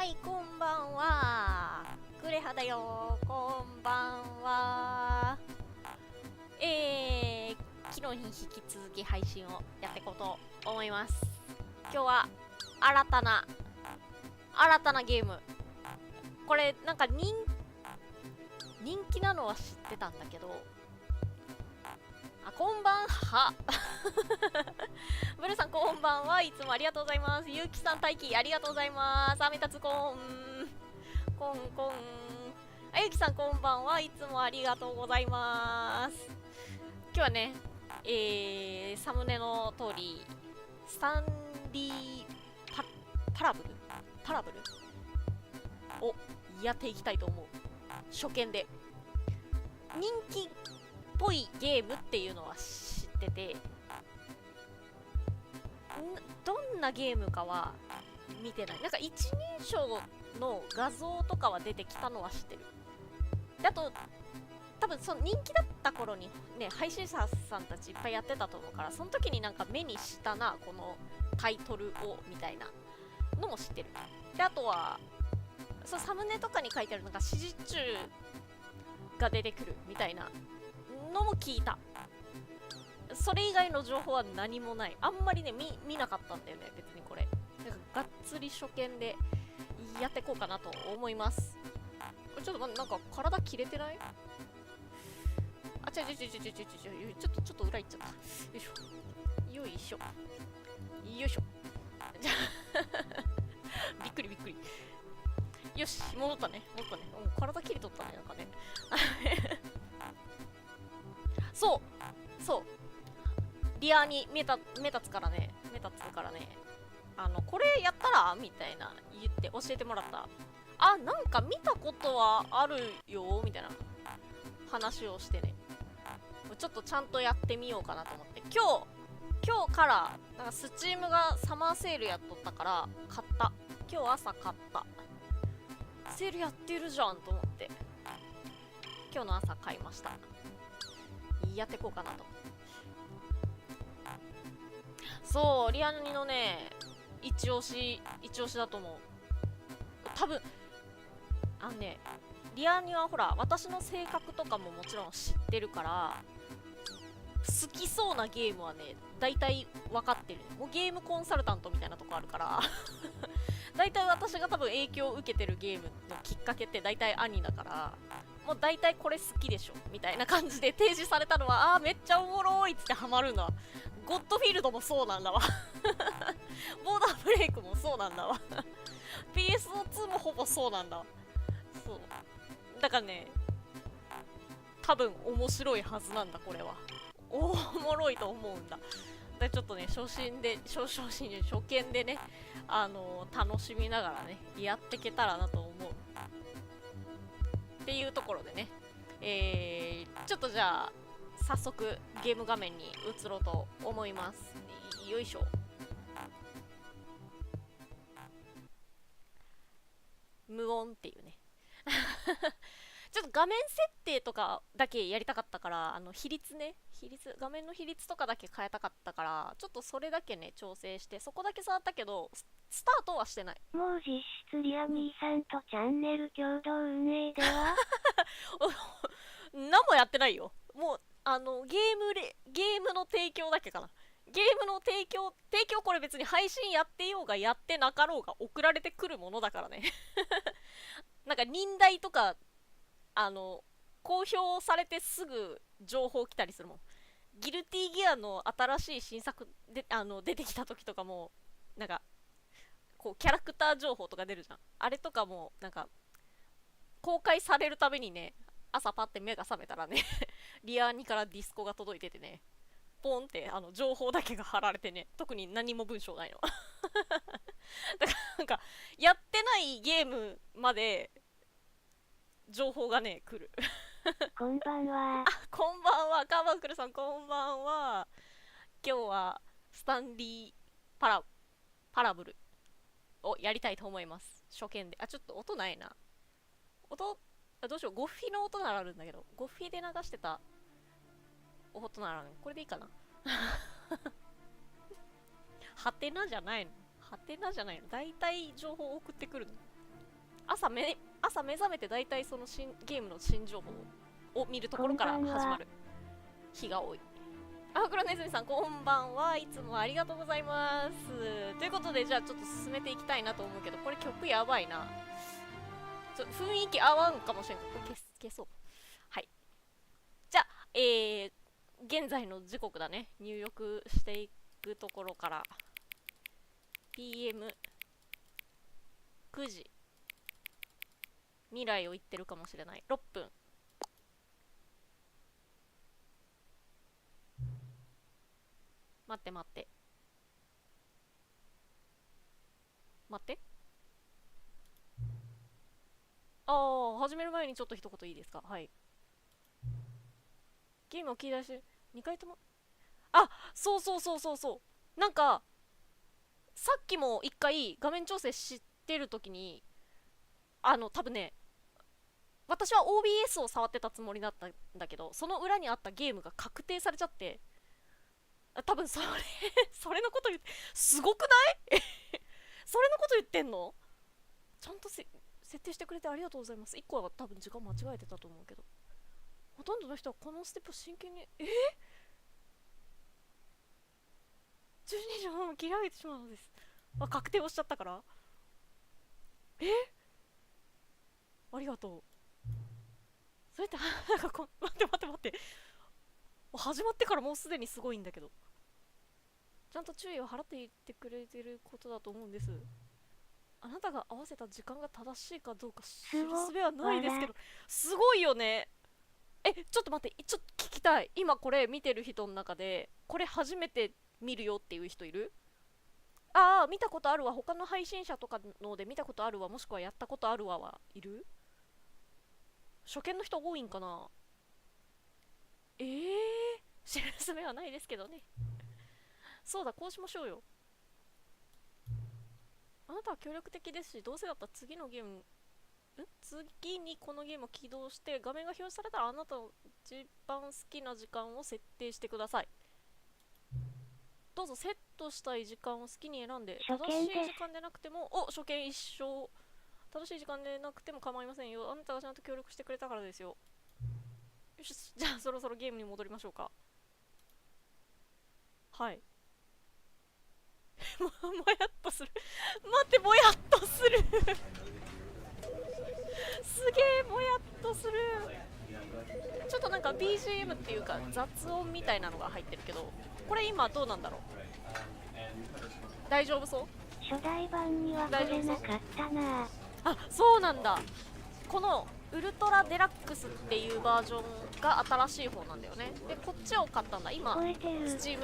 い、こんばんは。クレハだよ。こんばんは。昨日に引き続き配信をやっていこうと思います。今日は新たなゲーム。これなんか人気なのは知ってたんだけど、こんばんは。ブルさんこんばんは。いつもありがとうございます。ゆうきさん待機ありがとうございます。あめたつこん。ゆうきさんこんばんは。いつもありがとうございます。今日はね、サムネの通り、スタンリーパラブルをやっていきたいと思う。初見で。人気っぽいゲームっていうのは知ってて、どんなゲームかは見てない。なんか一人称の画像とかは出てきたのは知ってる。で、あと多分その人気だった頃にね、配信者さんたちいっぱいやってたと思うから、その時になんか目にしたな、このタイトルをみたいなのも知ってる。で、あとはそのサムネとかに書いてあるのが指示中が出てくるみたいなのも聞いた。それ以外の情報は何もない。あんまりね、見なかったんだよね、別にこれ。なんかがっつり初見でやっていこうかなと思います。ちょっとなんか体切れてない？あ、ちょっと裏行っちゃった。よいしょ。よいしょ。じゃあ、びっくり。よし、戻ったね。もう体切れとったね、なんかね。そう。リアに目立つからね。これやったらみたいな言って教えてもらった。あ、なんか見たことはあるよみたいな話をしてね。ちょっとちゃんとやってみようかなと思って。今日から、なんかスチームがサマーセールやっとったから買った。今日朝買った。セールやってるじゃんと思って。今日の朝買いました。やっていこうかなと。そう、リアニのね、一押しだと思う。多分、リアニはほら、私の性格とかももちろん知ってるから、好きそうなゲームはね、大体分かってる。もうゲームコンサルタントみたいなとこあるから、大体私が多分影響を受けてるゲームのきっかけって大体兄だから、もう大体これ好きでしょみたいな感じで提示されたのは、めっちゃおもろいっつってハマるんだわ。ゴッドフィールドもそうなんだわ。ボーダーブレイクもそうなんだわ。PSO2 もほぼそうなんだわ。そう。だからね、多分面白いはずなんだ、これは。おもろいと思うんだ。でちょっとね、初見でね、楽しみながらね、やっていけたらなと思う。っていうところでね、ちょっとじゃあ、早速ゲーム画面に移ろうと思います。よいしょ。無音っていうね。ちょっと画面設定とかだけやりたかったから、画面の比率とかだけ変えたかったから、ちょっとそれだけね、調整して、そこだけ触ったけど、スタートはしてない。もう実質リアミーさんとチャンネル共同運営では何もやってないよ。もう、ゲームの提供だけかな。ゲームの提供これ別に配信やってようがやってなかろうが送られてくるものだからね。なんか忍耐とか、公表されてすぐ情報来たりするもん。ギルティギアの新しい新作で、出てきた時とかも、なんか、こう、キャラクター情報とか出るじゃん。あれとかも、なんか、公開されるたびにね、朝パって目が覚めたらね、リアーニからディスコが届いててね、ポンって情報だけが貼られてね、特に何も文章ないの。だからなんか、やってないゲームまで、情報がね、来る。こんばんは。こんばんは。カーバンクルさん、こんばんは。今日は、スタンリーパラブルをやりたいと思います。初見で。ちょっと音ないな。どうしよう。ゴフィの音ならあるんだけど、ゴフィで流してた音なら、これでいいかな。はてなじゃないの。だいたい情報送ってくるの。朝目覚めて大体そのゲームの新情報を見るところから始まる日が多い。黒ネズミさんこんばんは。いつもありがとうございます。ということでじゃあちょっと進めていきたいなと思うけど、これ曲やばいな。雰囲気合わんかもしれん。これ消そう。はい。じゃあ、現在の時刻だね。入力していくところから PM9 時。未来を言ってるかもしれない。6分。待って待って。待って。始める前にちょっと一言いいですか。はい。ゲームを切り出し、2回とも。そうなんか、さっきも1回画面調整してるときに、多分ね、私は OBS を触ってたつもりだったんだけど、その裏にあったゲームが確定されちゃって、多分それのこと言って、すごくないそれのこと言ってんの？ちゃんと設定してくれてありがとうございます。1個は多分時間間違えてたと思うけど。ほとんどの人はこのステップを真剣に、12時半を切り上げてしまうのです。確定をしちゃったから。ありがとう。それって、なんか待って。始まってからもうすでにすごいんだけど。ちゃんと注意を払っていってくれてることだと思うんです。あなたが合わせた時間が正しいかどうか知るすべはないですけど、すごいよね。ちょっと待って、ちょっと聞きたい。今これ見てる人の中で、これ初めて見るよっていう人いる？見たことあるわ。他の配信者とかので見たことあるわ、もしくはやったことあるわはいる？初見の人多いんかな？知るすべはないですけどね。そうだ、こうしましょうよ。あなたは協力的ですし、どうせだったら次にこのゲームを起動して画面が表示されたらあなたの一番好きな時間を設定してください。どうぞセットしたい時間を好きに選んで、正しい時間でなくても、初見一緒。正しい時間でなくても構いませんよ。あなたがちゃんと協力してくれたからですよ。よし、じゃあそろそろゲームに戻りましょうか。はい。もやっとする。待って、もやっとするすげえもやっとする。ちょっとなんか BGM っていうか雑音みたいなのが入ってるけど、これ今どうなんだろう。大丈夫そう？初代版にはこれなかったな。そうなんだ。このウルトラデラックスっていうバージョンが新しい方なんだよね。でこっちを買ったんだ。今スチーム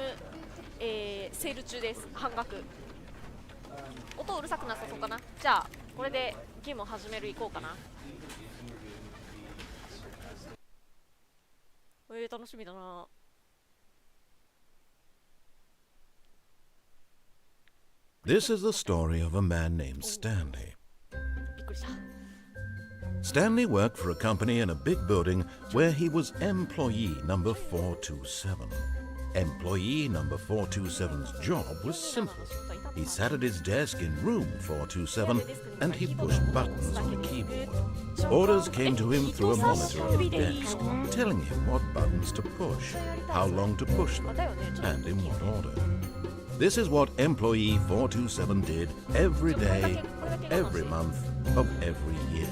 セール中です。半額。音うるさくなさそうかな。じゃあこれでゲームを始めるいこうかな。楽しみだな。This is the story of a man named Stanley. びっくりした。Stanley worked for a company in a big building where he was employee number 427. Employee number 427's job was simple. He sat at his desk in room 427 and he pushed buttons on a keyboard. Orders came to him through a monitor on the desk, telling him what buttons to push, how long to push them, and in what order. This is what employee 427 did every day, every month of every year.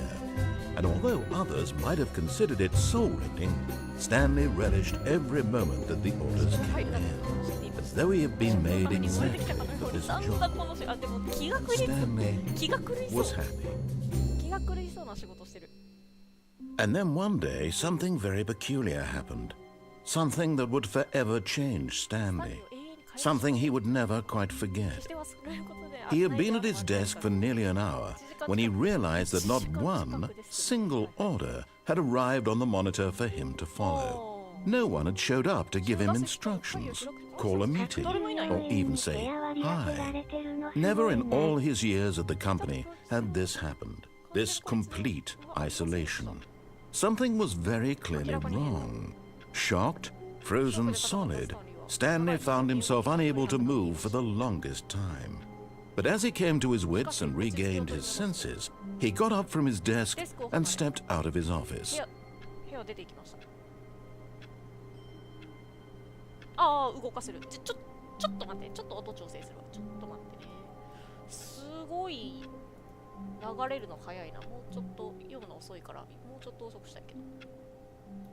And although others might have considered it soul-rending, Stanley relished every moment that the orders came in, as though he had been made exactly for this job. Stanley was happy. And then one day, something very peculiar happened. Something that would forever change Stanley. Something he would never quite forget. He had been at his desk for nearly an hour when he realized that not one single order had arrived on the monitor for him to follow. No one had showed up to give him instructions, call a meeting, or even say hi. Never in all his years at the company had this happened, this complete isolation. Something was very clearly wrong. Shocked, frozen solid, Stanley found himself unable to move for the longest time. But as he came to his wits and regained his senses, he got up from his desk and stepped out of his office. 部屋出て行きました。ああ、動かせる。ちょっと待って、ちょっと音調整するわ。ちょっと待ってね。すごい流れるの早いな。もうちょっと読むの遅いから、もうちょっと遅くしたいけど。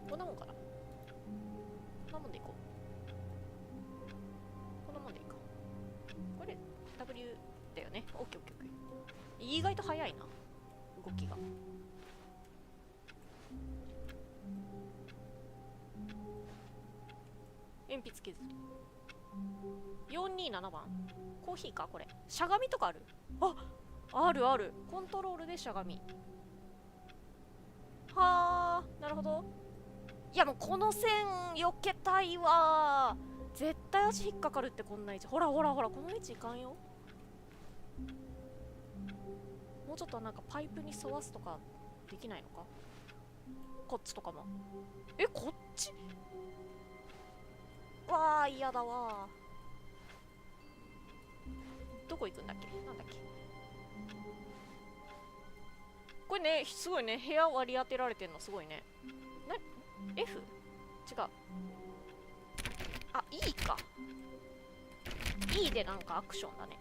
こんなもんかな。こんなもんでいこう。こんなもんでいいか。これ W だよね。オッケーオッケーオッケー。意外と早いな。動きが。鉛筆削り。427番。コーヒーかこれ。しゃがみとかある？あるある。コントロールでしゃがみ。はあ、なるほど。いやもうこの線避けたいわ。絶対足引っかかるってこんな位置。ほらほらほら、この位置いかんよ。もうちょっとなんかパイプに沿わすとかできないのか。こっちとかも。こっちわあ、嫌だわ。どこ行くんだっけ、なんだっけ。これね、すごいね、部屋割り当てられてんのすごいね。F？ 違う。あ、E か。E でなんかアクションだね。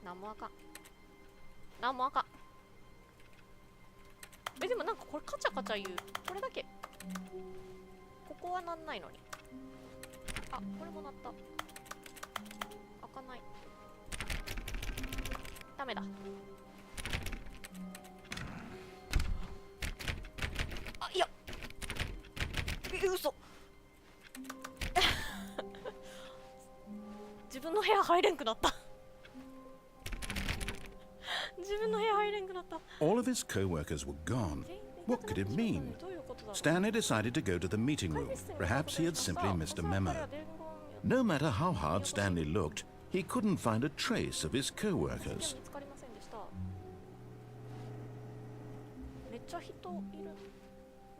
なんもあかん。なんもあかん。でもなんかこれカチャカチャ言う。これだけ。ここはなんないのに。あ、これも鳴った。開かない。ダメだ。あ、いや。嘘。自分の部屋入れんくなった。自分の部屋入れんくなった。All of his co-workers were gone. What could it mean? Stanley decided to go to the meeting room. Perhaps he had simply missed a memo. No matter how hard Stanley looked, he couldn't find a trace of his co-workers. めっちゃ人いる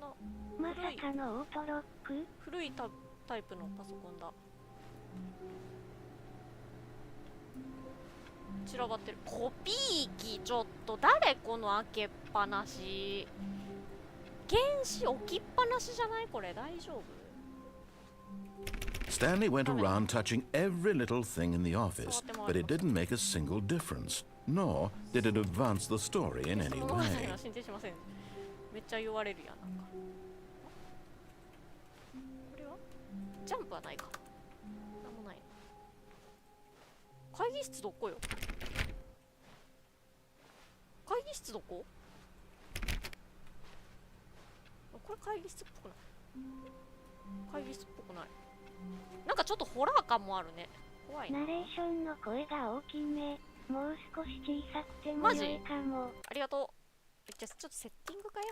な。まさかのオートロック？古いタイプのパソコンだ。散らばってる。コピー機、ちょっと誰この開けっぱなし。原子置きっぱなしじゃない？これ大丈夫？Stanley went around touching every little thing in the office, but it didn't make a single difference, nor did it advance the story in any way. めっちゃ言われるやん、なんか。これはジャンプはないか。なんもない。会議室どこよ？会議室どこ？これ会議室っぽくない？会議室っぽくない。なんかちょっとホラー感もあるね。怖いな。ナレーションの声が大きめ。もう少し小さくても良いかも。ありがとう。じゃあちょっとセッティングかよ。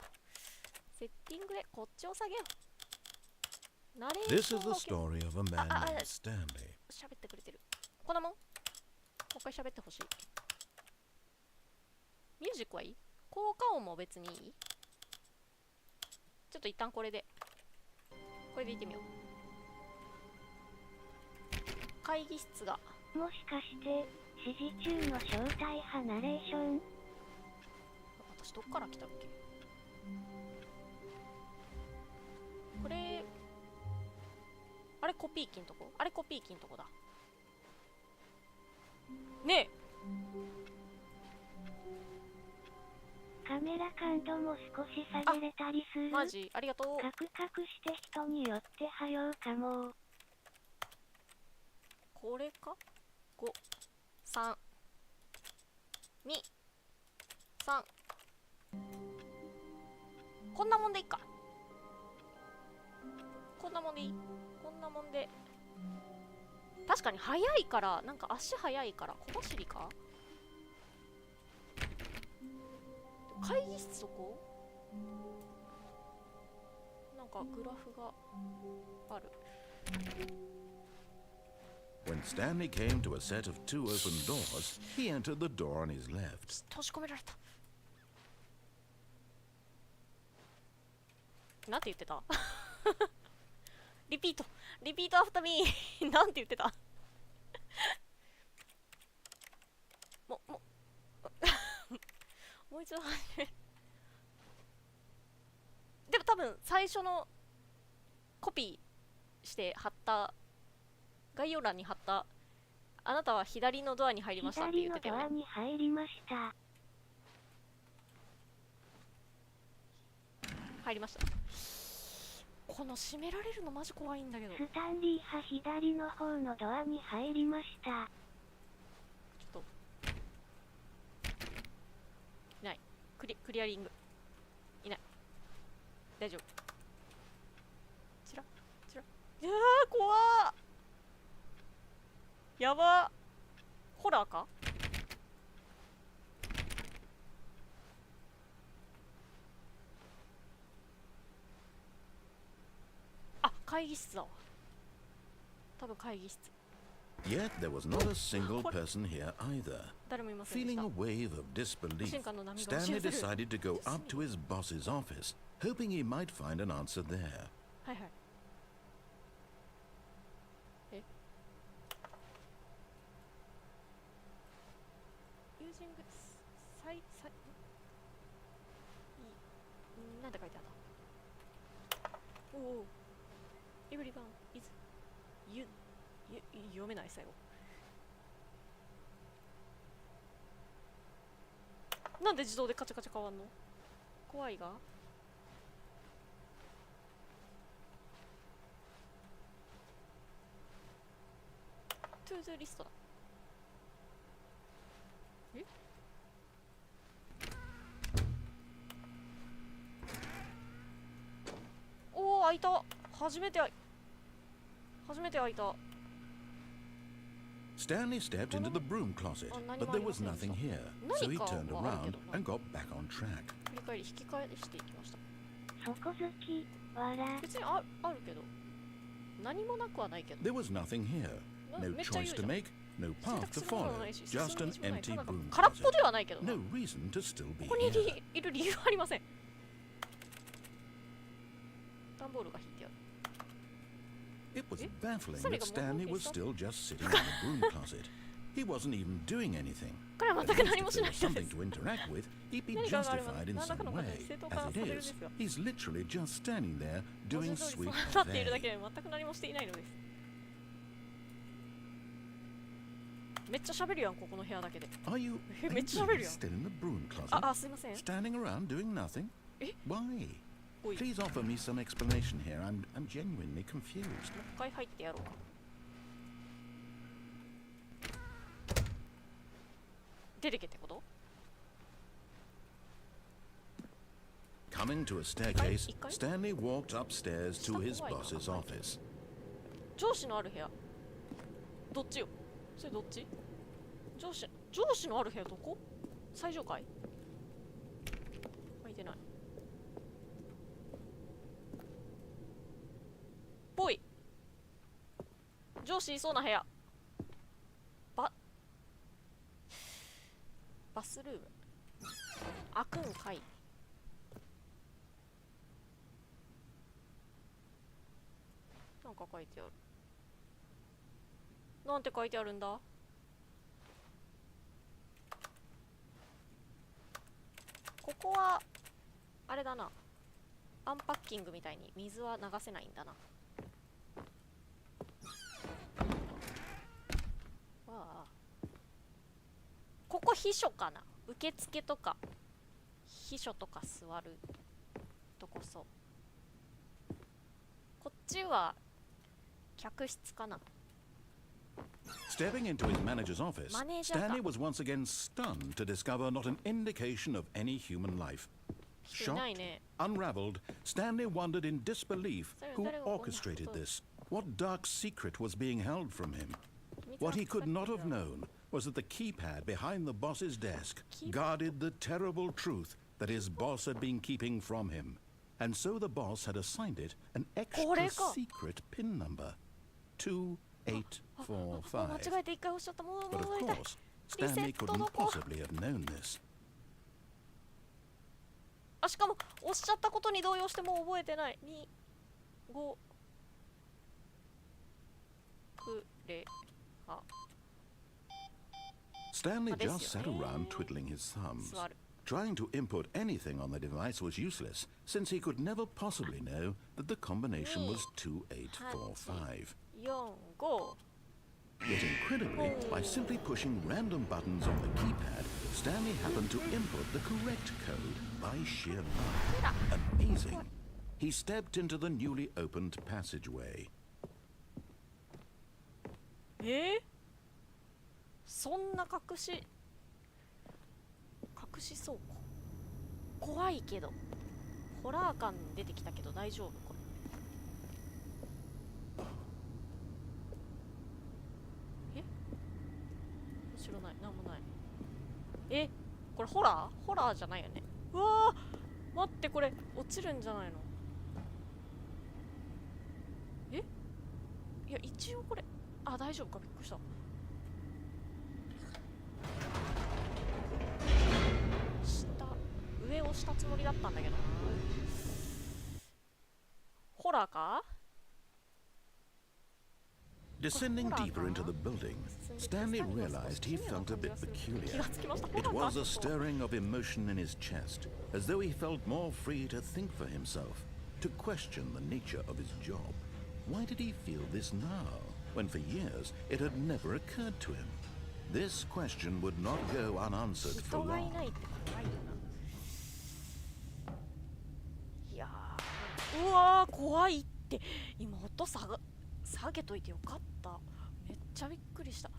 セッティングでこっちを下げよう。ナレーション This is the story of a man named Stanley. 喋ってくれてる。こんなもん？もう一回喋ってほしい。ミュージックはいい？効果音も別にいい？ちょっと一旦これでいってみよう。会議室が。もしかして指示中の正体派ナレーション？私どっから来たっけ？これあれコピー機んとこ？あれコピー機んとこだねえ。カメラ感度も少し下げれたりする？マジありがとう。カクカクして人によってはようかも。これか？ 5、3、2、3。こんなもんでいいか。こんなもんでいい。こんなもんで。確かに速いから、なんか足速いから小走りか。会議室どこ？なんかグラフがある。When Stanley came to a set of 2 open doors, he entered the door on his left. 閉じ込められた。なんて言ってた？リピートアフターミー。なんて言ってた？もう一度始める。でも多分最初のコピーして貼った概要欄に貼ったあなたは左のドアに入りましたって言ってたよね。左のドアに入りました。入りました。この閉められるのマジ怖いんだけど。スタンリー派左の方のドアに入りました。ちょっといない。クリアリングいない。大丈夫。チラチラ。いやー怖ー。やばー。ホラーか。あ、会議室だわ。多分会議室。 Yet there was not a single person here either. 誰もいませんでし Feeling た。 a wave of disbelief, Stanley decided to go up to his boss's office, hoping he might find an answer there. はいはい。え、友人グッズなんて書いてあった。おお。エブリバンイズ読めない最後。なんで自動でカチャカチャ変わんの？怖いが。トゥードゥリストだ。え？おお、開いた。初めて開いた。Stanley stepped into the broom closet, but there was nothing here, so he turned around and got back on track. 引き返していきました。底好き、笑。別にあるけど、何もなくはないけど。 There was nothing here, no choice to make, no path to follow, just an empty broom 空っぽ closet. ではないけどな。 No reason to still be ここに here. いる理由はありません。段ボールが引いてある。 It was baffling that Stanley was still just sitting in the broom closet. He wasn't even doing anything. 彼は At 全く least 何も if し there ない was んで something す。 to interact with, he'd be 何かがあれば justified in 何らか some の way. 形で正当化 As さ it れるんで is, すよ。 he's literally just standing there 文 doing 字通り sweet そうなっているだ buffet. けで全く何もしていないのです。めっちゃ喋るやん、ここの部屋だけで。 Are you めっちゃ喋るやん。 still in the broom あ、 closet? すいません。 Standing around doing nothing? え？ Why? おい、もう Please offer me some explanation here. I'm genuinely confused. 一回入ってやろうか。出てけってこと？ Coming to a staircase, Ikai? Stanley walked upstairs to his boss's office. 上司のある部屋。どっちよ？それどっち？上司のある部屋どこ？最上階？開いてない。ぽい。上司いそうな部屋。バスルーム。開くんかい。なんか書いてある。なんて書いてあるんだ？ここはあれだな。アンパッキングみたいに水は流せないんだな。わあ。ここ秘書かな。受付とか秘書とか座るとこそう。こっちは客室かな。 Stepping into his manager's office, Stanley was once again stunned to discover not an indication of any human life. Shocked, unraveled, Stanley wondered in disbelief who orchestrated this. What dark secret was being held from him? What he could not have known was that the keypad behind the boss's desk guarded the terrible truth that his boss had been keeping from him. And so the boss had assigned it an extra secret pin number. 2845. But of course, Stanley couldn't possibly have known this. あ、しかもおっしゃったことに動揺してもう覚えてない。5クレハ。Stanley まあです just よ sat ね。 around twiddling his thumbs. 座る。Trying to input anything on the device was useless, since he could never possibly know that the combination was 2845. 4、5。 Yet incredibly, by simply pushing random buttons on the keypad, Stanley happened to input the correct code by sheer luck. Amazing. He stepped into the newly opened passageway. そんな隠し倉庫怖いけどホラー感出てきたけど大丈夫これ後ろないなんもないこれホラーじゃないよねうわー待ってこれ落ちるんじゃないのいや一応これ大丈夫かびっくりした上をしたつもりだったんだけどなホラーか Descending deeper into the building, Stanley realized he felt a bit peculiar. It was a stirring of emotion in his chest, as though he felt more free to think for himself, to question the nature of his job. Why did he feel this now, when for years it had never occurred to him? This question would not go unanswered for 人がい long. ないって怖いよないやーうわー怖いって今音下げといてよかっためっちゃびっくりした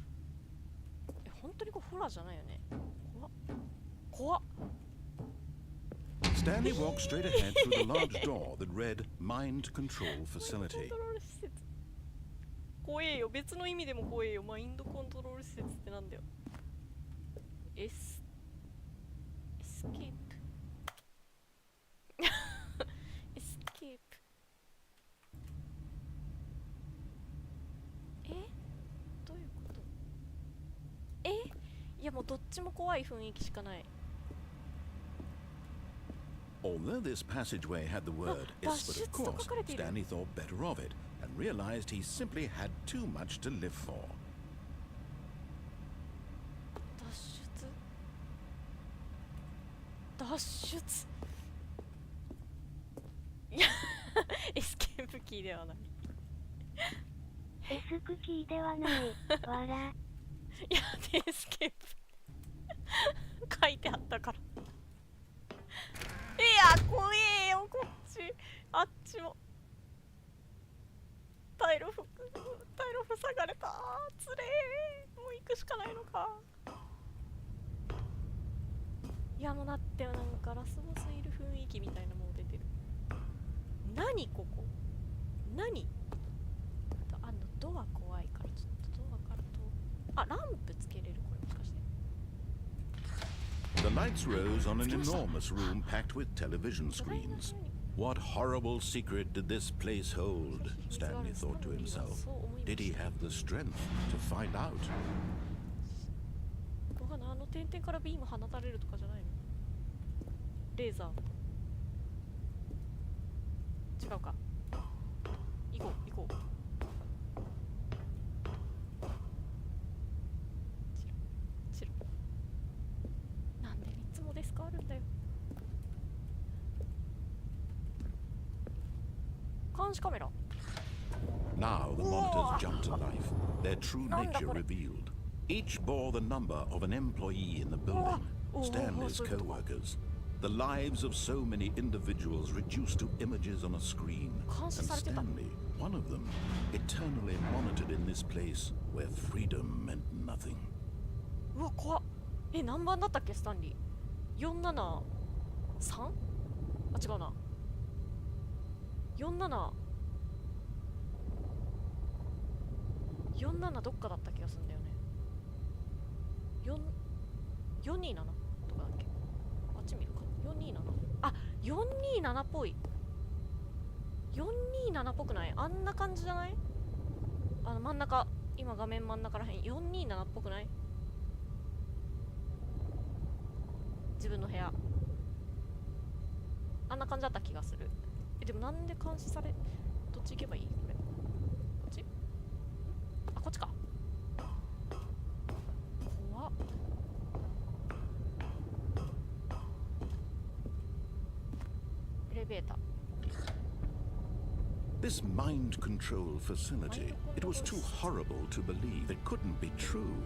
本当にこれホラーじゃないよね怖っ Stanley walked straight ahead through the large door that read Mind Control Facility. 怖えよ別の意味でも怖えよマインドコントロール施設ってなんだよエスケープエスケープどういうこといやもうどっちも怖い雰囲気しかない Although this passageway had the word ISPA, of course, Stanley thought better of it and realized he simply had too much to live for. 脱出いやエスケープキーではないエスクキーではないわらいやエスケープ書いてあったからいや怖えよこっちあっちもタイロフ下がれたつれーもう行くしかないのかいやもうだってなんかラスボスいる雰囲気みたいなもう出てる何ここ何ドア怖いからちょっとドアからランプつけれるこれもしかして The lights rose on an enormous room packed with television screens. What horrible secret did this place hold? Stanley thought to himself. Did he have the strength to find out? わかんない点々からビーム放たれるとかじゃないのレーザー違うか行こうチロなんで3つもデスクあるんだよ監視カメラ Now the monitors jumped to life, their true nature revealed. Each bore the number of an employee in the building, Stanley's co-workers. The lives of so many individuals reduced to images on a screen, and Stanley, one of them, eternally monitored in this place where freedom meant nothing. うわ怖っ何番だったっけスタンリー 473? 違うな47どっかだった気がするんだよね427とかだっけあっち見るか427っぽい427っぽくないあんな感じじゃない真ん中今画面真ん中らへん427っぽくない自分の部屋あんな感じだった気がするでもなんで監視されどっち行けばいいこれこっちこっちか怖っ This mind control facility, it was too horrible to believe. It couldn't be true.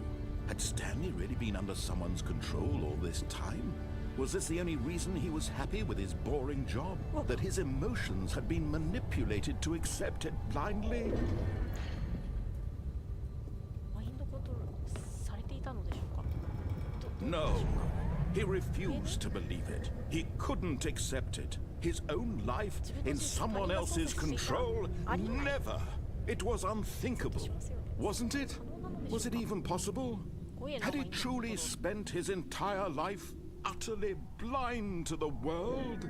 Had Stanley really been under someone's control all this time? Was this the only reason he was happy with his boring job? That his emotions had been manipulated to accept it blindly? マインドコントロールされていたのでしょうか。No. He refused to believe it. He couldn't accept it. His own life in someone else's control? Never. It was unthinkable. Wasn't it? Was it even possible? Had he truly spent his entire life utterly blind to the world?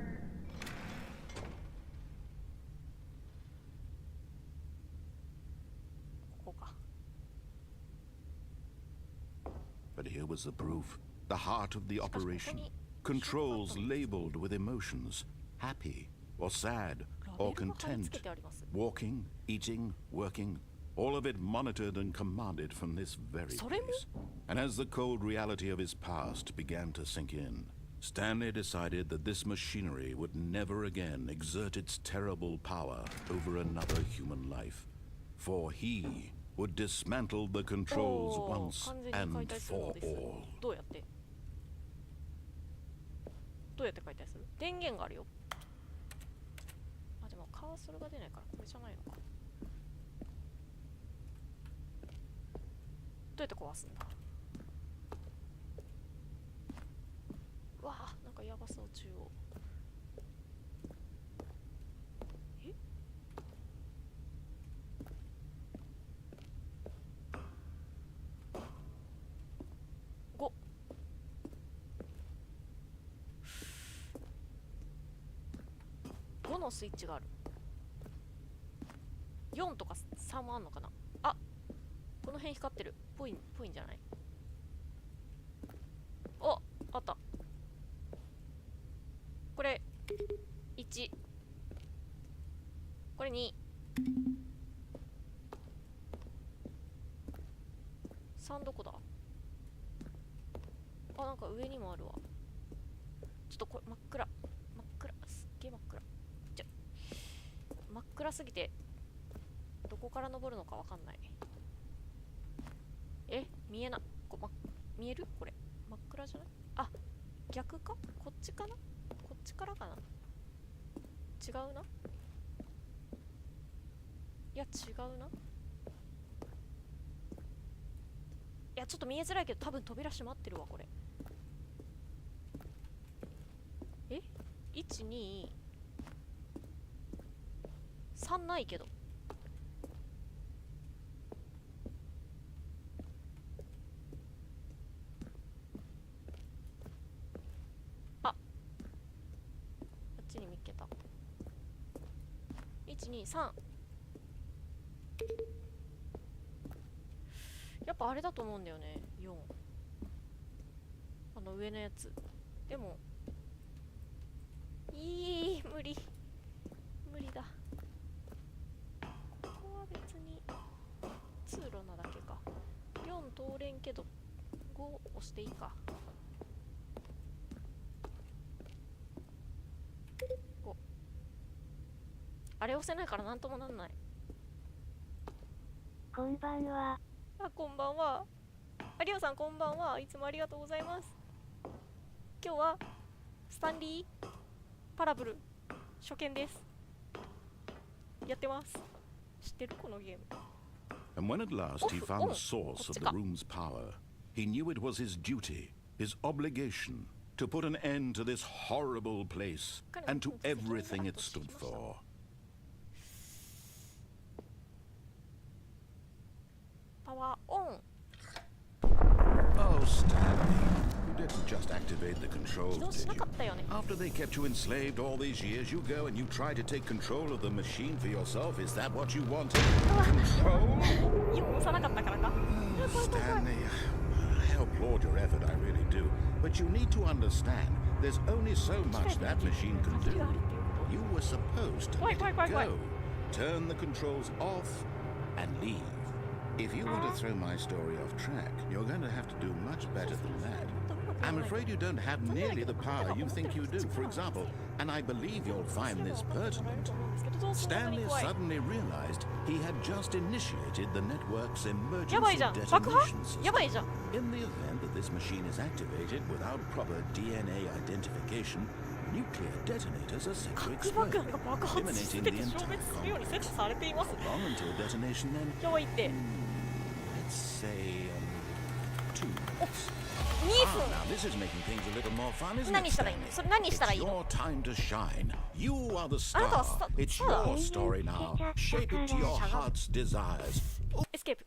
But here was the proof. The heart of the operation. Controls labeled with emotions. Happy or sad or content. Walking, eating, working. All of it monitored and commanded from this very place. And as the cold reality of his past began to sink in, Stanley decided that this machinery would never again exert its terrible power over another human life. For he would dismantle the controls once and for all. どうやって解体する？電源があるよ。あ、でもカーソルが出ないからこれじゃないのか。どうやって壊すんだ？うわあ、なんかやばそう中央。え5のスイッチがある。4とか3もあんのかな。あ、この辺光ってる。ぽいんじゃない？お、あった。これ1、これ2、3どこだ？あ、なんか上にもあるわ。ちょっとこれ真っ暗、すっげえ真っ暗。真っ暗すぎてどこから登るのかわかんない。見えな、見える？これ真っ暗じゃない？あ、逆か？こっちかな？こっちからかな？違うな？いや違うな。いやちょっと見えづらいけど多分扉閉まってるわこれ。1、2、3ないけど。あ、あっちに見っけた。1、2、3。やっぱあれだと思うんだよね。4。あの上のやつ。でも無理だ。ここは別に通路なだけか。4通れんけど5押していいか。5。あれ押せないからなんともなんない。こんばんは。あ、こんばんは。あ、りょうさんこんばんは。いつもありがとうございます。今日はスタンリーパラブル初見です。やってます。知ってるこのゲーム。And when at last he found the source of the room's power, he knew it was his duty, his obligation, to put an end to this horrible place and to everything it stood for. パワーオン。Oh, Stanley. You didn't just activate the controls, did you? After they kept you enslaved all these years, you go and you try to take control of the machine for yourself. Is that what you wanted? Control? Stanley, I applaud your effort, I really do. But you need to understand, there's only so much that machine can do. You were supposed to let it go, turn the controls off, and leave. If you want to throw my story off track, you're going to have to do much better than that. I'm afraid you don't have nearly the power you think you do. For example, and I believe you'll find this pertinent, Stanley suddenly realized he had just initiated the network's emergency detonation system. In the event that this machine is activated without proper DNA identification, nuclear detonators are set to explode, eliminating the entire complex. How long until detonation then? Let's say 2 minutes. Now this is making things a little more fun, isn't it, Stanley? It's your time to shine. You are the star. It's your story now. Shape it to your heart's desires. エスケープ。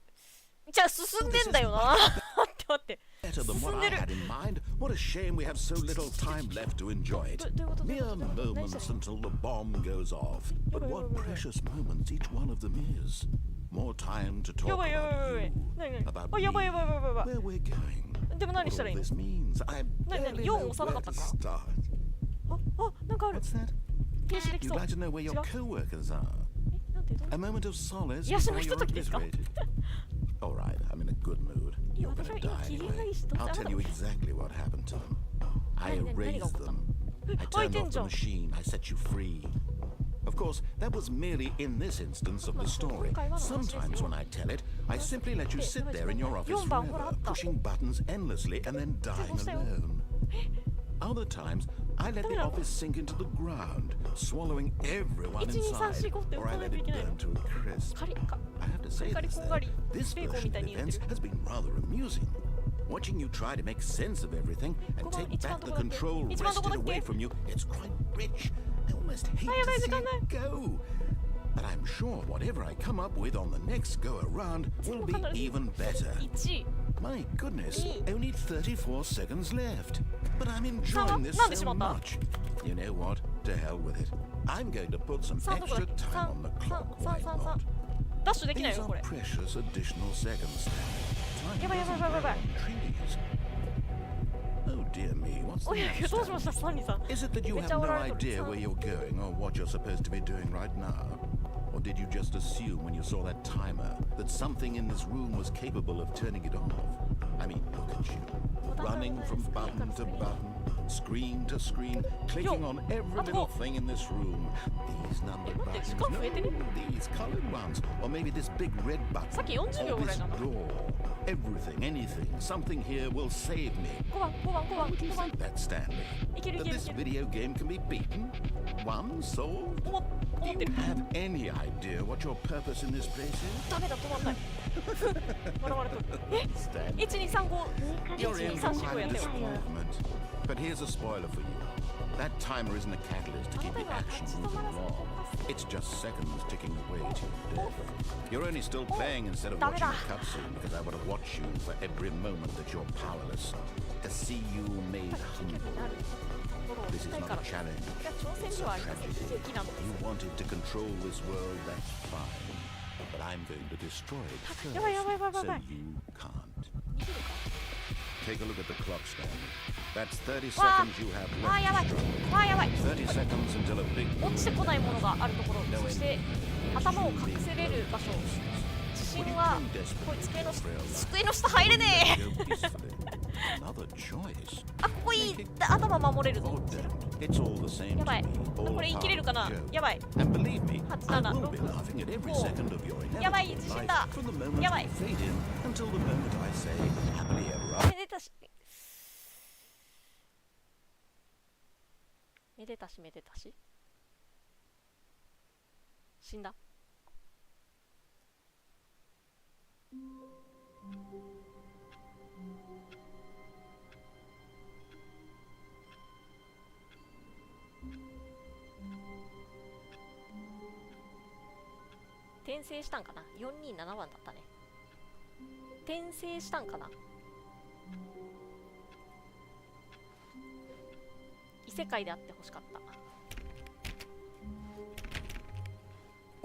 じゃあ進んでんだよな。待って待って。Better than what I had in mind. What a shame we have so little time left to enjoy it. Mere moments until the bomb goes off. But what precious moments each one of them is. More time to talk about you, about me, where we're going. でも何したらいいの？ All this means I barely know where to start. あ、なんかある。 What's that? 停止でき You'd そう。 like to know where your co-workers are. なんでどう A moment of solace 癒しの before ひと you're ときですか？ obliterated. All right, I'm in a good mood. You're gonna die anyway. I'll tell you exactly what happened to them. I erased them. I turned off the machine. I set you free. Of course, that was merely in this instance of the story. Sometimes when I tell it, I simply let you sit there in your office forever, pushing buttons endlessly and then dying alone. Other times, I let the office sink into the ground, swallowing everyone inside, or I let it burn to a crisp. I have to say this, though, this version of events has been rather amusing. Watching you try to make sense of everything and take back the control wrested away from you, it's quite rich. I almost hate to see it go. But I'm sure whatever I come up with on the next go-around will be even better. My goodness, only 34 seconds left. But I'm enjoying this so much. You know what? To hell with it. I'm going to put some extra time on the clock. Why not? These are precious additional seconds. Time doesn't grow on trees. Oh dear me, what's the matter? Is it that you have no idea where you're going or what you're supposed to be doing right now? Or did you just assume when you saw that timer that something in this room was capable of turning it off? I mean, look at you, running from button to button, screen to screen, clicking on every little thing in this room. These numbered buttons, no, these colored ones, or maybe this big red button, or this door. Everything, anything, something here will save me. How would you think that, Stanley? That this video game can be beaten? Won? Solved? Do you have any idea what your purpose in this place is? ダメだ、止まんない。笑われとる。え ?1235。You're in for quite a disappointment. But here's a spoiler for you. That timer isn't a catalyst to keep the action moving along. It's just seconds ticking away to your death. You're only still playing instead of watching a cutscene because I want to watch you for every moment that you're powerless. To see you made humble. This is not a challenge. It's a tragedy. You wanted to control this world, that's fine. But I'm going to destroy it first, so you can't. Take a look at the clock, Stanley. That's 30 seconds you have left to struggle. 30 seconds until a big 落ちてこないものがあるところ、そして頭を隠せれる場所。地震はこれ机の下入れねえ。あ、ここいい。頭守れるぞ。やばい。これ生きれるかな。やばい。8、7、6。やばい、地震だ。やばい。めでたし。めでたしめでたし。死んだ。転生したんかな。427番だったね。転生したんかな。異世界であってほしかった。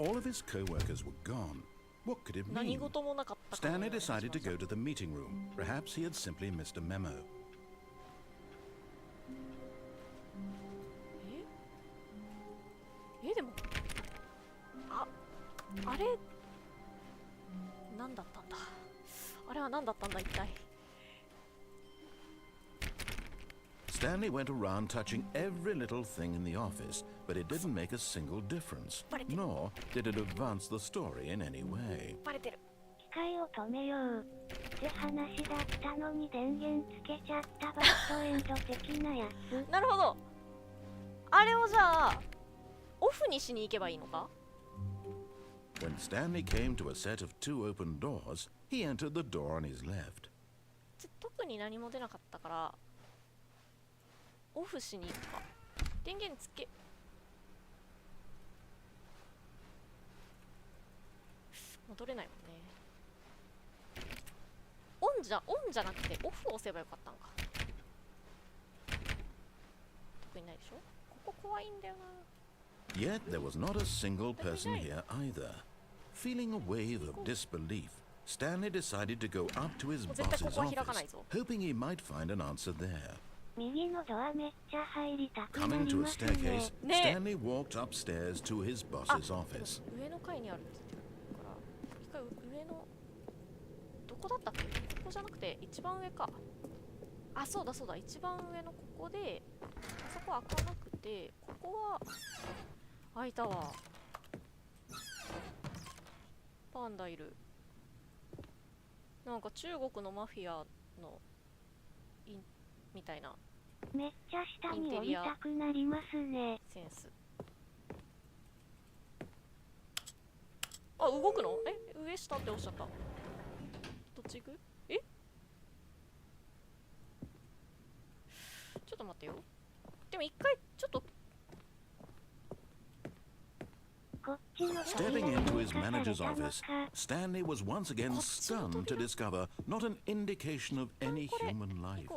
All of his co-workers were gone. What could it mean? 何事もなかったかのよう Stanley な気がし decided ま to した。 go to the meeting room. Perhaps he had simply missed a memo. でもあれなん何だったんだ。あれは何だったんだ一体。Stanley went around touching every little thing in the office, but it didn't make a single difference, nor did it advance the story in any way. バレてる。機械を止めようって話だったのに電源つけちゃったバッドエンド的なやつ。なるほど。あれをじゃあオフにしに行けばいいのか。 When Stanley came to a set of 2 open doors, he entered the door on his left. 特に何も出なかったからオフしに行くか。電源つけ、戻れないもんね。オンじゃなくてオフを押せばよかったんか。特にないでしょ。ここ怖いんだよな。 Yet there was not a single person here either. Feeling a wave of disbelief, Stanley decided to go up to his boss's office, hoping he might find an answer there. 右のドアめっちゃ入りたくな Coming り to a ますね。 staircase, Stanley walked upstairs to his boss's office. 上の階にあるって言ってるから一回上のどこだったっけ。ここじゃなくて一番上か。あ、そうだそうだ、一番上のここであそこ開かなくて、ここは開いたわ。パンダいる。なんか中国のマフィアのみたいなめっちゃ下に降りたくなりますね。センス。あ、動くの？上下っておっしゃった。どっち行く？ちょっと待ってよ。でも一回ちょっと Stepping into his manager's office, Stanley was once again stunned to discover not an indication of any human life.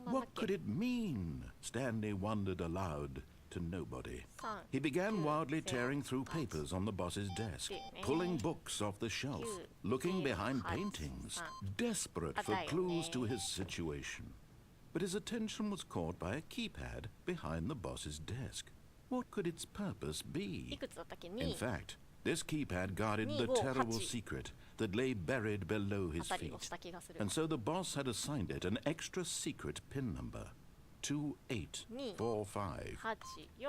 What could it mean? Stanley wondered aloud to nobody. He began wildly tearing through papers on the boss's desk, pulling books off the shelf, looking behind paintings, desperate for clues to his situation. But his attention was caught by a keypad behind the boss's desk. What could its purpose be? In fact, this keypad guarded the terrible secret that lay buried below his feet. And so the boss had assigned it an extra secret pin number, 2845.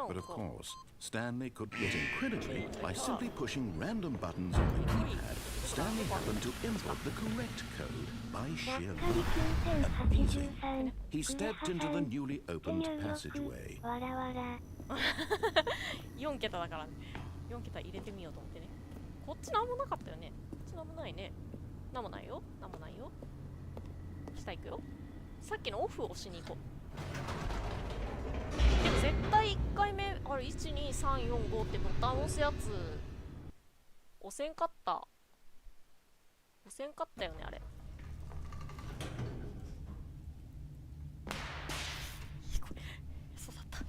But of course, Stanley could get incredibly by simply pushing random buttons on the keypad. Stanley happened to input the correct code by sheer luck. Amazing. He stepped into the newly opened passageway. 4桁だからね。4桁入れてみようと思ってね。こっちなんもなかったよね。こっちなんもないね。なんもないよ。なんもないよ。下行くよ。さっきのオフを押しに行こう。でも絶対1回目、あれ、1、2、3、4、5ってボタン押すやつ、押せんかった。押せんかったよね、あれ。そうだった。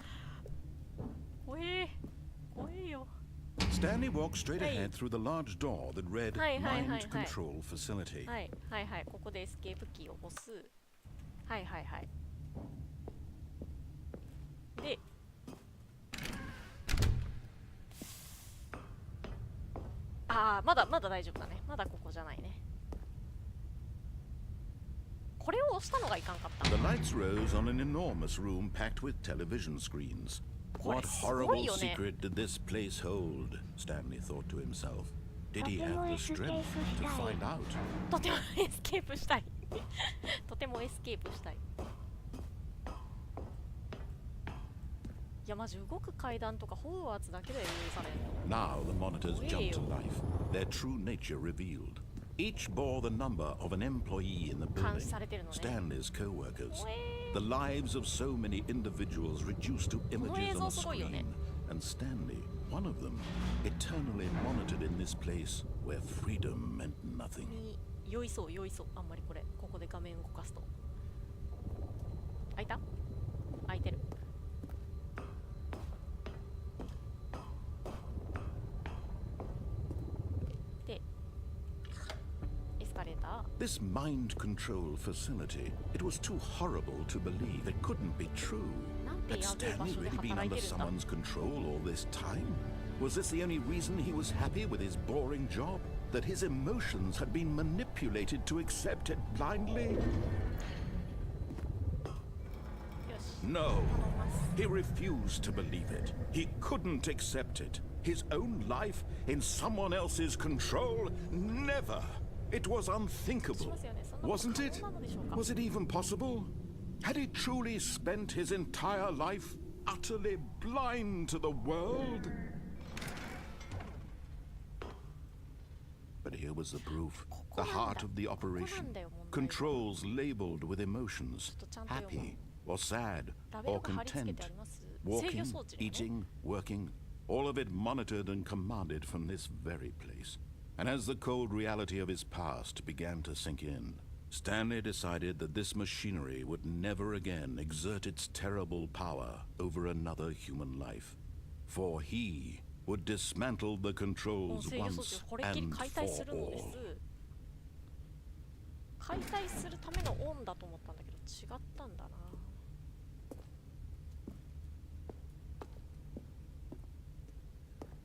怖え。怖えよ。Stanley walked straight ahead through the large door that read Mind Control Facility. はいはいはい、ここでエスケープキーを押す。はいはいはい。で、まだ大丈夫だね。まだここじゃないね。これを押したのがいかんかった。 The lights rose on an enormous room packed with television screens. What horrible secret did this place hold? Stanley thought to himself. Did he have the strength to find out? とてもエスケープしたい。とてもエスケープしたい。いやマジ動く階段とかホグワーツだけで許されるの。 Now the monitors jumped to life, their true nature revealed. Each bore the number of an employee in the building, Stanley's co-workers. The lives of so many individuals reduced to images on a screen, and Stanley, one of them, eternally monitored in this place where freedom meant nothing. 酔いそう。あんまりここで画面動かすと。開いた？開いてる。で、エスカレーター。This mind control facility, it was too horrible to believe. It couldn't be true. Had Stanley really been under someone's control all this time? Was this the only reason he was happy with his boring job? that his emotions had been manipulated to accept it blindly? よし No, he refused to believe it. He couldn't accept it. His own life in someone else's control? Never. It was unthinkable. Wasn't it? Was it even possible? Had he truly spent his entire life utterly blind to the world? But here was the proof. The heart of the operation. Controls labeled with emotions. Happy or sad or content. Walking, eating, working. All of it monitored and commanded from this very place. And as the cold reality of his past began to sink in, Stanley decided that this machinery would never again exert its terrible power over another human life. For he would dismantle the controls once and for all. 解体するためのオンだと思ったんだけど違ったんだな。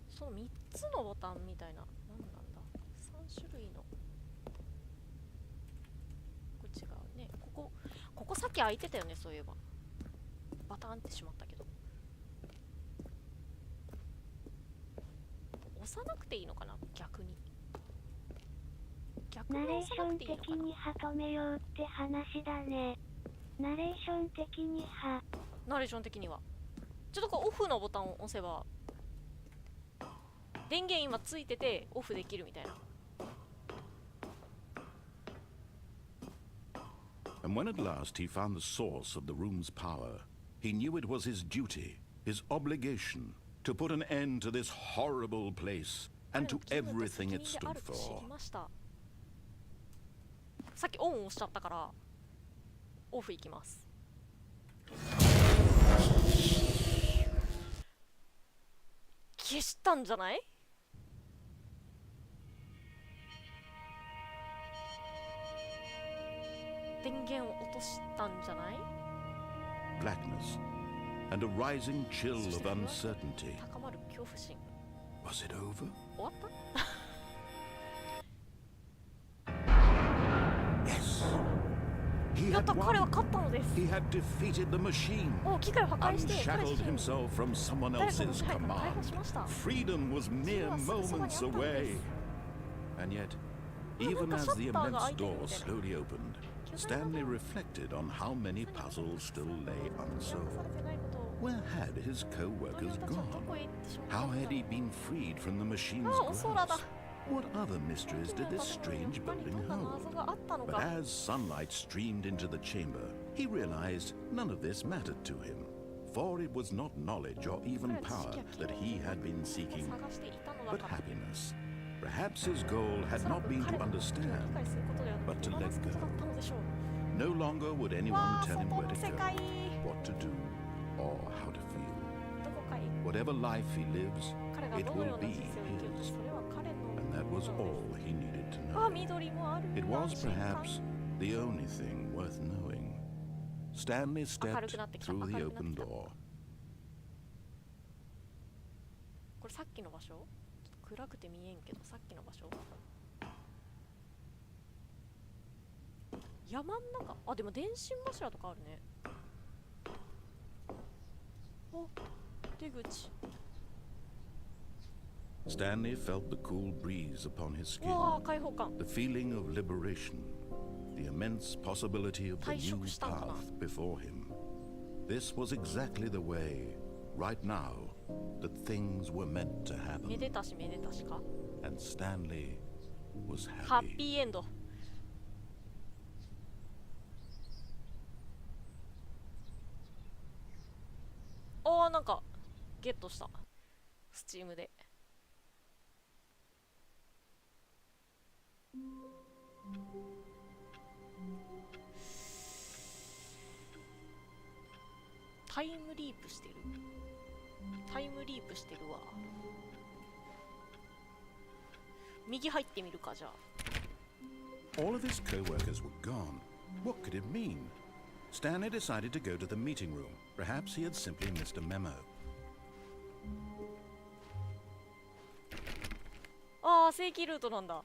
その3つのボタンみたいな何なんだ。3種類のこれ違うね。ここさっき開いてたよね。そういえばバタンってしまったけど押さなくていいのかな。逆にナレーション的に歯止めようって話だね。ナレーション的に歯。ナレーション的にはちょっとこうオフのボタンを押せば電源今ついててオフできるみたいな。And when at last he found the source of the room's power, he knew it was his duty, his obligation, to put an end to this horrible place and to everything it stood for. さっきオン押しちゃったからオフいきます。消したんじゃない？電源を落としたんじゃない？ Blackness and a rising chill of uncertainty. 高まる恐怖心。Was it over? 終わった？ Yes. He やっ had た、彼は won. 勝ったのです。 He had defeated the machine. お、機械を破壊して、 Unshackled himself from someone 誰かの else's 支配から解放 command. しました。 Freedom was mere moments away. And yet, even as the immense door slowly opened, Stanley reflected on how many puzzles still lay unsolved. Where had his co-workers gone? How had he been freed from the machine's grasp? What other mysteries did this strange building hold? But as sunlight streamed into the chamber, he realized none of this mattered to him, for it was not knowledge or even power that he had been seeking, but happiness. Perhaps his goal had not been to understand, but to let go. No longer would anyone tell him where to go, what to do, or how to feel. Whatever life he lives, it will be his. And that was all he needed to know. It was perhaps the only thing worth knowing. Stanley stepped through the open door. これさっきの場所？暗くて見えんけど、さっきの場所？山ん中？あ、でも電信柱とかあるね。お、出口。Stanley felt the cool breeze upon his skin, わあ、開放感。 the feeling of liberation, the immense possibility of the new path before him. This was exactly the way, right now, that things were meant to め happen. でたしめでたしか。 And Stanley was ハッ happy. ピーエンド。おー、なんかゲットした。スチームで。タイムリープしてる。タイムリープしてるわ。右入ってみるか、じゃあ。 All of his co-workers were gone. What could it mean? Stanley decided to go to the meeting room. Perhaps he had simply missed a memo. ああ、正規ルートなんだ。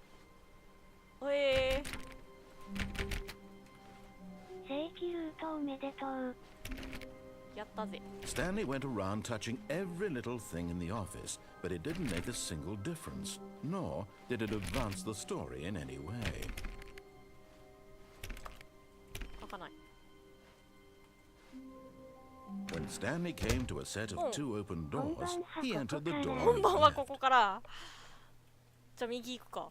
めでとう。やったぜ。 Stanley went around touching every little thing in the office, but it didn't make a single difference, nor did it advance the story in any way. 開かない。 When Stanley came to a set of two open doors, he entered the door 本 on 番 his はこ left. こから。じゃあ右行くか。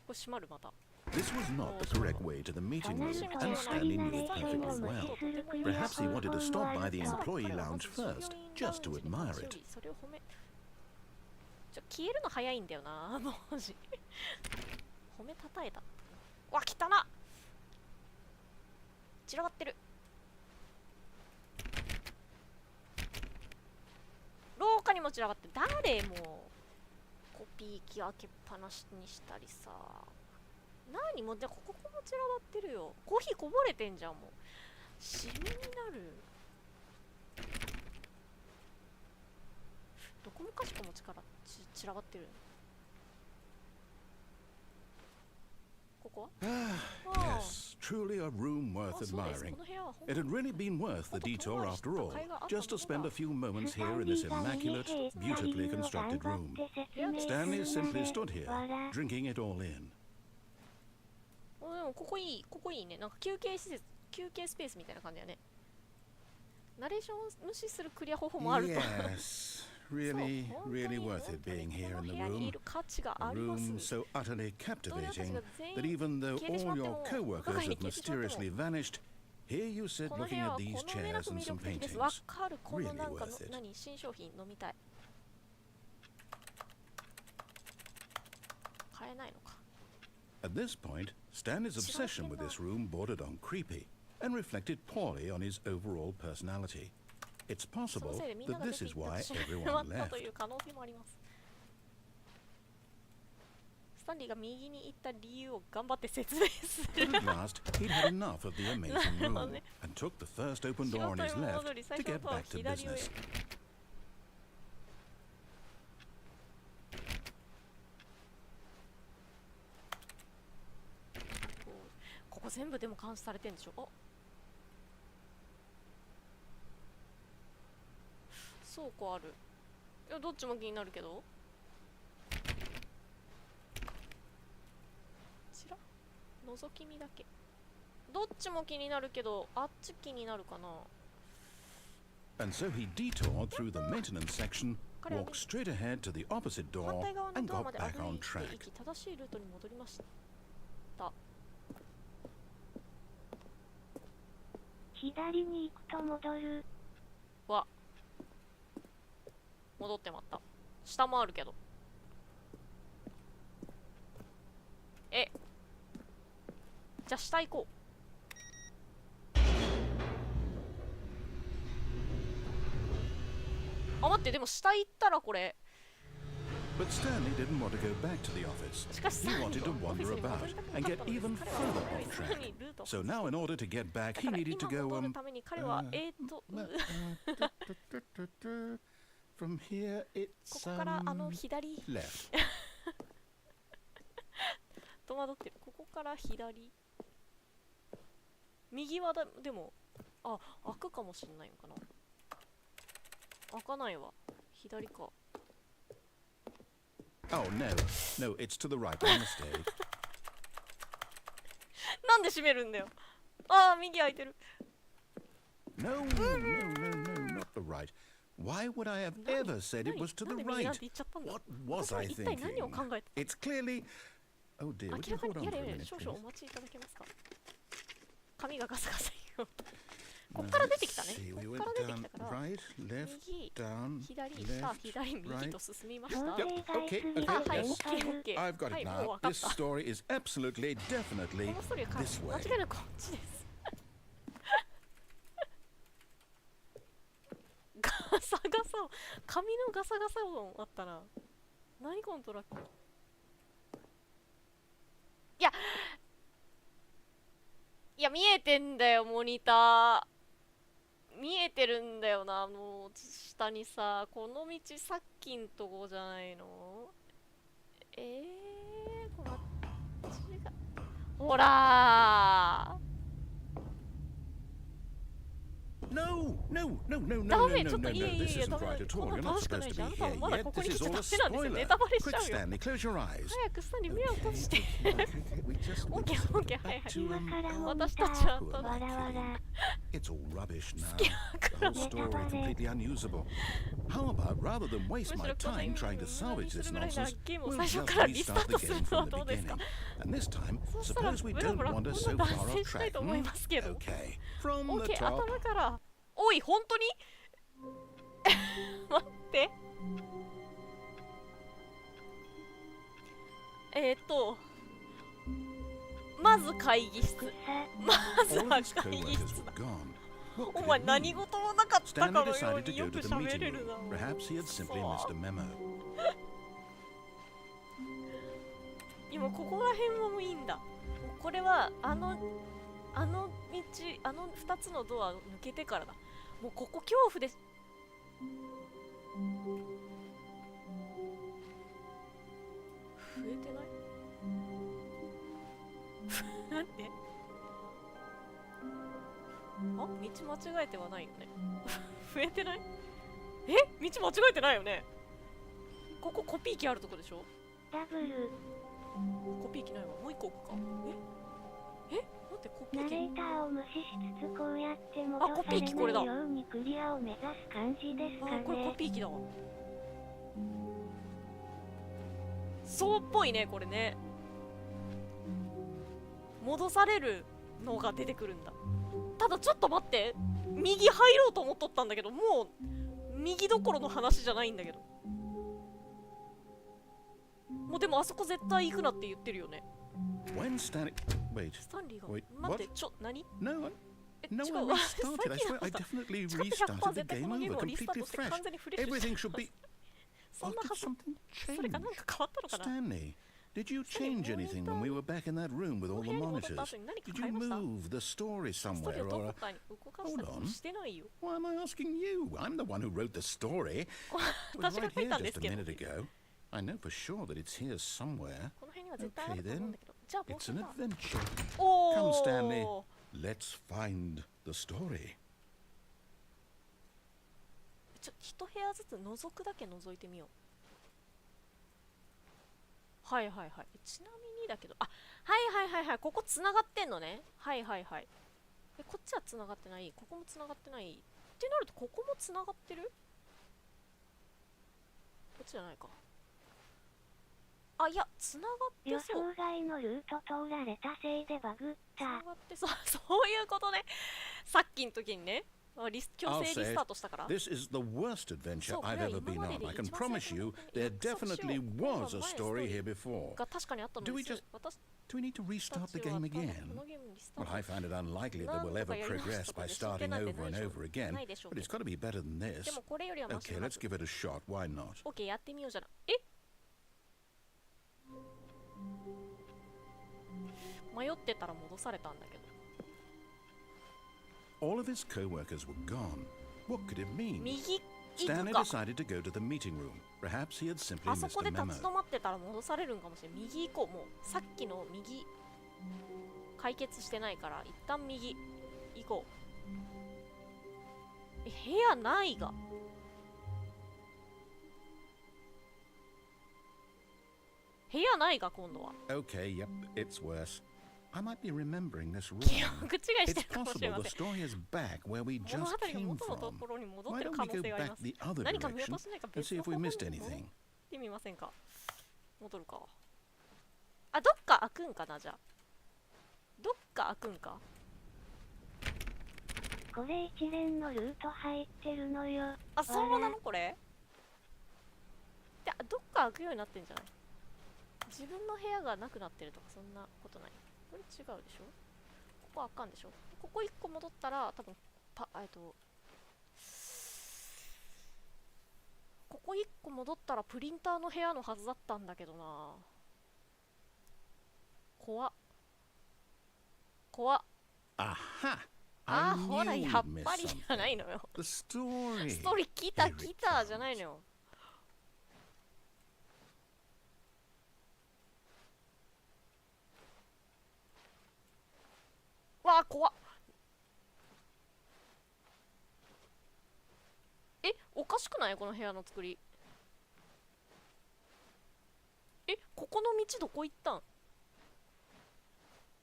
これ閉まるまた。 This was not the correct way to the meeting room, and Stanley knew it perfectly well. Perhaps he wanted to stop by the employee lounge first, just to admire it. それを褒め。消えるの早いんだよな、あの文字。褒めたたえた。わ、汚な。散らばってる。廊下にも散らばってる。誰もコピー機開けっぱなしにしたりさ。何もうじゃあここも散らばってるよ。コーヒーこぼれてんじゃんもう。シミになる。どこもかしこも散らばってる。ここは Yes, truly a room worth admiring. It had really been worth the detour after all, just to spend a few moments here in this immaculate, beautifully constructed room. Stanley simply stood here, drinking it all in. でもここいい、ここいいね。なんか休憩施設、休憩スペースみたいな感じだね。ナレーションを無視するクリア方法もあると。Yes, really, really worth it being here in the room. A room so utterly captivating that even though all your co-workers have mysteriously vanished, here you sit この部 looking 屋 at はこ these の上な chairs く and 魅 some 力的です。 paintings. わかる、この Really なんか worth it. 何、新商品飲みたい。買えないのか。 At this point, Stanley's obsession with this room bordered on creepy and reflected poorly on his overall personality. It's その possible せいでみんな that が出 this て is 行っ why てしま everyone った left. という可能性もあります。スタンリーが右に行った理由を頑張って説明する。 At last, he'd had enough of the amazing room and took the first open door on his left to get back to business. ここ全部でも監視されてんでしょ。あ、倉庫ある。いや、どっちも気になるけど。こちら覗き見だけ。どっちも気になるけど、あっち気になるかな。 And so he detoured through the maintenance section, walked straight ahead to the opposite 反 door, 対側の and ドアま got で back 歩 on いて track. いき、正しいルートに戻りました。左に行くと戻る。わ、戻ってまった。下もあるけど。え、じゃあ下行こう。あ、待って、でも下行ったらこれ。 But Stanley didn't want to go back to the office. しかし He さ、 wanted to オフィ wander スに戻 about りたくな and かっ get たのです。 even 彼は further さ on ら track. にルートを So now, in order to get back, だ he から needed to 今 go 戻るために彼はfrom here こ it's こから左 left. 戸惑ってる。ここから左右はだ、でもあ、開くかもしんないのかな。開かないわ。左か。 Oh no, no, it's to the right. My mistake. なんで閉めるんだよ。ああ、右開いてる。 No, no, no, not the right. Why would I have ever said it was to なん the で右なん right? て言っちゃったんだ。 What was 私は I 一体何を thinking? 考えて It's clearly. Oh dear, 明 would ら you か hold に、い on やい for や a いや、 minute, 少々お please? 待ちいただけますか。髪がガサガサ言う。こっから出てきたね。 See, こ we っ went から出て down きたから、 right, left, 右、 down, 左、下、 left, 左、右 right. と進みました。想定外すぎ Okay, たあ、はい、yes. オッケー、オッケー。 I've got は it い、もう now. 分かっ This た。こ story is absolutely, definitely のストーリーは this 間 way. 違いなくこっちです。ガサガサ音、髪のガサガサ音あったな。何このトラック。いや、見えてんだよ、モニター。見えてるんだよな、下にさ、この道さっきんとこじゃないの。このあっちが。ほらー。No, no, no, ダ no, メ、 no, ちょ no, っと no, いや no. いや This いや、 isn't ダメ、 right at こん all. な You're の not 楽しくない supposed じ to ゃん。 be あなた here もまだ yet. ここ This に is 来ちゃ all ダ a メなんですよ。 spoiler. ネタバレし Quick, ちゃうよ。 Stanley, close your eyes. 早くスタンリー目を閉じて。 We オッケーオッケー、はいはい。 今からも見私たたちはただわらわら It's all rubbish now. The whole story completely unusable. How about rather than む waste し my ろこの意 time 味 trying を to 無駄に salvage す this るぐらいなら nonsense, ゲームを we'll 最初 just からリスタ restart ー the トする game のは from ど the うですか。 beginning. And this time, そしたら suppose we ブラ don't ブラ wander こん so な far 脱 off 線しない track. と思いますけど。 Okay, from オッ the ケー、 top. 頭から。おい、本当に待って。まず会議室。まず All は of his 会議 co-workers 室 were だ。 gone. What お could 前 it 何 mean? 事もなかったか Stanley のよう decided に to よ go く to the 喋 meeting れる room. な。 Perhaps he had simply missed a memo. 今ここら辺はもういいんだ。これはあの道、あの2つのドアを抜けてからだ。もうここ恐怖です。増えてないなんであ、道間違えてはないよね。増えてないえ、道間違えてないよね。ここコピー機あるとこでしょ。ダブルコピー機ないわ。もう一個置くか。え待って、コピー機。ナレーターを無視しつつこうやって戻あコピー機これだされないようにクリアを目指す感じですかあ、これコね。ピー機だわ。そうっぽいね、これね。戻されるのが出てくるんだ。ただちょっと待って、右入ろうと思っとったんだけど、もう右どころの話じゃないんだけど。もうでもあそこ絶対行くなって言ってるよね。 When Stanley... Wait. スタンリーが Wait, 待って what? 何 No, え no 違 one う restarted. I さっ swear き I のさ definitely 使って restarted 100% the 絶対こ game のゲーム over, をリスタート completely して fresh. 完全にフレッシュ Everything し should be... そ Oh, んな did はず。 something それがなん change? か変わったのかな。 Stanley, did you change anything when we were back in that room with all the 部屋に戻った monitors? 後に何か Did 変え you ました。 move the story ストーリー somewhere をど or... こかに動かしたり Hold on. してないよ。 Why am I asking you? I'm the one who wrote the story. It was 私が right 書い here たんで just す a けど。 minute ago. I know for sure that it's here somewhere. この辺には絶対あると思うんだけど。じゃあ冒 It's 険 an だ。 adventure. お Come, お。 Stanley. Let's find the story. 一部屋ずつ覗くだけ覗いてみよう。はいはいはい。ちなみにだけど、あ、はいはいはいはい。ここつながってんのね。はいはいはい。こっちはつながってない。ここもつながってない。ってなると、ここもつながってる？こっちじゃないか。あ、いや、つながって予そう。想外のルート通られたせいでバグっつなた。がってそう。そういうことね。さっきの時にね。強 I'll 制 say リス it. タートしたから。 This is the worst adventure So, I've yeah, ever been今まで on. で I can 一番 promise 最 you 初の there 本当に definitely 約束 was しよ a う。 story here before. が確かにあったの Do で we す。 just 私 do we need to restart た the ちは game 多分 again? このゲームにリスター Well, ト I find it unlikely that 何 we'll 度 ever かやり直し progress たこと by で真 starting 剣なんて over ない and でしょ over う again, ないでしょう but け it's ど。 got to be better than で this. もこれよりはマシ Okay, な let's give it a shot. Why not? オッケーやってみようじゃない。え迷ってたら戻されたんだけど。 All of his co-workers were gone. What could it mean? 右行 Stanley くか。 decided to go to the meeting room. Perhaps he had simply あそ missed こ a で立 memo. ち止まってたら戻されるんかもしれない。右行こう。もうさっきの右解決してないから一旦右行こう。部屋ないが。部屋ないが今度は。 Okay, yep, it's worse. I might be remembering this 記 wrong. 憶違いして It's るかもしれ possible ま the せん。 story is back where we 物 just 語が came 元のと from. ころに戻っ Why てる don't 可 we 能 go 性があり back ます。 the other 何か見落 direction としないか and 別 see の if 方 we 向に missed 戻っ anything? てみませんか。戻るか。あ、どっか開くんかなじゃあ。どっか開くんか。これ一連のルート入ってるのよ。あ、そうなのこれ。で、どっか開くようになってんじゃない。自分の部屋がなくなってるとかそんなことない。これ違うでしょ。ここ開かんでしょ。ここ1個戻ったら多分ここ1個戻ったらプリンターの部屋のはずだったんだけどな。怖っ。怖っ。 Aha! あ I ー、ほら、 knew やっ we'd ぱ missed りじ something. ゃないのよ。 The story. ストーリー来た Here 来 it たじゃない comes. のよ。わあ、怖っ。え、おかしくないこの部屋の作り。え、ここの道どこ行ったん？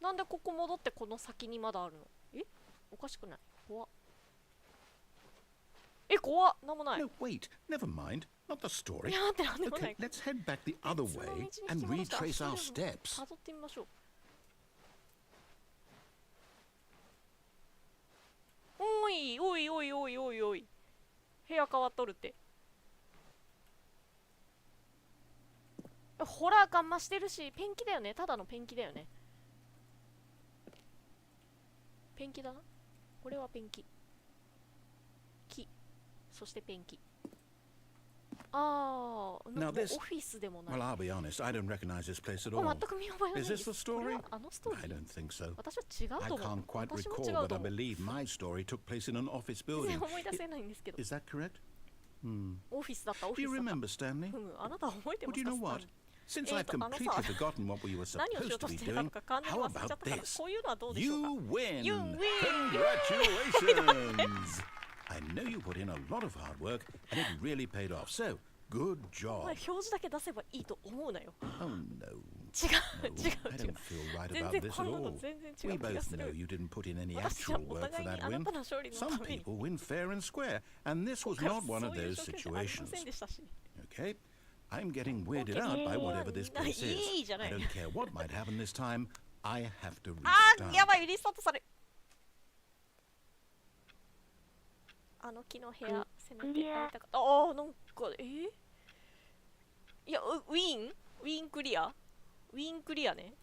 なんでここ戻ってこの先にまだあるの？え、おかしくない？怖っ。え、怖っ。なんもない。 No, wait, never mind. Not the story. いや、待って、なんでもな Okay, い。 let's head back the other 別の道 way に and 引き戻して retrace our 足でも steps. 辿ってみましょう。おいおいおいおいおいおい、部屋変わっとるって。ホラー感増してるし、ペンキだよね。ただのペンキだよね。ペンキだな。これはペンキ。木。そしてペンキ。ああ、なんか Now this- オフィスでもない。 Well, I'll be honest, I don't recognize this place at あ、 all. 全く見覚えがない Is で this す。 the これ story? はあのストーリ I ー？ don't think so. 私は違う I と思う。 can't quite 私も recall, 違う but と I 思う。 believe my story took place in an office 全 building. 然思い出せないんですけど。 Is that correct? オフィスだった、オ Do フィ you スだった。 remember, Stanley? あなた覚えてま Well, す do you か？ know スタン what? リー。 Since I've completely forgotten what we were 何をしよう supposed と to し be てたの doing, か完全 how に忘れちゃ about ったから、 this? こういうのはどうでしょう You か？ win! You win! Congratulations! I know you put in a lot of hard work, and it really paid off. So, good お job. 前表示だけ出せばいいと思うなよ。 Oh no. 違う No, 違 I う違 don't う。 feel right 全 about 然 this こ at んなの all. 全然違 We う気が both す know る。 you didn't put in any 私は actual お work for 互いに that あな win. たの勝利の Some ために。 people win fair and square, and this was 今回は not one そう of いう those 条件じゃありませ situations. んでしたし。 Okay? I'm getting weirded Okay. out by whatever this Yeah, place is. yeah, I don't care what might happen this time. I have to あー、や restart. ばい、リスタートされ。あの木の部屋、せめてやりたかった。ああ、なんか、いや、ウィンクリアね。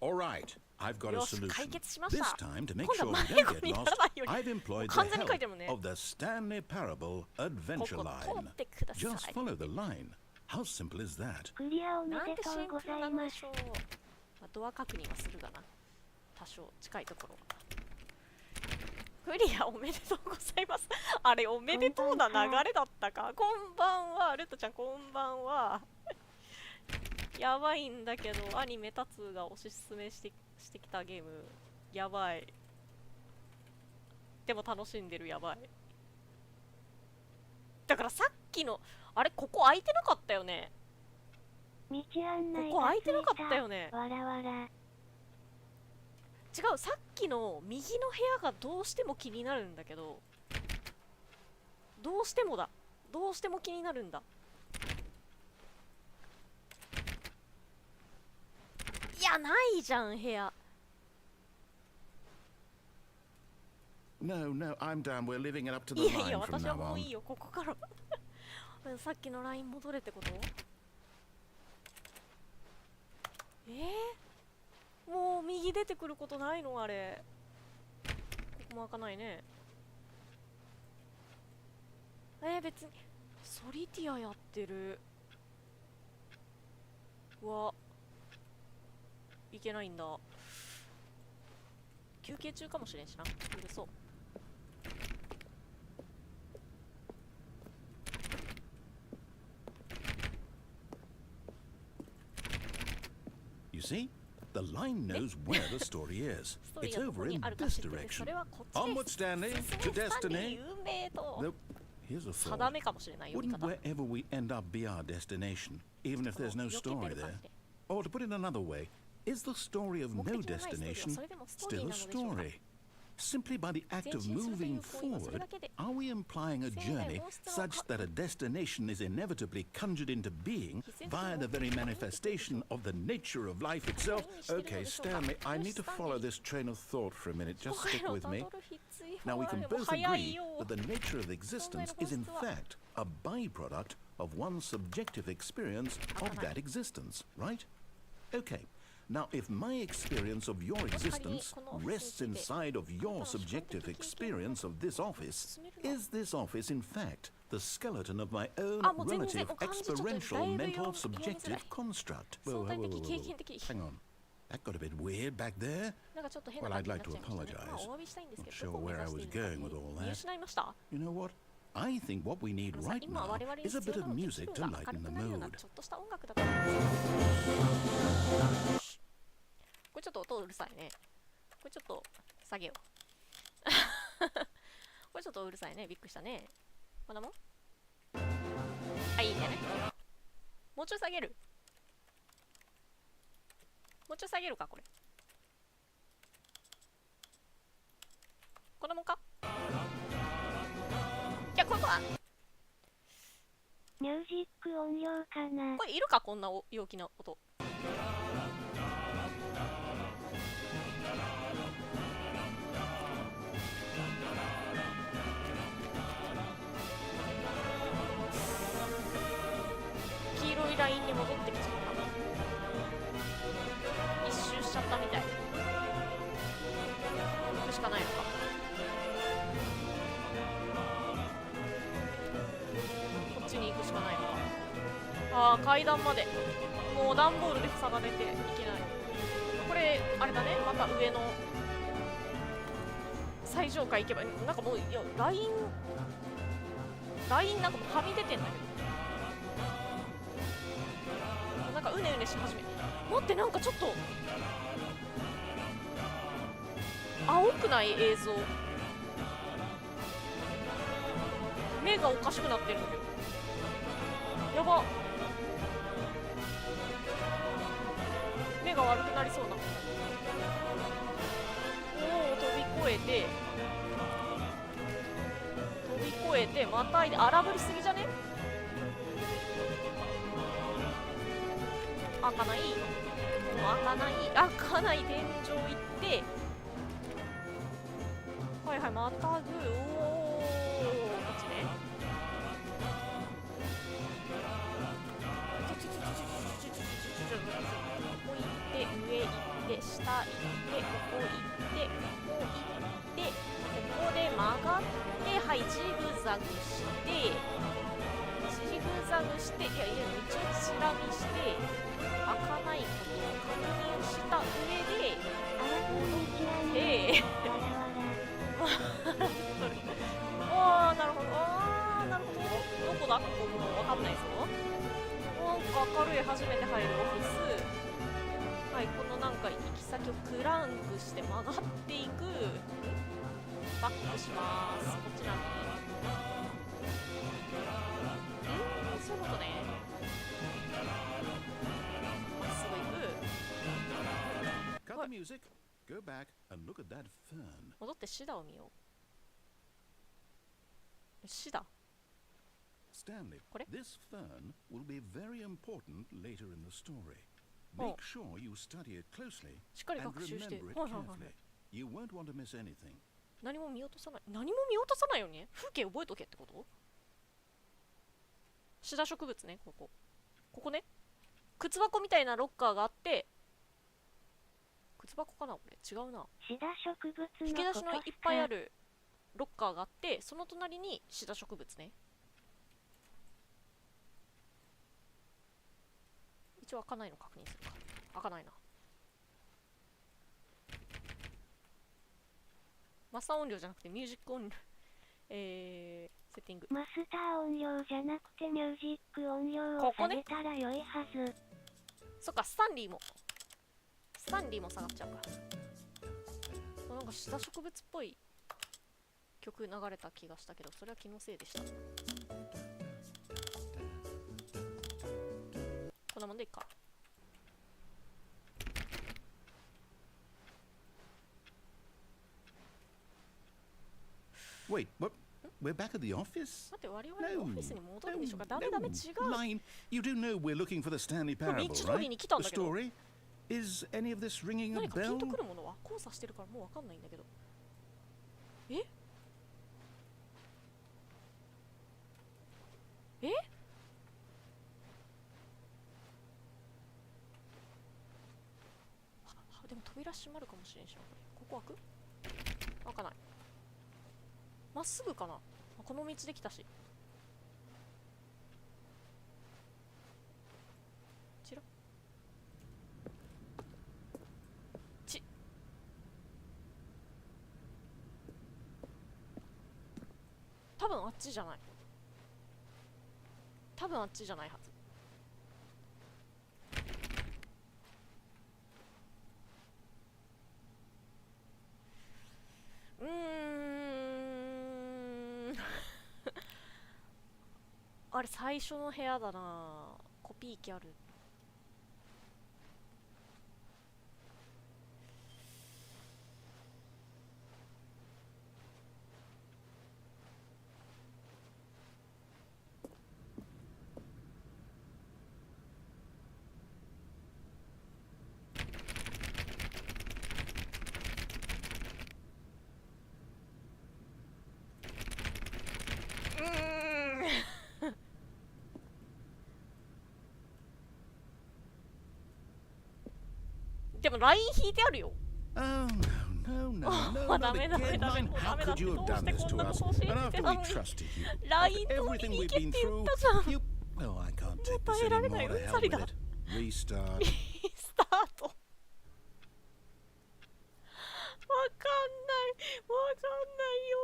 All right, I've got a よし、 solution. 解決しまし This た。 time, to make 今度 sure は we 迷 don't 子 get にな lost, らないように。 I've employed the 完全に書いて help るもんね。 of the Stanley Parable ここ Adventure 通 Line. ってください。 Just follow the line. How simple is that? クリアおめなんでとうごてシンプルざま。ないのですしょう。まあ、ドア確認はするがな。多少近いところは。クリアおめでとうございます。あれ、おめでとうな流れだったか。こんばんは、ルトちゃん、こんばんは。やばいんだけど、アニメタツが推し進めしてきたゲーム、やばい。でも楽しんでる、やばい。だからさっきの、あれ、ここ空いてなかったよね。道案内ここがつい空いてなかったよね。わらわら。違う、さっきの右の部屋がどうしても気になるんだけど、どうしてもだ。どうしても気になるんだ。いや、ないじゃん、部屋。 No, no, I'm done. We're living it up to い the やいや、 line from 私は now もうい on. いよ、ここから。さっきのライン戻れってこと？もう右出てくることないのあれ。ここも開かないね。別にソリティアやってる。うわ、いけないんだ。休憩中かもしれんしな。うるそう。You see? The line knows where the story is. ストーリ It's ーがどこ over に in あるか this 知ってる。そ direction. れはこっち Onward, です。 Stanley, 進 to めスタンリー destiny. 運命と Nope. Here's a 定 thought. めかもしれない読み Wouldn't 方。 wherever we end up be our destination, even if there's no よけて story る感 there? じで。 Or to put it another way, is the story of 目 no 的のないストーリーは destination それでもストーリー still な a のでしょうか。 story? Simply by the act of 前進するという moving 行為はそれ forward, だけで。 are we implying a 前代 journey 妄想は such that a destination is inevitably conjured into being 必然的に via the very manifestation of the nature of life itself? Okay, Stanley, I need to follow this train of thought for a minute. Just stick with me. Now we can both agree that the nature of existence is in fact a byproduct of one's subjective experience of that existence, right? Okay. Now, if my experience of your existence rests inside of your subjective experience of this office, is this office in fact the skeleton of my own relative experiential mental subjective construct? Whoa, whoa, whoa, whoa, whoa. Hang on. That got a bit weird back there. Well, I'd like to apologize. Not sure where I was going with all that. You know what? I think what we need right now is a bit of music to lighten the mood. これちょっと音うるさいね。これちょっと下げよう。これちょっとうるさいね。びっくりしたね。こんなもん。あ、いいね。もうちょい下げる。もうちょい下げるか、これ。こんなもんか。いや、これはミュージック音量かな。これいるか、こんな陽気な音。黄色いラインに戻ってきちゃった。一周しちゃったみたい。行くしかないのか。こっちに行くしかないのか。ああ、階段までもう段ボールで塞がれていけない。これあれだね、また上の最上階行けばなんかもう、いやラインなんかもうはみ出てんだけど、なんかうねうねし始め。待って、なんかちょっと青くない？映像目がおかしくなってるんだけど、やば、目が悪くなりそうな。おお、飛び越えてまたいで、荒ぶりすぎじゃね？開かない、もう開かない、天井行って、はいはい、またぐ、おお、こっちね。ここ行って、上行って、下行って、ここ行って、ここ行って、ここで曲がって、はい、ジグザグして、いやいや、道をチラ見して、開かないことを確認した上で、あら、こんにちはね。わらわら。おー、なるほど、どこだ、ここもうわかんないぞ。なんか明るい、初めて入るオフィス。はい、このなんか行き先をクランクして曲がっていく。バックします。こちらに。そういうことね。まっすぐ行く。Cut the music. Go back and look at that fern. 戻ってシダを見よう。シダ Stanley, これ this fern will be very important later in the story. お Make sure you study it closely しっかり and 学習して。 remember it はいはいはいはい。 carefully. You won't want to miss anything. 何も見落とさない。何も見落とさないよね。風景覚えとけってこと？シダ植物ね、ここね。靴箱みたいなロッカーがあって、靴箱かなこれ。違うな。シダ植物のこと引き出しのいっぱいあるロッカーがあって、その隣にシダ植物ね。一応開かないの確認するか。開かないな。マスター音量じゃなくてミュージック音量セッティング。マスター音量じゃなくてミュージック音量を下げたら良いはず。そっか、スタンリーも下がっちゃうから。なんかシダ植物っぽい曲流れた気がしたけど、それは気のせいでした。こんなもんでいいか。Wait, what? We're back at the office? 待って、我々のオフィスに戻るでしょうか。ダメ、違う。 Line, you do know we're looking for the Stanley これ Parable, 道通り right? に来たん The だけど、 story? Is any of this ringing a 何かピン bell? とくるものは交差してるからもうわかんないんだけど。でも扉閉まるかもしれんしな。ここ開く？開かない。まっすぐかな。この道できたし。ちら多分あっちじゃない。多分あっちじゃないはず。あれ最初の部屋だな。コピー機ある。でもライン引いてあるよ。Oh, no, no, no, no, not again, Line. How could you have done this to us? And after we trusted you, after everything we've been through, you... Oh, I can't take this anymore. To hell with it. Restart. スタート。わかんないよ。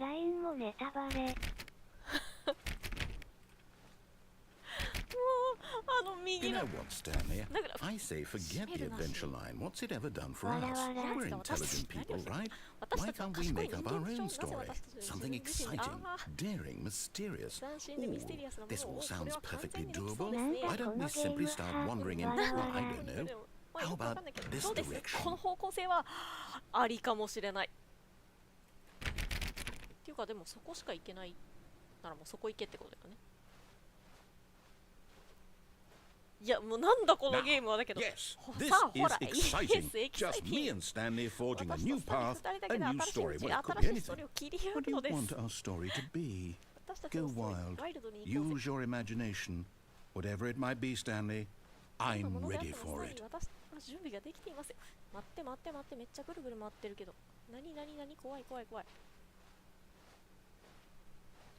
LINE もネタバレ。You know what, Stanley? I say forget the adventure line. What's it ever done for us? We're intelligent people, right? Why can't we make up our own story? Something exciting, daring, mysterious. Ooh, this all sounds perfectly doable. Why don't we simply start wandering in, well, I don't know. How about this そうです。 direction? この方向性はありかもしれない。っていうかでもそこしか行けないならもうそこ行けってことだよね。いやもうなんだこのゲームはだけど。 Yes, ほ this さあほら is exciting. Just me and Stanley forging a new path, a new story. Well, it could be anything. What do you want our story to be? Go wild. Use your imagination. Whatever it might be, Stanley, I'm ready for it. 私の準備ができていますよ。待ってめっちゃぐるぐる回ってるけど。何怖い。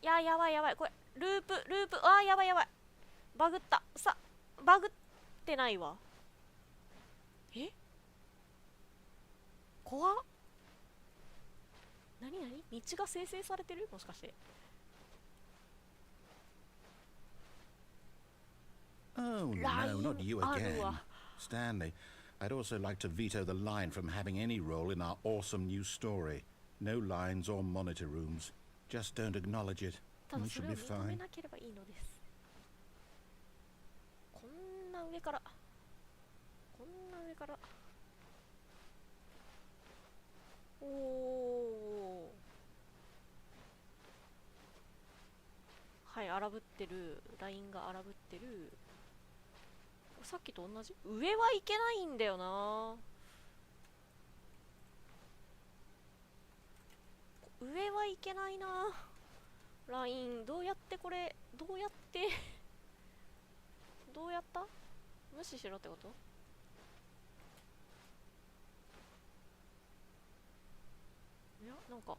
いややばいこれループあーやばいバグったさバグってないわ。え怖っ。何道が生成されてるもしかして。 Oh, no, not you again. Stanley, I'd also like to veto the line from having any role in our awesome new story. No lines or monitor rooms. Just don't acknowledge it, た and だ we そ should れを be 認め fine. なければいいのです。こんな上からおおはい荒ぶってるラインが荒ぶってる。さっきと同じ。上はいけないんだよな。上はいけないな。ラインどうやってどうやった無視しろってこと。いやなんか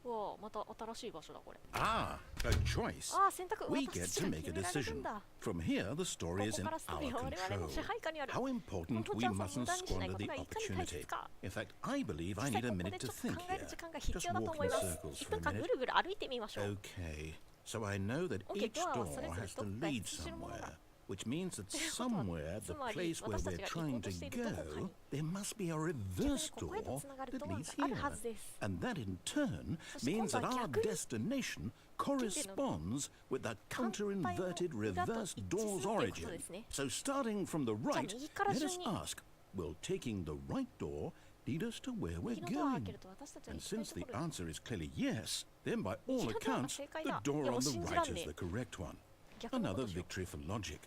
うわまた新しい場所だこれ。 Ah, a choice. ああ選択。 We 私 get たち to が make 決 a められる decision. んだ。 From here, the こ story こ is in からストーリ our ーは我々の control. 支配下にある。 How important この we チャンスを mustn't 無駄にしない squander こと the がいかに大切 opportunity. か。 In fact, I believe 実 I 際 need a ここ minute でち to ょっと think 考え here. る時間が必 Just 要だと walk 思い in ます circles 1 for a 分間 minute. ぐるぐる歩いてみましょう。 Okay, so I know that Okay, each ドアは door それぞれ has ど to こか lead 必要なものが。 somewhere, which means that ということは somewhere, つ the まり place where 私た we're ちが行こ trying うと to しているどこか go, に there must be a きっとね reverse ここへ door とつながる that ドアが leads ある here. はずです。 And that in turn そして今 means 度 that は our 逆に destination corresponds with the counter-inverted reverse door's origin. So starting from the right, let us ask, will taking the right door lead us to where we're 右のドアを開 going? けると私たちは And 行きたい since と the ころに。 answer is clearly yes, then by all 右のドアが accounts, 正解 the だ。 door いやも on う the 信じ right らん is ね the え。 correct one. 逆のこ Another としよう。 victory for logic.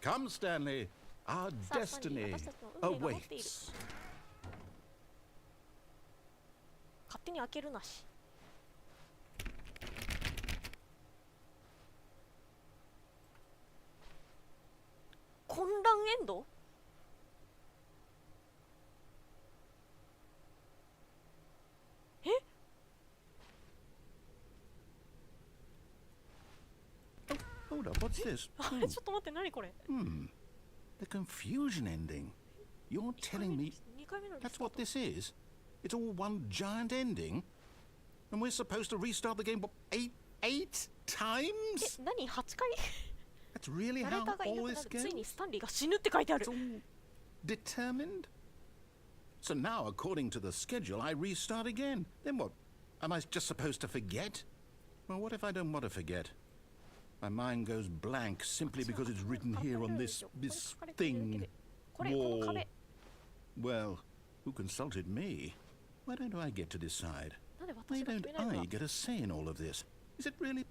Come, Stanley, our さあスタンリー destiny 私たちの運命が持っている。 awaits. 勝手に開けるなし。混乱エンド。え Hold up, what's this? あれちょっと待って何これ。 The confusion ending. You're telling me 2回目のリ that's スター what ト。 this is? It's all one giant ending? And we're supposed to restart the game what, eight times? 何8回 That's really ナレー how ターがいな all くな this る。ついに goes? スタンリーが死ぬって書いてある It's。all determined? So now, according to the schedule, I restart again. Then what? Am I just supposed to forget? Well, what if I don't want to forget? My mind goes blank simply because it's written here on this thing. これ、この Wall. 壁。 Well, who consulted me? Why don't I get to decide? なんで Why 私が don't 決めないの I か。 get a say in all of this? Is it really?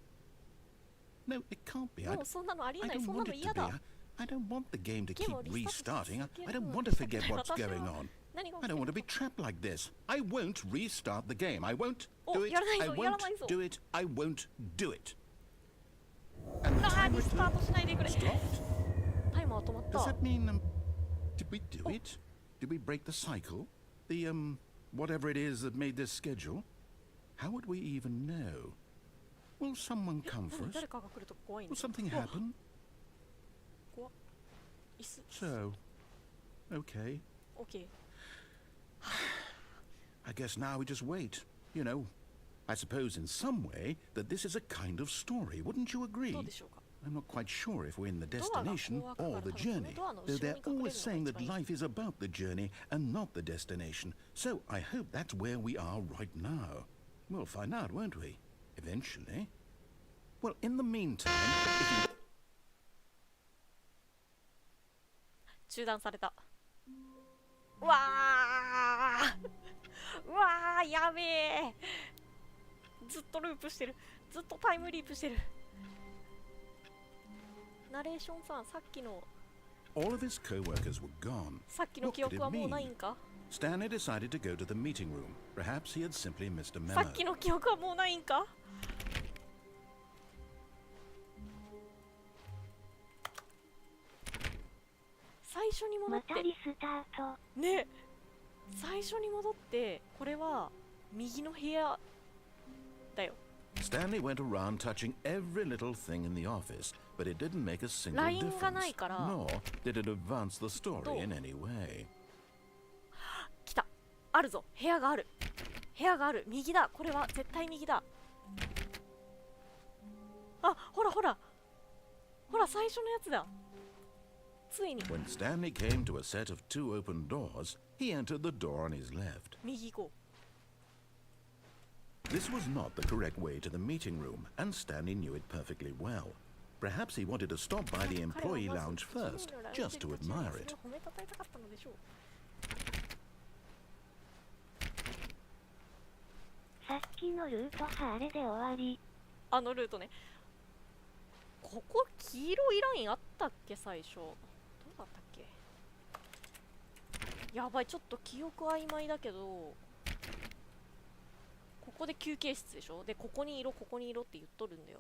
No, it can't be. もうそんなのありえ I ない。 don't そんな want の it 嫌 to be. だ。 I don't want the game to ゲー keep ムをリスタート restarting. させて I don't ゲームを want to リスター forget ト what's 私は going on. 何が起 I き don't て want る to be trapped like this. I won't restart the game. I won't do お、 it. やらない I ぞ、やら won't ないぞ。 do it. I won't do it. And the あー、 timer リスタートしないでくれ。 stopped. タイマー止まっ Does た。 that mean, did we do it? Did we break the cycle? The, whatever it is that made this schedule? How would we even know? Will someone come for 何 us? 誰かが来ると怖いん Will だ。 something うわ happen? 怖っ。椅子。 So, okay. オッケー。 I guess now we just wait. You know, I suppose in some way that this is a kind of story. Wouldn't you agree? どうでしょうか。 I'm not quite sure if we're in the ドアが destination こう開くから or the 多分この journey, ドアの though 後ろ they're に隠れるのが always 一 saying 番 that いい。 life is about the journey and not the destination. So I hope that's where we are right now. We'll find out, won't we? Eventually. Well, in the meantime, if you... 中断された。うわーうわー、やべえ。ずっとループしてる。ずっとタイムリープしてる。ナレーションさん、さっきの all of his co-workers were gone, さっきの記憶はもうないんか。 Stanley decided to go to the meeting room. Perhaps he had simply missed a さ memo. っきの記憶はもうないんか。最初に戻まったてリスタート。ね、最初に戻って、これは右の部屋だよ。 Stanley went around touching every little thing in the office, but it didn't make a single ラインがない difference, から。 nor did it advance the story in any way. 来た。あるぞ。部屋がある。部屋がある。右だ。これは絶対右だ。あ、ほらほら。ほら、最初のやつだ。ついに。 When Stanley came to a set of two open doors, he entered the door on his left. 右行こ This was not the correct way to the meeting room, and Stanley knew it perfectly well. Perhaps he wanted to stop by the う。彼は employee まず lounge 君の first, ラウンジ just to に立ち上が admire り it. それを褒めたたえたかったのでしょう。さっきのルートはあれで終わり。あのルートね。ここ黄色いラインあったっけ最初。どうだったっけ。やばい、ちょっと記憶曖昧だけど、ここで休憩室でしょ。で、ここにいろ、ここにいろって言っとるんだよ。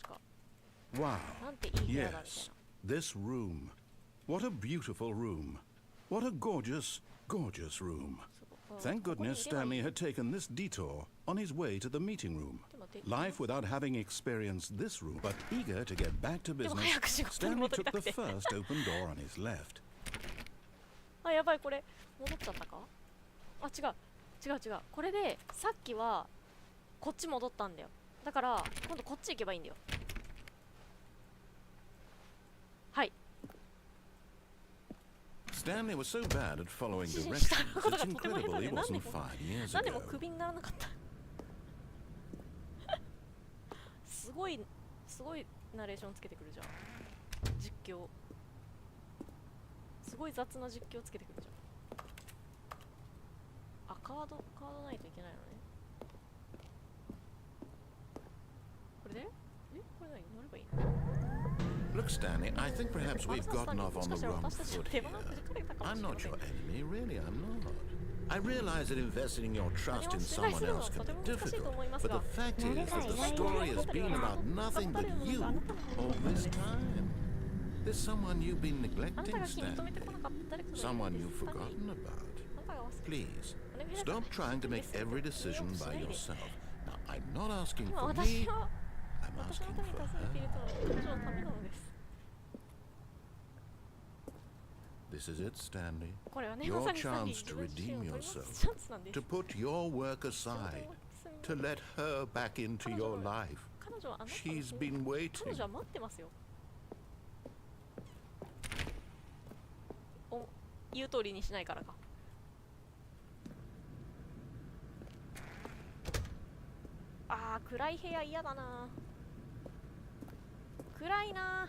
確か。 Wow. なんていい部屋だみたい Yes, な。 this room. What a beautiful room. What a gorgeous, gorgeous room. そう Thank ここに goodness いればいい Stanley had taken this detour on his way to the meeting room. でもで Life without having experienced this room, but eager to get back to でも business, 早く仕事に Stanley 戻り took た the くて。 first open door on his left. あ、やばい、これ戻っちゃったか。あ、違う違う違う。これでさっきはこっち戻ったんだよ。だから今度こっち行けばいいんだよ。はい。 Stanley was so bad at following 指示 directions, したことが it's とても下 incredible 手 he で、なんで wasn't も 5 years なんでも ago. クビにならなかった。すごいすごいナレーションつけてくるじゃん。実況。すごい雑な実況つけてくるじゃん。あ、カードないといけないのね。これで？これ何乗ればいいの？ Look, Stanley, I think perhaps we've gotten off on the wrong foot here. I'm not your enemy, really, I'm not. I realize that investing your trust in someone else can be difficult, but the fact is that the story has been about nothing but you all this time. There's someone you've been neglecting, Stanley. Someone you've forgotten about. Please, stop trying to make every decision by yourself. Now, I'm not asking for me, I'm 私 asking のために for 尋ねている her. とは彼女のためなのです。 This is it, Stanley. これはね、 Your まさにスタンリー chance 自 to 分自身を redeem 取り戻す yourself. チャンスなんです。 To put your work aside, to let her back into your life. 彼女はあなたの She's 彼 been waiting. 女は待ってますよ。お、言う通りにしないからか。あー、暗い部屋嫌だな。暗いな。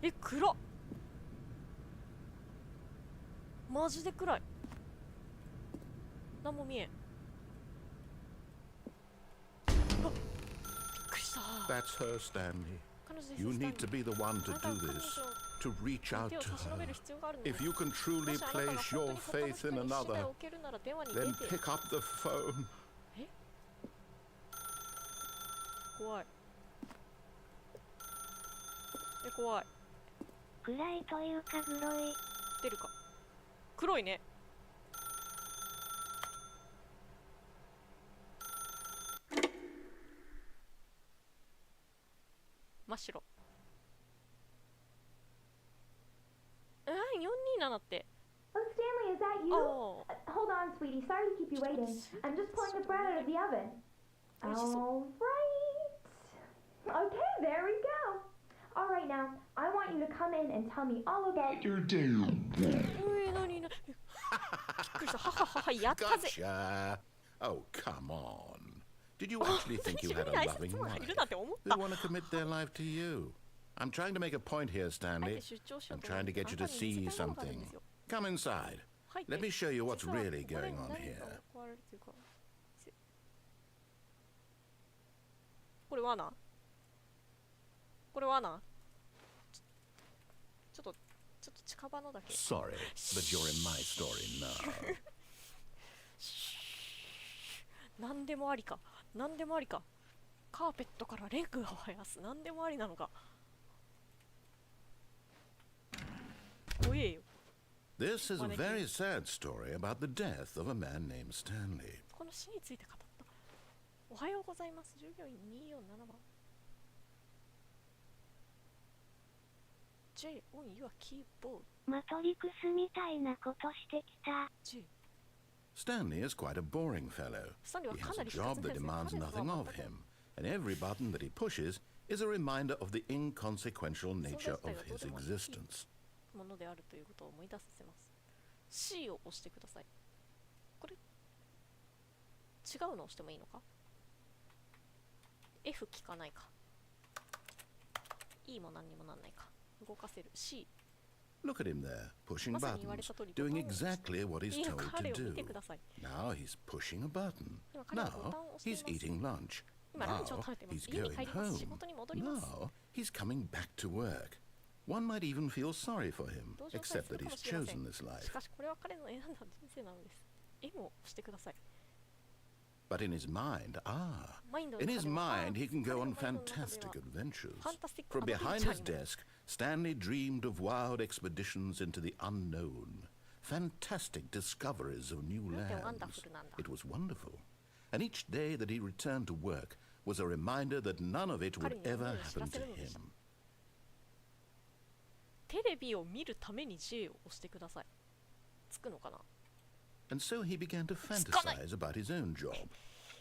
え、暗っ。マジで暗い。何も見えん。あっ、びっくりした。 That's her, Stanley. 彼女です。 You need to be the one to あなた do は彼 this, 女 to reach に out 手を to 差し伸べ her. る必要があるので If す。 you can も truly しあなたが place 本 your 当に他の faith 人 in に信頼 another, を置けるなら電話に then 出て。 pick up the phone. え、怖い。え、怖い。暗いというか黒い。出るか。黒いね。真っ白。427って。 Oh, Stanley, is that you? Oh. Hold on, sweetie. Sorry to keep you waiting. I'm just pulling the bread out of the oven. All right. Okay, there we go. All right, now, I want you to come in and tell me all about your day. 何びっくりした。はははは、やったぜ。 Gotcha. Oh, come on. Did you actually think you had a 自分に挨 loving 拶がい wife るなんて思っ who た。 want to commit their life to you? I'm trying to make a point here, あえ Stanley. て出張しよ I'm うと思 trying っ to て get you あ to なたに see 見せたいものがあるん something. ですよ。 Come inside. 入って Let me show you what's 実は really ここで going on 何か here. 壊れるというかこれ罠？これ罠？ちょっと近場のだけ。 Sorry, but you're in my story now. 何でもありか。何でもありか。カーペットからレンガを生やす。何でもありなのか。怖えよ。 This is a very sad story about the death of a man named Stanley. この死について語った。おはようございます。従業員247番。J on your keyboard. マトリクスみたいなことしてきた。 J。 Stanley is quite a boring fellow. スタンリーは He か has な a り複雑 job で that すね。 demands 彼の nothing は of him, and every button that he pushes is a reminder of the inconsequential nature of his existence. ものであるということを思い出させます。C を押してください。これ違うの押してもいいのか？ F 聞かないか。E も何にもなんないか。動かせる C。 Look at him there, pushing まさに言われ buttons, た通り doing ボタンを押して exactly what he's いや told to 彼を見 do. てください。 Now he's pushing a button. 今彼はボ Now タンを押してい he's ます。 eating lunch. 今ランチを Now 食べてます。 he's 家に going 帰ります。仕 home. 事に戻ります。 Now he's coming back to work. One might even feel sorry for him, 同情され except する that かも he's しれませ chosen ん。 this し life. かしこれは彼の選んだ人生なのです。M を押してください。 But in his mind, マインドの in 中 his では mind, he can go on 彼のマインドの中では fantastic adventures. Fantastic From behind adventure his にも desk, Stanley dreamed of wild expeditions into the unknown, fantastic discoveries of new なんてワン lands. ダフルなんだ。 It was wonderful. And each day that he returned to work was a reminder that none of it would 彼に ever 夢を知ら happen せ to るのでした。 him. テレビを見るために J を押してください。つくのかな？ And so he began to つかない。 fantasize about his own job.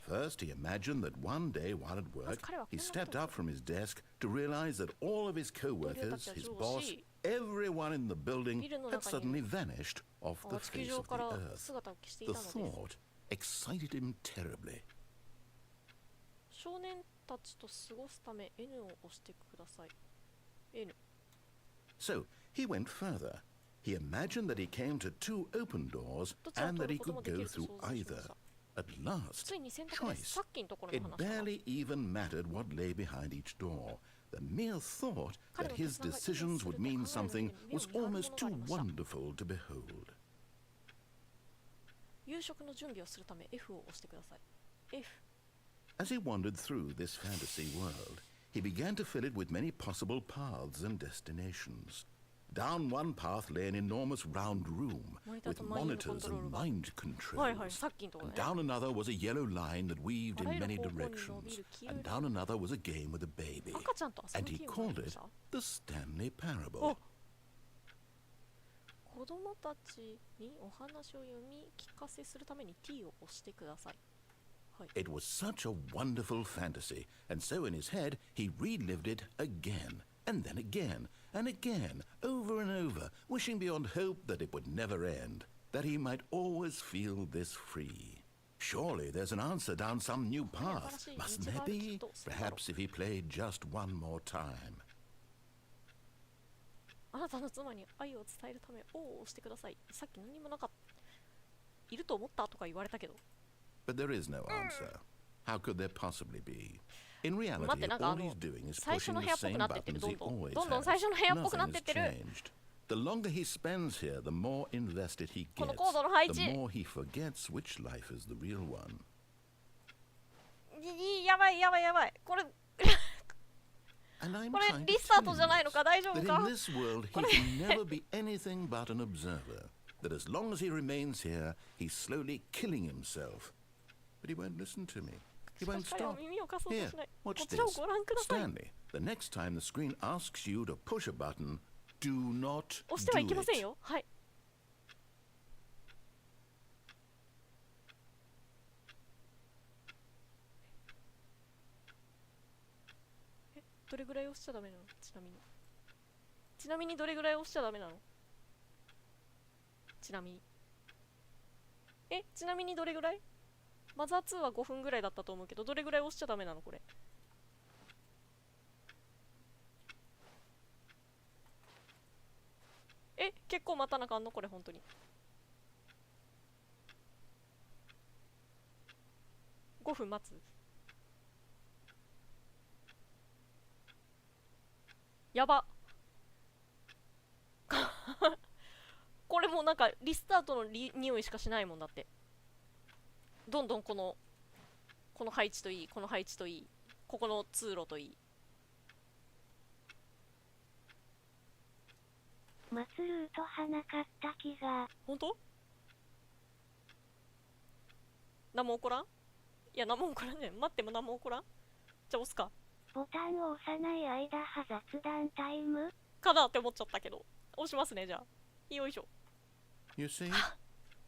First, he imagined that one day while at まず work, 彼はこん he なこと stepped up from his desk to realize that all of his co-workers, his boss, everyone in the building had suddenly vanished off あ the 地球 face 上 of か the ら earth. 姿を消してい The たのです。 thought excited him terribly. 少年たちと過ごすため N を押してください。N。 So he went further. He imagined that he came to two open doors どちらを and 取 that る he ことも could でき go ると想 through 像しま either. した。 At last, ついに選択です。さ choice. っきのところの It 話かな。 barely even mattered what lay behind each door. The mere thought that 彼の his 決断が意味 decisions する would と mean 考えるだけ something で目を was 見張るもの almost が too ありました wonderful to behold. 夕食の準備をするため F を押してください。F。 As he wandered through this fantasy world, he began to fill it with many possible paths and destinations. Down one path lay an enormous round room with monitors and mind はいはい、 controls. さっきのところ And ね。 down another was a yellow line that weaved in あらゆる many 方向に伸び directions. る黄色い And down another was a game with a baby. 赤ちゃんと遊 And ぶ he ゲームがあ called りま it した。 the Stanley Parable. お子供たちにお話を読み聞かせするために T を押してください。はい。 It was such a wonderful fantasy, and so in his head he relived it again, and then again, and again, over and over, wishing beyond hope that it would never end, that he might always feel this free. Surely there's an answer down some new path, mustn't there be? Perhaps if he played just one more time. あなたの妻に愛を伝えるため、O を押してください。さっき何もなかった。いると思ったとか言われたけど。But there is no answer. How could there possibly be? In 待っ reality, て、なんか all he's doing is 最初 pushing の部 the 屋っぽく same なってってる。 buttons どん he どん。 always どんどん has. 最初の部屋っぽくなっ Nothing てっ has てる。 changed. The longer he spends here, the more invested he この gets. コードの配置。 The more he forgets which life is the real one. やばいやばいやばい。これ、And I'm これ trying to リスター tell ト him じゃないのか、大丈 that 夫か in this world he can never be anything but an observer. That as long as he remains here, he's slowly killing himself. But he won't listen to me. He しか won't し彼は stop. 耳を貸そうと Here, しない。 watch こちらを this. ご覧ください。 Stanley, the next time the screen asks you to push a button, do not 押してはい do けません it. よ。はい。どれぐらい押しちゃダメなの？ちなみに。ちなみにどれぐらい押しちゃダメなの？ちなみに。ちなみにどれぐらい？マザー2は5分ぐらいだったと思うけど、どれぐらい押しちゃダメなのこれ。結構待たなあかんのこれ、本当に。5分待つ？やばこれもうなんかリスタートの匂いしかしないもんだって。どんどんこの配置といい、この配置といい、ここの通路といい。マスルートはなかった気が。ほんと？何も起こらん？いや、何も起こらんねん。待っても何も起こらん？じゃあ押すか。ボタンを押さない間は雑談タイムかなって思っちゃったけど。押しますね、じゃあ。よいしょ。You see?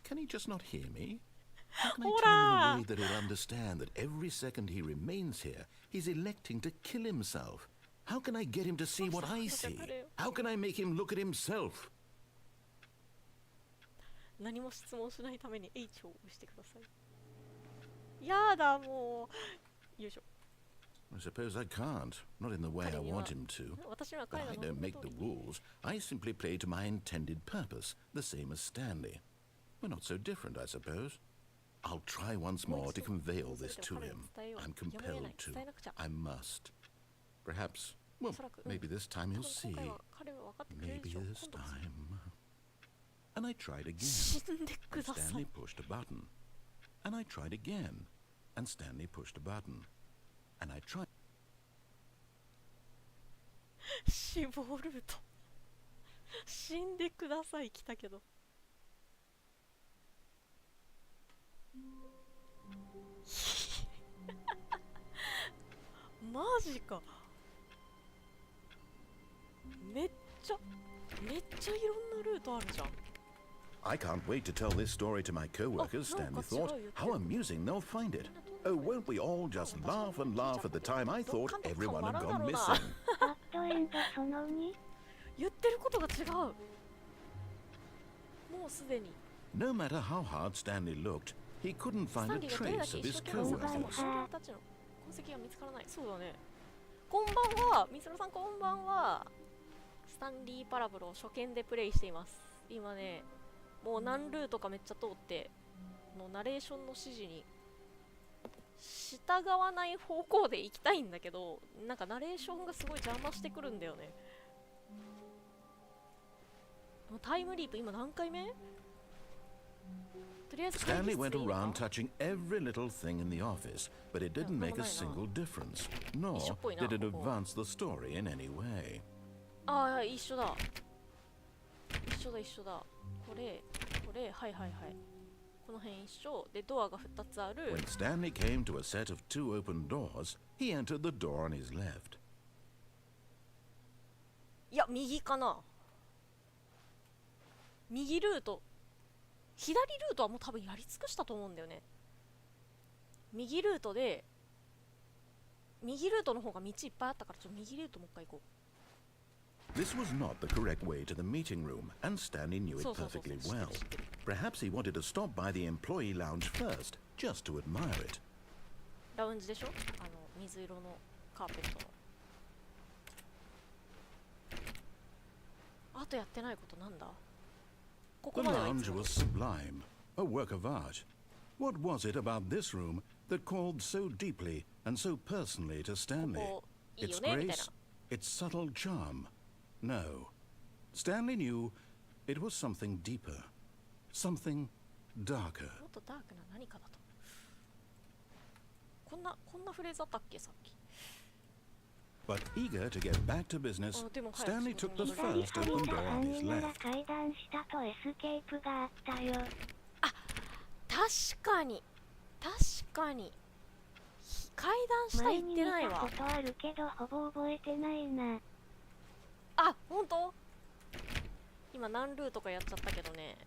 Can he just not hear me? How can I Hola! tell him in a way that he'll understand that every second he remains here, he's electing to kill himself? How can I get him to see what I see? How can I make him look at himself? 何も質問しないために H を押してください。やだ、もう。よいしょ。I suppose I can't, not in the way I want him to. 私には But 彼 I の don't make the rules. I simply play to my intended purpose, the same as Stanley. We're not so different, I suppose. I'll try once more to convey all this to him. I'm compelled to. I must. Perhaps, well, maybe this time he'll see. Maybe this time. And I tried again. 死んでく And ださ Stanley い。 pushed a button. And I tried again. And Stanley pushed a button. And I tried. 死亡ルート。死んでください、来たけど。マジか。めっちゃいろんなルートあるじゃん。I can't wait to tell this story to my co-workers, Oh, no, Stanley that's thought. right, you How did. amusing they'll find it. Oh, won't we all just laugh and laugh at the time I thought everyone had gone missing. バッドエンドその2言ってることが違う。もうすでに。No matter how hard Stanley looked, he couldn't スタ find ン a リーがどれだ trace け of 一 his 生懸命探しても co-workers. 少年たちの痕跡が見つからない。そうだね。こんばんは、みつろさんこんばんは。スタンリーパラブルを初見でプレイしています。今ね、もう何ルートかめっちゃ通って、ナレーションの指示に従わない方向で行きたいんだけど、なんかナレーションがすごい邪魔してくるんだよね。タイムリープ今何回目？とりあえず会議 Stanley 室 went でいいの around か？ touching every little thing in the office, but it didn't make a single difference, nor did it advance the story in any way. ああ、一緒だ。一緒だ。これ、はいはいはい。この辺一緒。で、ドアが2つある。 When Stanley came to a set of two open doors, he entered the door on his left. いや、右かな。右ルート。左ルートはもう多分やり尽くしたと思うんだよね。右ルートで、右ルートの方が道いっぱいあったから、ちょっと右ルートもう一回行こう。This was not the correct way to the meeting room, and Stanley knew it perfectly well. Perhaps he wanted to stop by the employee lounge first, just to admire it. ラウンジでしょ、水色のカーペットの。あとやってないことなんだ。ここ The まではい lounge つも was sublime, a work of art. What was it about this room that called so deeply and so personally to Stanley? ここいい Its よねみたいな。 grace, its subtle charm. No. Stanley knew it was something deeper, something darker. もっとダークな何かだと。こんなフレーズあったっけさっき。But eager to get back to business, でも早く Stanley took the 左入 first った open door on 3 his 人なら left. 階段下とエスケープがあったよ。確かに階段下行って前に見ないわ。たことあるけどほぼ覚えてないな。あ、ほんと今何ルーとかやっちゃったけどね。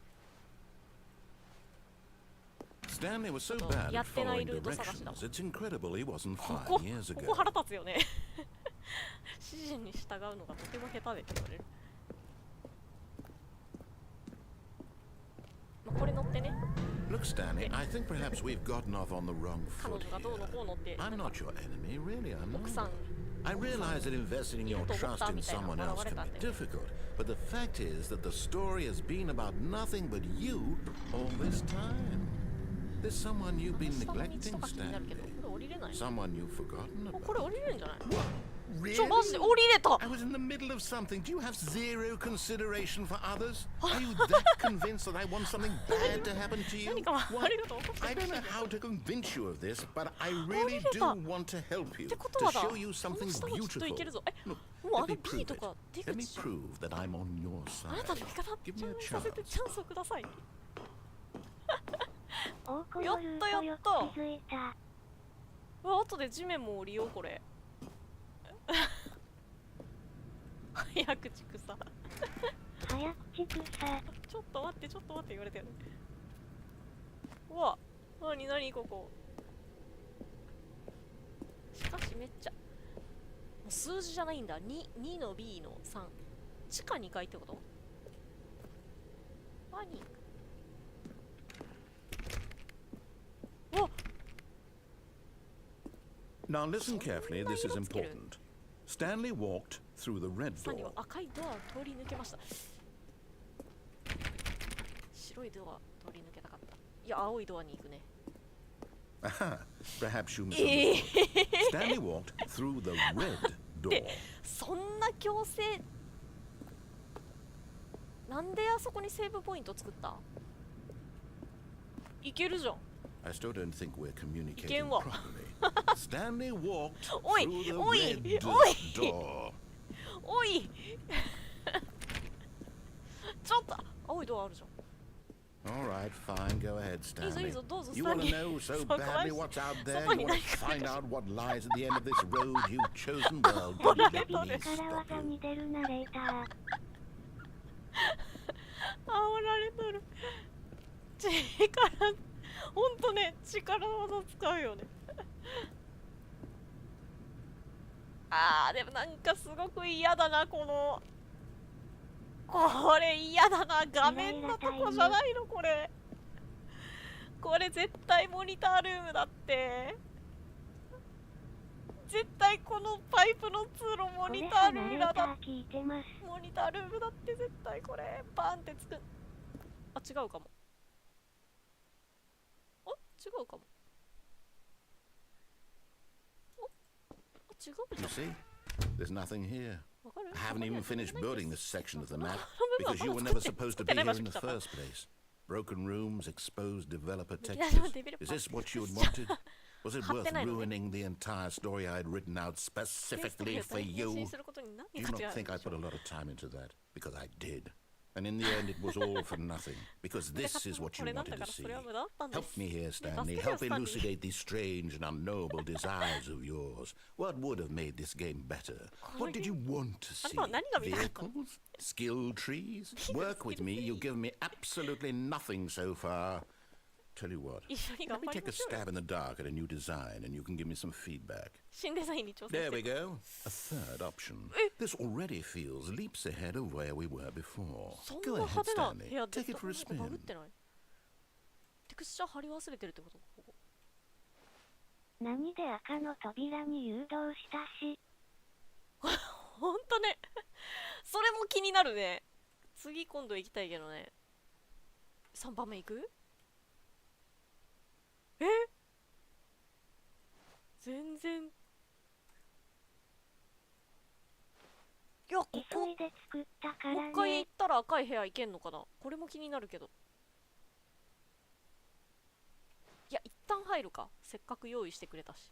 Stanley was so bad at やってない following ルート探しだもん。 directions, it's incredible he wasn't こ 5 years こ ago. 腹立つよね。指示に従うのがとても下手でって言われる。まあ、これ乗ってね、 Look, Stanley, I think perhaps we've gotten off on the wrong 彼 foot 女がどうの here. こうのって I'm not your enemy, really, I'm 奥さん not. I realize that investing in your trust in someone else can be difficult, but the fact is that the story has been about nothing but you all this time. There's someone you've been 下の道 neglecting, とか気になるけど、 Stanley. これ降りれない。 Someone you've forgotten これ about. 降りれるんじゃない？ Really? マジで降りれた。 I was in the middle of something. Do you have zero consideration for others? Are you that convinced that I want something bad to happen to you? 何か Well, ありがとう。 I don't know how to convince you of this, but I really do want to help you, ってこと to はだ。 show you こ something の下もきっと beautiful. いけるぞ。 Look, もう let me B prove と it. か出 Let me 口じゃん。 prove that I'm on your あなた side. の味方 Give ちゃ me ん a させて chance. チャンスをください。大このルートよく気づいた。うわ、後で地面も降りようこれ。早口草。早口草。ちょっと待って言われたよね。うわ、なにここ。しかしめっちゃ。もう数字じゃないんだ。2の B の3。地下2階ってこと？何？うわ、 Now listen carefully, this is important. Stanley walked through the red さんに door. は赤いドアを通り抜けました。白いドア通り抜けたかった。いや、青いドアに行くね。 Aha, perhaps you misunderstood. Stanley walked through the red door. そんな強制。なんであそこにセーブポイント作った？いけるじゃん。 I still don't think we're communicating Again what? properly. Stanley walked Oi, through the oi, red oi. door. おいちょっと青いドアあるじゃん。 All right, fine, go ahead, いいぞいい Stanley. ぞ、どうぞ You スタン want リ to ー。 know so そこは badly what's out there? 外 You に want 何 to か find out what lies at the end of this road you've chosen? Well, ほら don't let どれ me 力 stop 技 you. に出るナレーター。煽られとる。ほんとね、力技使うよね。でもなんかすごく嫌だな、これ嫌だな、画面のとこじゃないの、これ絶対モニタールームだって。絶対このパイプの通路モニタールームだ。聞いてます。モニタールームだって絶対これバーンってつく。違うかも。違うかも。違う You see? There's nothing here. わかる？ I haven't even finished building this section of the map こ because you were never supposed to be here in the first place. Broken rooms, exposed developer textures. Is this what you had wanted? Was it worth ruining the entire story I had written out specifically for you? Do you not think I put a lot of time into that? Because I did. And in the end, it was all for nothing. Because this is what you wanted to see. Help me here, Stanley. Help elucidate these strange and unknowable desires of yours. What would have made this game better? What did you want to see? Vehicles? Skill trees? Work with me. You've given me absolutely nothing so far. Tell you what, let me take a stab in the dark at a new design and you can give me some feedback. There we go. A third option. This already feels leaps ahead of where we were before. Go ahead, Stanley. Take it for a spin. テクスチャー貼り忘れてるってこと？何で赤の扉に誘導したし。ほんとね。それも気になるね。次今度行きたいけどね。3番目行く？全然。いや、ここ急いで作ったからね。もう一回行ったら赤い部屋行けんのかな。これも気になるけど。いや、一旦入るか。せっかく用意してくれたし。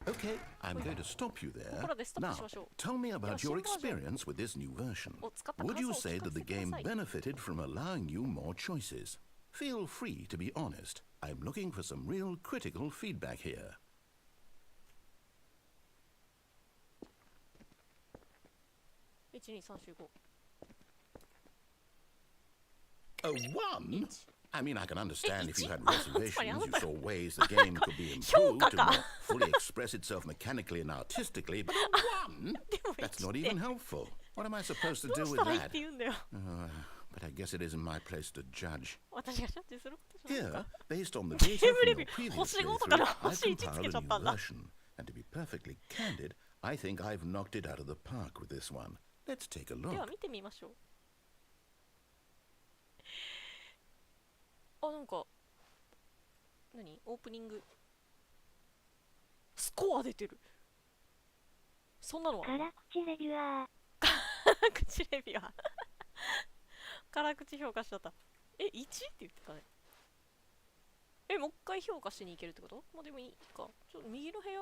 Okay, I'm going to stop you there. ここらでストッ Now, プしましょう。 tell me では about 新 your バージョン experience with this new version. を使った感 Would 想 you を say 聞か that せ the てくだ game さい。 benefited from allowing you more choices? Feel free to be honest. I'm looking for some real critical feedback here. 1,2,3,4,5 A one? I mean, I can understand if you had あ、 reservations, つまりあな you たが saw ways the game could be 評 improved 価 to か。 more fully express itself mechanically and artistically, but a one? でも That's 1 not って even helpful. What am I supposed to ど do うし with たらいいっ that? て言うんだよ。 But I guess it isn't my place to judge. 私がジャッジすることじゃない Here, か。 based on the ゲ data ーム from レ your ビュー previous 星5と playthrough, かの I've 星1つ compiled け a ちゃっ new たんだ。 version. And to be perfectly candid, I think I've knocked it out of the park with this one. Let's take a では look. 見てみましょう。あ、なんか何？オープニングスコア出てる。そんなのは辛口レビュアー。辛口レビュアー辛口評価しちゃった。1って言ってたね。もう一回評価しに行けるってこと？まあでもいいか。ちょっと右の部屋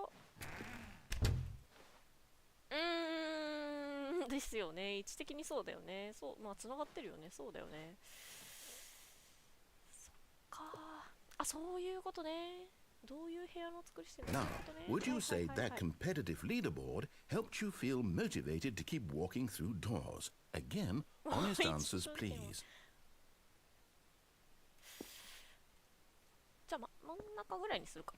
ですよね。位置的にそうだよね。そう、まあ繋がってるよね。そうだよね。そっか。あ、そういうことね。どういう部屋の作りしてるの Now, かね。 would you say はいはいはい that はい。 competitive leaderboard helped you feel motivated to keep walking through doors? Again, honest answers, please. じゃあ、真ん中ぐらいにするか。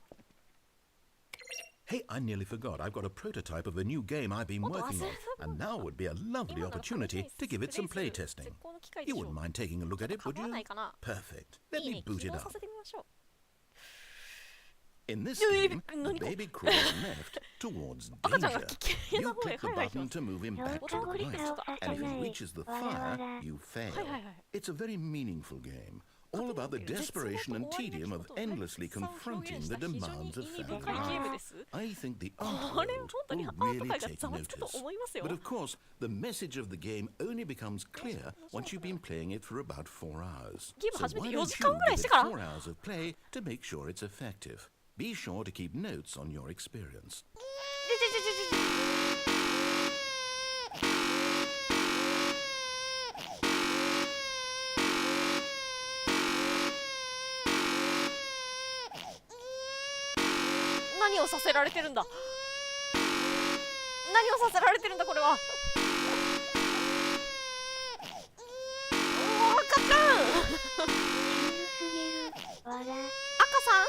Hey, I nearly forgot. I've got a prototype of a new game I've been working on, and now would be a lovely opportunity to give it some playtesting. You wouldn't mind taking a look at it, would you? Perfect. Let いい me ね。 boot 起 it 動さ up. せてみましょう。 In this いやいや game, 何 the これ baby crawls left towards 赤ちゃんが danger. 危険 You な方へ click the はいはい行きま button す。 to move him back 評 to 価を the 理 right, 解をさせ and if な he い。 reaches the わらわ fire, ら。 you fail. はいはいはい。 It's a very meaningful game, all about the desperation and tedium of endlessly confronting the demands of 非常に意味 family 深いゲーム life. です。 I think the こ art れ world 本当に will アート really 界が take ざわつくと notice. 思いますよ But。of course, the message of the game only becomes clear once you've been playing it for about 4 hours. ゲーム So 始め why て don't 4時間 you ぐらい give して it から 4 hours of play to make sure it's effective? Be sure to keep notes on your experience. 何をさせられてるんだ。何をさせられてるんだこれは。赤ちゃん急すぎる。わら。赤さん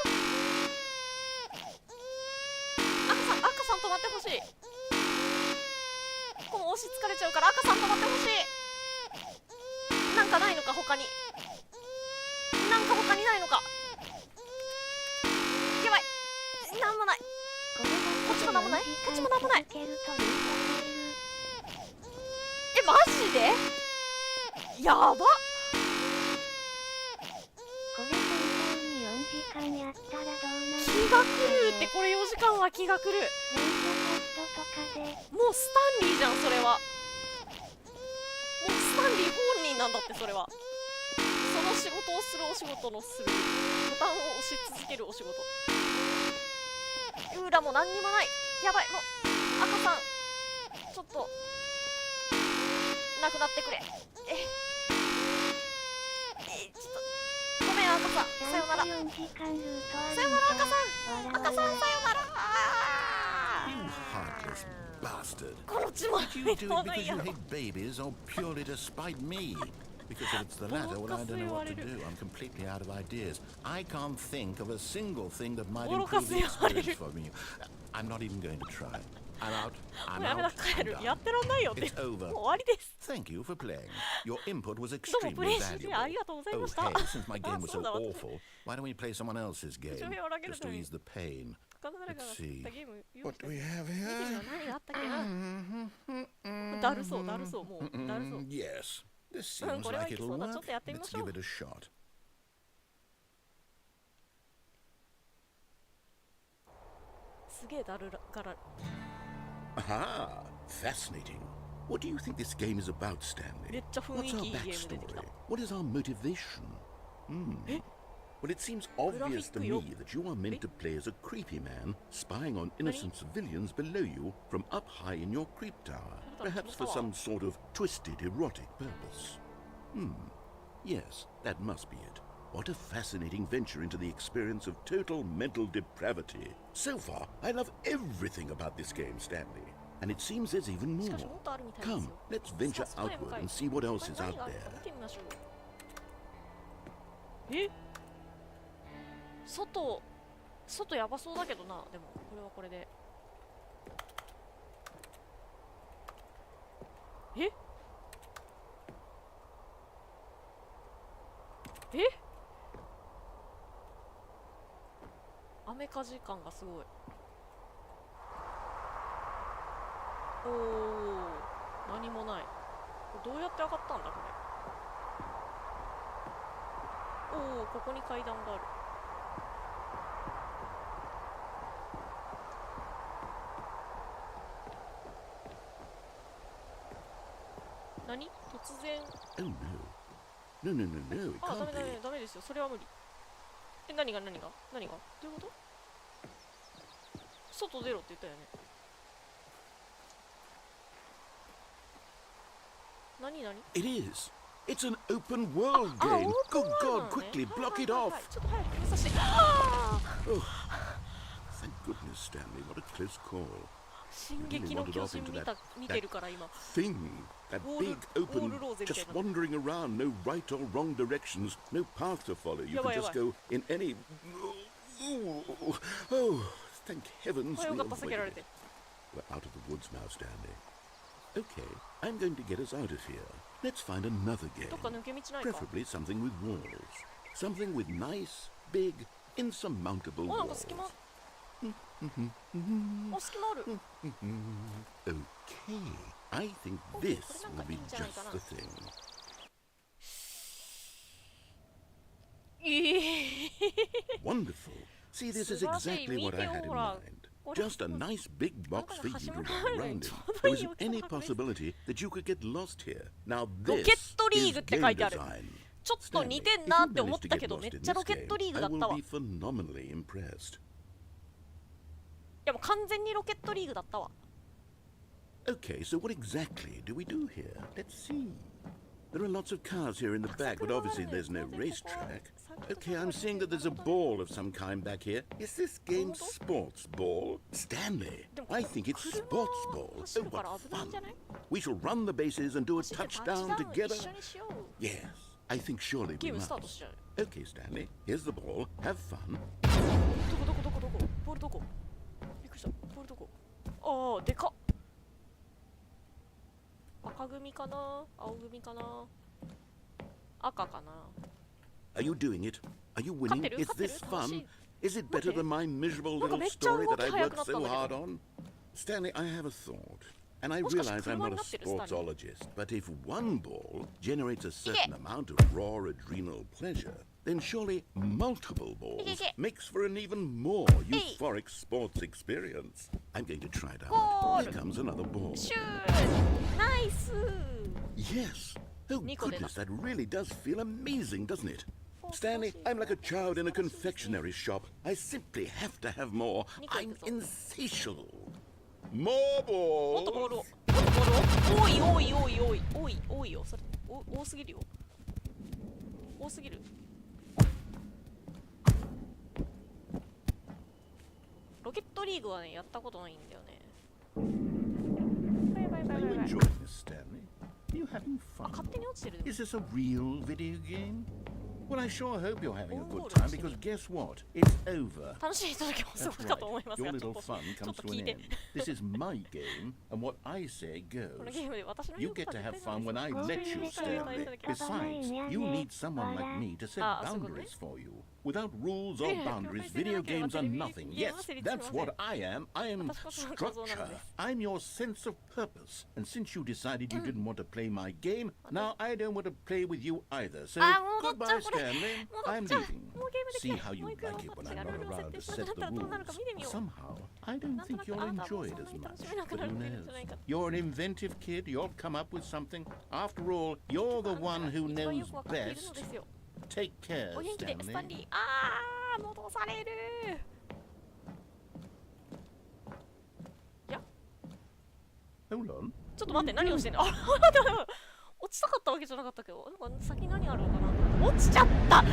止まってほしい。この押し疲れちゃうから赤さん止まってほしい。なんかないのか他に。なんか他にないのか。やばい。なんもない。これだこっちもなんもない。こっちもなんもない。けるということいる。マジでやばっ。これ本当に4時間やったらどうなる。気が狂うって。これ4時間は気が狂う。連射カットとかで。もうスタンリーじゃんそれは。もうスタンリー本人なんだってそれは。その仕事をするお仕事のするボタンを押し続けるお仕事。裏も何にもない。やばい。もう赤さんちょっとなくなってくれ。ちょっとごめん赤さん。さよなら。 4時間ルートあるんだ。さよなら赤さん。赤さんさよなら。You heartless bastard. この血も Did you め do も it ない because や you ろ。 hate babies or purely to spite me? Because if it's the latter, well, I don't know what to do. I'm completely out of ideas. I can't think of a single thing that might improve the experience for me. I'm not even going to try. I'm out. も I'm うやめな out. 帰る I'm や done. ってらんないよって It's over. もう終わりです Thank you for playing. Your input was どうもプレ extremely イしてあり valuable. がとうござい Oh, ました hey, since my game was そ so うだ私 awful, why don't we play someone else's game? 上を上げる Just た to めに ease the pain. 他の誰かが作ったゲーム用意 What して do we have 見てみよ here? う何があったっけなだるそうだるそうもうだるそう Yes. This うん seems これは like いけ it'll そうだちょ work. っとやってみま Let's しょう give it a shot. すげえだるがら Aha! Fascinating. What do you think this game is about, Stanley? めっちゃ雰 What's 囲 our 気いいゲーム出てき backstory? た What is our motivation? Well, it seems obvious to me that you are meant to play as a creepy man spying on innocent civilians below you from up high in your creep tower, perhaps for some sort of twisted erotic purpose. Yes, that must be it. What a fascinating venture into the experience of total mental depravity. So far, I love everything about this game, Stanley. And it seems there's even し more. かしもっとあるみたいです Come, よ let's venture さあそこへ向か outward い and see what else is 何 out があるか there. 見てみましょうえ外やばそうだけどなでもこれはこれでえ雨風感がすごいおお何もないどうやって上がったんだこれおおここに階段がある何突然 Oh no. No, no, no, no, it あ、ダ can't メ be. ダメですよそれは無理何がどういうこと外出ろって言ったよね何 It is. It's an open world game. Good God, quickly block it off. ちょっと早く見させてあー Oh, thank goodness, Stanley. What a close call. 進撃の巨人見てるから今 Thing, that big open, just wandering around, no right or wrong directions, no path to follow. You can just go in any. Oh, thank heavens we avoided it. We're out of the woods now, Stanley. Okay, I'm going to get us out of here. Let's find another game. どっか抜け道ないか Preferably something with walls. Something with nice, big, insurmountable おなんか walls. 隙間お隙間ある Okay, I think this will be just the thing. 素 Wonderful. See, this is 晴らしい exactly what I 見て had in ほら mind. これ Just a nice big box for you to run around in. ちょうど There いい isn't 大きさの any 箱です possibility that you could get lost here. Now ロ this ケットリー is グって game 書いてある design. ちょっと似 Stanley, て if んな you って思っ manage to た get けど lost めっ in ちゃ this ロケット game, リーグ I だった will わ be い phenomenally impressed. やもう完全にロケットリーグだったわ Okay, so what exactly do we do here? Let's see. There are lots of cars here in the back, but obviously there's no racetrack. Okay, I'm seeing that there's a ball of some kind back here. Is this game sports ball? Stanley, I think it's sports ball. Oh, what fun. We shall run the bases and do a 走ってタッチ touchdown ダウン together. 一緒にしよう Yes, I think surely ゲ we ームスタート must. しちゃう Okay, Stanley, here's the ball. Have fun. どこボールどこびっくりしたボールどこああでかっ赤組かな青組かな赤かな Are you doing it? Are you winning? Katteru, Is this Katteru, fun? Tashi. Is it better than my miserable Naka little mecca story that I ugoki worked hayaku so natta hard ndakero. on? Stanley, I have a thought. And I Moshikashi realize I'm kuruma not a ni natteる, Stanley. sportsologist, but if one ball generates a certain Ike. amount of raw adrenal pleasure, then surely multiple balls Ike. makes for an even more Hey. euphoric sports experience. I'm going to try it out. Goal. Here comes another ball. シューナイス Yes. Oh, Nico did goodness, that really does feel amazing, doesn't it? Stanley, I'm like a child in a confectionery shop. I simply have to have more. Nico I'm did so. insatiable. More もっと balls. ボールをもっとボールを多い多いよそれ多すぎるよ多すぎるロケットリーグはねやったことないんだよね Are you enjoying this, Stanley? Are you having あ fun? 勝手に落ちてる Is this a real video game? Well, I sure hope you're having a good time because guess what? It's over. 楽しいひとときも過ごすかと思いますが、 Your ちょっ little と fun ちょ comes っと to 聞い an て。 end. This is my game, and what I say この goes. ゲームで私の You 言う get こと to は have 絶対 fun ない when です。 I let you, Stanley. Besides, you need someone like me to set boundaries for you. Without rules or boundaries, video games are nothing. Yes, that's what I am. I am structure. I'm your sense of purpose. And since you decided you didn't want to play my game, now I don't want to play with you either. So goodbye, Stanley. I'm leaving. See how you like it when I'm not around to set the rules. Somehow, I don't think you'll enjoy it as much. But who knows? You're an inventive kid. You'll come up with something. After all, you're the one who knows best. Take care, お元気で、スタンリ Stanley. ー。あー、戻される。いや、 Hold on. ちょっと待って、何をしてんの。あ、待って待って待って。落ちたかったわけじゃなかったけど、なんか先何あるのかな。落ちちゃった。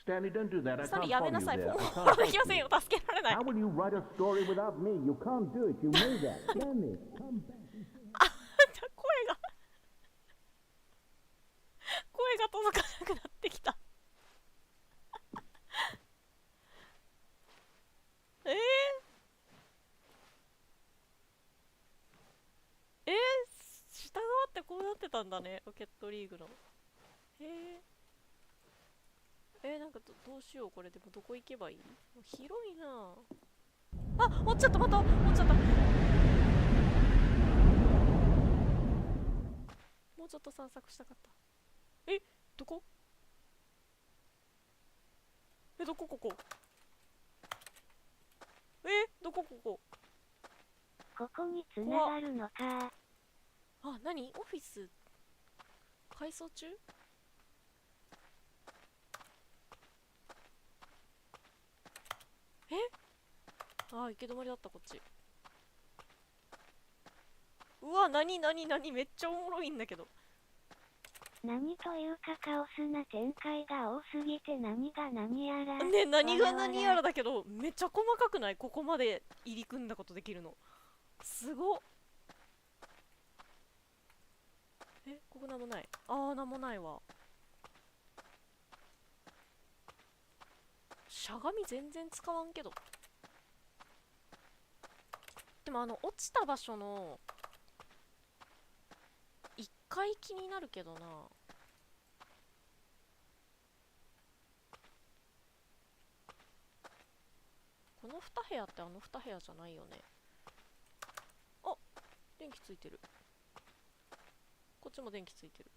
Stanley, don't do that. I スタンリー can't やめ follow な you さい。 there. フ I ォ can't ローで help きません you. よ。助けられない。 How will you write a story without me? You can't do it. You know that. Stanley, come back. 声が届かなくなってきた。下側ってこうなってたんだね、ロケットリーグの。なんかどうしよう、これでもどこ行けばいい？広いなあ。あ、落ちちゃった、また落ちちゃった。もうちょっと散策したかった。どこ？どこここ？どこここ？ここにつながるのか。あ、何？オフィス改装中？あ、行き止まりだった、こっち。うわ、何めっちゃおもろいんだけど。何というかカオスな展開が多すぎて何が何やら。ね、何が何やらだけど、めっちゃ細かくない？ここまで入り組んだことできるの。すごっ。ここなんもない。なんもないわ。しゃがみ全然使わんけど。でも落ちた場所の1階気になるけどな。この2部屋って2部屋じゃないよね。あ、電気ついてる。こっちも電気ついてる。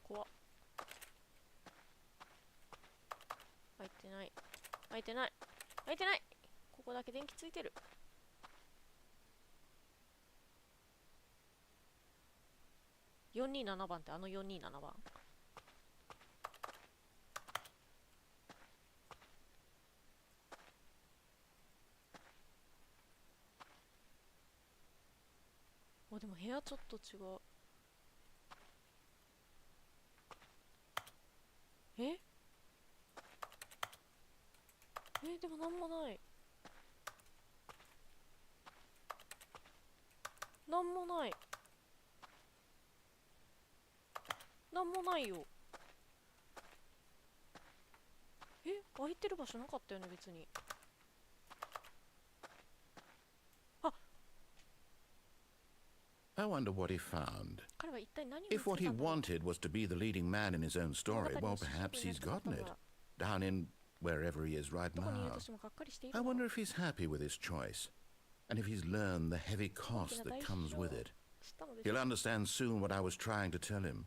怖っ。開いてない。開いてない。開いてない。ここだけ電気ついてる。427番って427番。でも部屋ちょっと違う。でもなんもない。なんもない。なんもないよ。空いてる場所なかったよね、別に。I wonder what he found. 彼は一体何を見 If つけ what た he んだろう。 wanted was to be the leading man in his own story, well, perhaps he's gotten it. Down in wherever he is right どこにいる now. としてもがっかりしている I のか。 wonder if he's happy with his choice, and if he's learned the heavy cost that comes with it. 知ったのでしょ He'll understand soon what I was trying to tell him.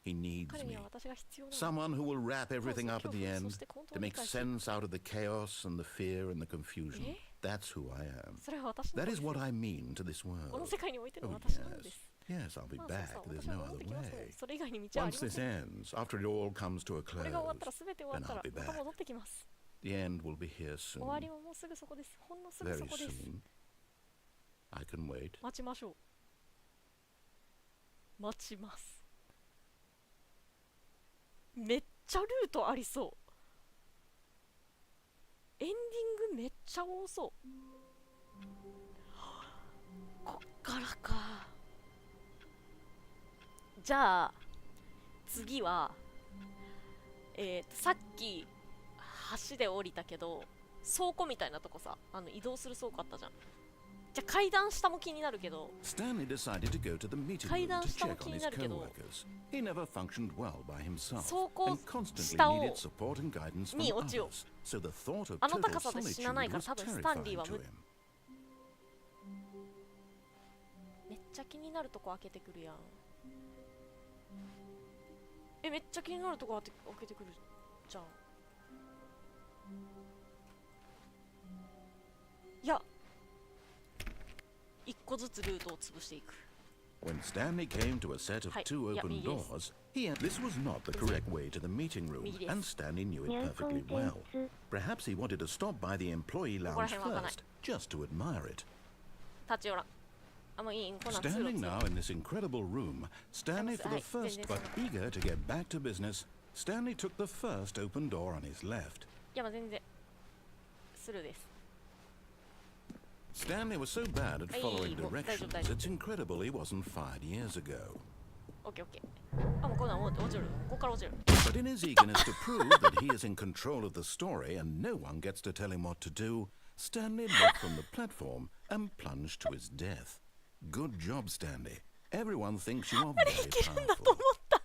He needs 彼に me. は私が必要なの。 Someone who will wrap everything up at the そ end して本当 to に make 理解する。 sense out of the chaos and the fear and the confusion. That's who I am. それは私の That 方 is です。 what I mean to this この world. 世界においての Oh, 私なので yes. す。Yes, I'll be まあそう back. そう、 There's 私は no 戻っ other てきますの way. で、それ以外に道はあり Once ま this せん。 ends, after it all comes to a これが終わったら close, 全て終わったら then I'll be また back. 戻ってきます。 the end will be here 終わり soon. はもうすぐそこです。ほんのすぐそ Very こです。 soon. I can wait. 待ちましょう。待ちます。めっちゃルートありそう。エンディングめっちゃ多そう。こっからか。じゃあ次はさっき橋で降りたけど倉庫みたいなとこさ、移動する倉庫あったじゃん。じゃあ階段下も気になるけど、 Stanley decided to go to the meeting room 階段 to 下も check 気 on に his なるけど、 co-workers. He never functioned well by himself 倉庫 and constantly 下を needed support and guidance に from 落ちよう。 others. So the thought of あの total 高さで死なない solitude から was 多分スタンリー terrifying は to 無 him. めっちゃ気になるとこ開けてくるやん。めっちゃ気になるとこ開けてくるじゃん。いや、一個ずつルートを潰していく。 When Stanley came to a set of はい、 two いや、 open 右です。 doors, this was not the correct way to the meeting room, 右です。 and Stanley knew it ニューコン perfectly テン well. ツ Perhaps he wanted to stop by the employee ここら lounge 辺わかんない。 first, just to admire it. 立ち寄らん。あ、もういい、こんなん通路 Standing 通 now 路。 in this incredible room, Stanley for the Hey, first, then but there's eager to get back to business, Stanley took the first open door on his left. いや、まあ全然スルーです。 Stanley was so bad at Hey, following well, directions, daijoubu. it's incredible he wasn't fired years ago. オッケーオッケー。あ、もうこんなん落ちる。ここから落ちる。 But in his eagerness to prove that he is in control of the story and no one gets to tell him what to do, Stanley leapt from the platform and plunged to his death. Good job, Stanley. Everyone thinks you are あれ very いけるんだと powerful. 思った。あ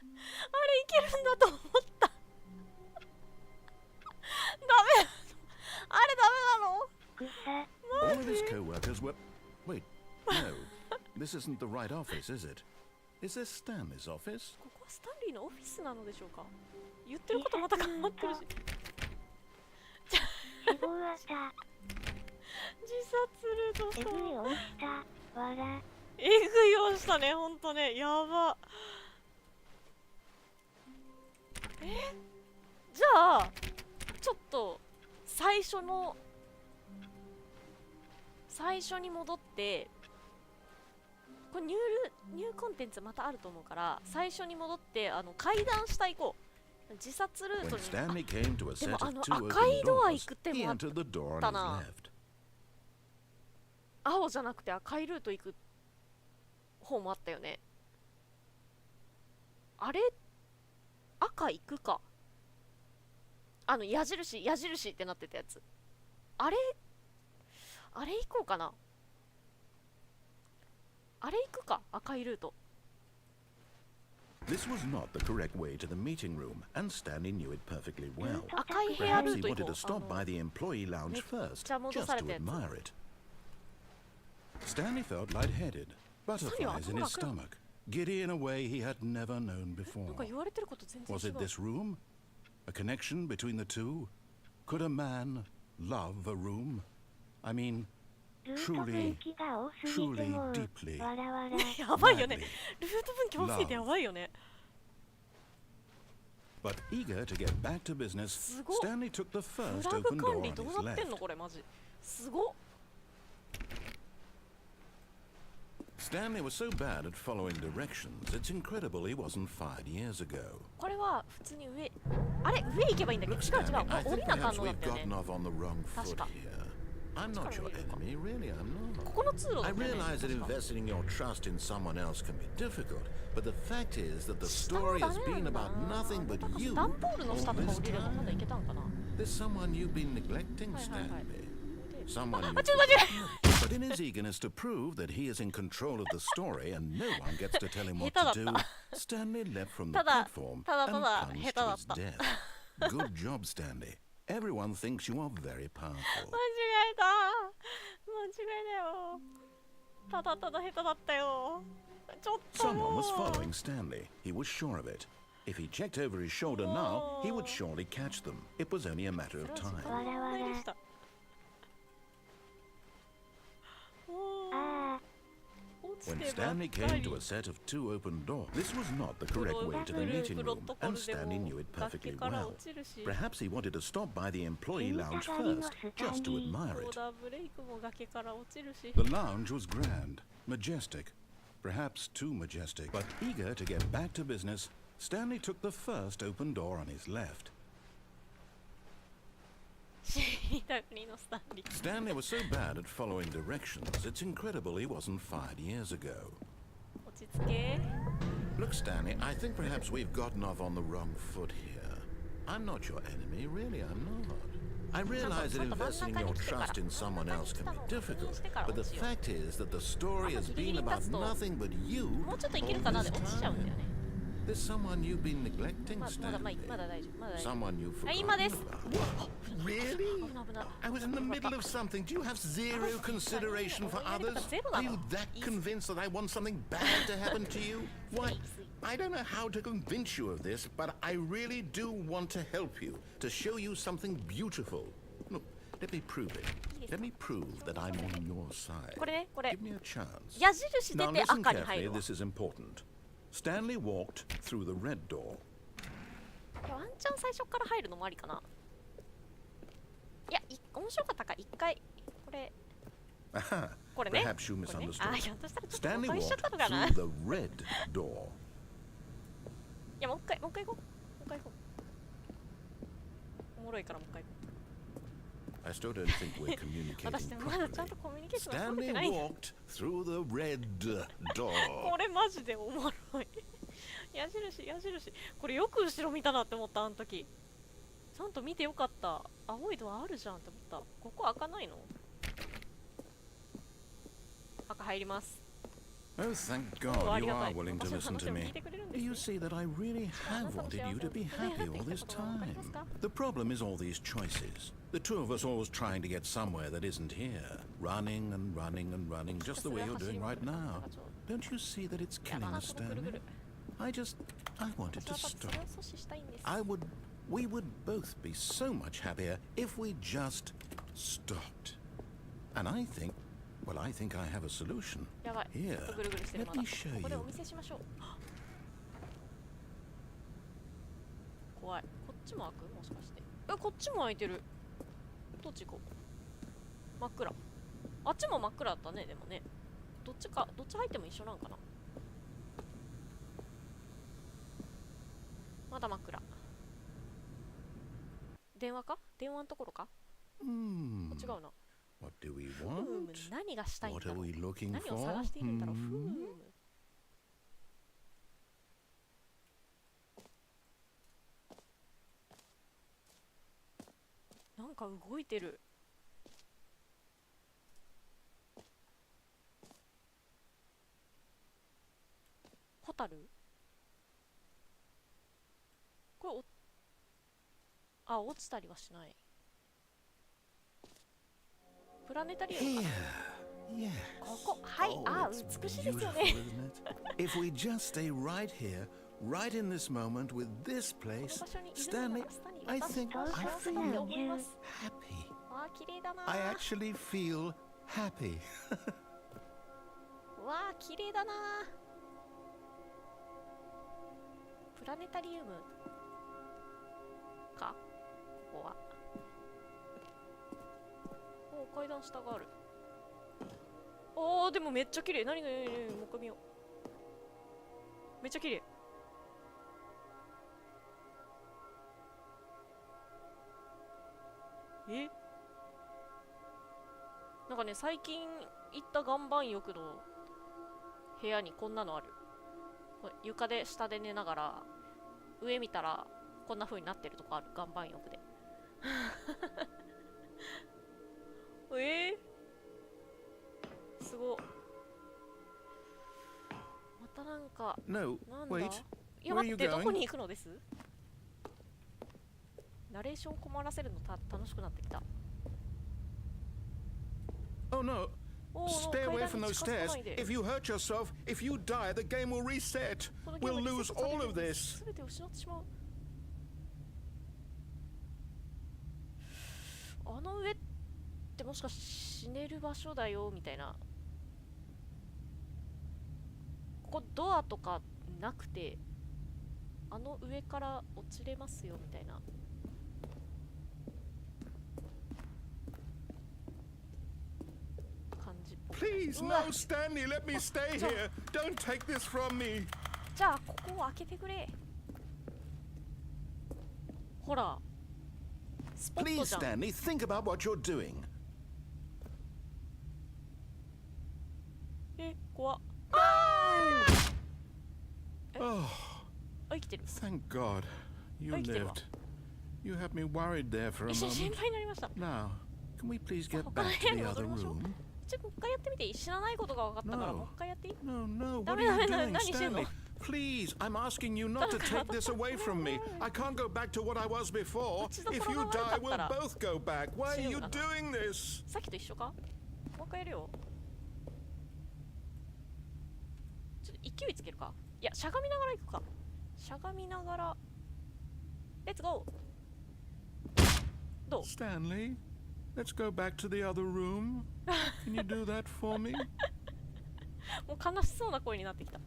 れいけるんだと思った。ダメなの。あれダメなの。草 All of his co-workers were... Wait, no. This isn't the right office, is it? Is this Stanley's office? ここはスタンリーのオフィスなのでしょうか。言ってることまた変わってるし。死亡あった自殺ルートした。えぐい押したわらえぐいをしたね、ほんとね。やば。じゃあちょっと最初に戻って、これニューコンテンツまたあると思うから、最初に戻って階段下行こう。自殺ルー When トに。 Stanley came to a set of two 赤 open いドア doors, 行く手 he もあっ entered the door on た his な。 left. 青じゃなくて赤いルート行く方もあったよね。あれ赤行くか。矢印ってなってたやつ。あれ行こうかな。あれ行くか、赤いルート。 This was not the correct way to the meeting room, and Stanley knew it perfectly well. 赤い部屋 Perhaps ル he ート行 wanted こ to stop う。 by the employee lounge first, ちゃ戻 just され to たやつ。 admire it. Stanley felt lightheaded, butterflies in his stomach, giddy in a way he had never known なん before. か言われてること全然 Was 違 it う。 this room? A connection between the two? Could a man love a room? I mean, ルート分岐が多すぎて truly, も deeply, わらわらやばいよね。 madly, ルート分岐多すぎてやばいよね。 but eager to get back to business, すごっ。 Stanley took the フ first ラグ open 管 door 理 on どう his なってんの left. これマジ。すごっ。 Stanley was so bad at following directions, it's incredible he wasn't fired years ago. これは普通に上。あれ上行けばいいんだけど、 Look, 違う違う。 Stanley, I 降 think りなあかん perhaps のだっ we've たよね。 gotten off on the wrong foot Tasca. here. I'm not your enemy, really, I'm こ not. この通路だ I ったよね。 realize that 確か investing your trust in someone else can be difficult, but the fact is that the story has been about nothing but なんか you ダンボールの all 下とか this 降りればまだ time. 行けたんかな。 There's someone you've been neglecting, はいはいはい。 Stanley. Someone あ、 you 間違え。 But in his eagerness to prove that he is in control of the story and no one gets to tell him what 下 to 手だった。 do, Stanley leapt from the ただ platform ただ and ただ plunged 下手 to だっ his た。 death. Good job, Stanley. Everyone thinks you are very powerful. 間違えた。間違いだよ。ただただ下手だったよ。ちょっと Someone も was う。 following Stanley. He was sure of it. If he checked over his shoulder now, he would surely catch them. It was only a matter そ of れは時 time. 間の問題でした。もうあ落ち When てばっ Stanley か came り to a set of two open doors, this was not the correct way to the meeting プロ room, トコ and ルで Stanley も knew it 崖 perfectly から well. 落ちるし、 Perhaps he wanted to stop by the employee lounge 下がりの first, スタ just to ニー admire ボー it. ダーブレイクも崖から落ちるし。 The lounge was grand, majestic, perhaps too majestic, but eager to get back to business, Stanley took the first open door on his left. 死にた国のスタンリー。 Stanley was so bad at following directions, it's incredible he wasn't fired years ago. 落ち着け。 Look, Look, Stanley, I think perhaps we've gotten off on the wrong foot here. I'm not your enemy, really, I'm not. I realize that investing your trust in someone else can be difficult, but the fact is that the story has been about nothing but you もうちょっといけるかなで落ちちゃうんだよね。 There's someone you've been neglecting, まだ Stanley. 大丈夫、まだ大丈夫。 Someone you've はい、 forgotten 今です。 about. Really? 危ない危ない。 I was in the middle of something. Do you have zero consideration for others? Are you that convinced that I want something bad to happen to you? Why? I don't know how to convince you of this, but I really do want to help you, to show you something beautiful. Look, let me prove it. Let me prove that I'm on your side. これね、これ Give me a chance. 矢印出 Now て listen 赤に入 carefully. るわ。 This is important. Stanley walked through the red door. ワンチャン最初から入るのもありかな。いや、面白かったか一回これ Aha. これね。 Perhaps you これね misunderstood. あ、ひょっとしたらちょっと Stanley 誤解しちゃった walked のかな。い through the red door. や、もう一回行こう。もう一回行こう。おもろいからもう一回行こ I still don't think we're う。 communicating 私でもまだちゃん properly. とコミュニケーションが取れ Stanley てない。 walked through the red door. これマジでおもろい。矢印。これよく後ろ見たなって思った、あの時。ちゃんと見てよかった。青いドアあるじゃんって思った。ここ開かないの？赤入ります。 Oh, thank お God あり you がた are い。 willing to 私の listen 話 to を聞い me. てくれるんです You ね。 see that I really have wanted you to be happy all this time. The problem is all these choices. The two of us always trying to get somewhere that isn't here. Running and running and running, just the way you're doing right now. Don't you see that it's いや killing だな、 us, このぐるぐ Stanley? る。 I wanted 私 to はそ stop. れを阻止したいんです。 We would both be so much happier if we just stopped. And I think I have a solution. やばい。 Here, ずっとぐるぐるしてる let まだ。 me show ここでお you. 見せしましょう。怖い。こっちも開く？もしかして。こっちも開いてる。どっち行こう。真っ暗。あっちも真っ暗だったね、でもね。どっち入っても一緒なんかな。まだ真っ暗。電話か？電話のところか？ Hmm. 違うな。 What do we ふーむ want? 何がしたいん What だ are ろう。 we looking 何を for? 探しているんだろう。ふー Hmm. む。なんか動いてる。ホタル？これ落ちたりはしない。プラネタリウムか Here. な。 Yes. ここ、はい、 Oh, あ、 it's 美しいですよ beautiful, ね。 isn't it? If we just stay right here, right in this moment with this この place, 場所にいるの Stanley, がスタンリー I 私 think は I 幸せだって feel 思います。 happy. わあ、綺麗だな I ー。 actually feel happy. わあ、綺麗だなー。プラネタリウムか、ここは。お、階段下がある。おー、でもめっちゃ綺麗。何もう一回見よう。めっちゃ綺麗。なんかね、最近行った岩盤浴の部屋にこんなのある。これ床で下で寝ながら上見たらこんな風になってるとこある。岩盤浴で。すごっ。またなんか No, なんだ wait. いや Where 待 are って you どこ going? に行くのです？ナレーション困らせるの楽しくなってきた。 Oh no. おー Stay 階 away 段 from に those 近づか stairs. ないで。 If you hurt yourself, if you die, the game will reset. このゲー We'll ムに lose セットされ all て of る this. 全てを失ってしまう。あの上ってもしかして死ねる場所だよみたいな。ここドアとかなくてあの上から落ちれますよみたいな感じっぽい。 Please, うわ no, Stanley, let me stay here. Don't take this from me. じゃあここを開けてくれ。ほらスポット Please, じゃん。 Stanley, think about what you're doing. 怖っ。 Oh, あ、生きてる。 Thank God. You Thank you. lived. You had me worried there for a 一瞬心 moment. 配になりました。 Now, can we please get 他の back 部屋 to に the 戻 other りましょう。 room? ちょっともう一回やってみていい？知らないことが分かったから、 No. もう一回やっていい？ No, no. What Dame, are you dame, doing, 何してんの？ Stanley? Please, I'm asking you not to take this away from me. I can't go back to what I was before. If you die, we'll both go back. Why are you doing this? さっきと一緒か？もう一回やるよ。ちょっと勢いつけるか。いや、しゃがみながら行くか。しゃがみながら。レッツゴー。どう？ Stanley, let's go back to the other room. Can you do that for me? もう悲しそうな声になってきた。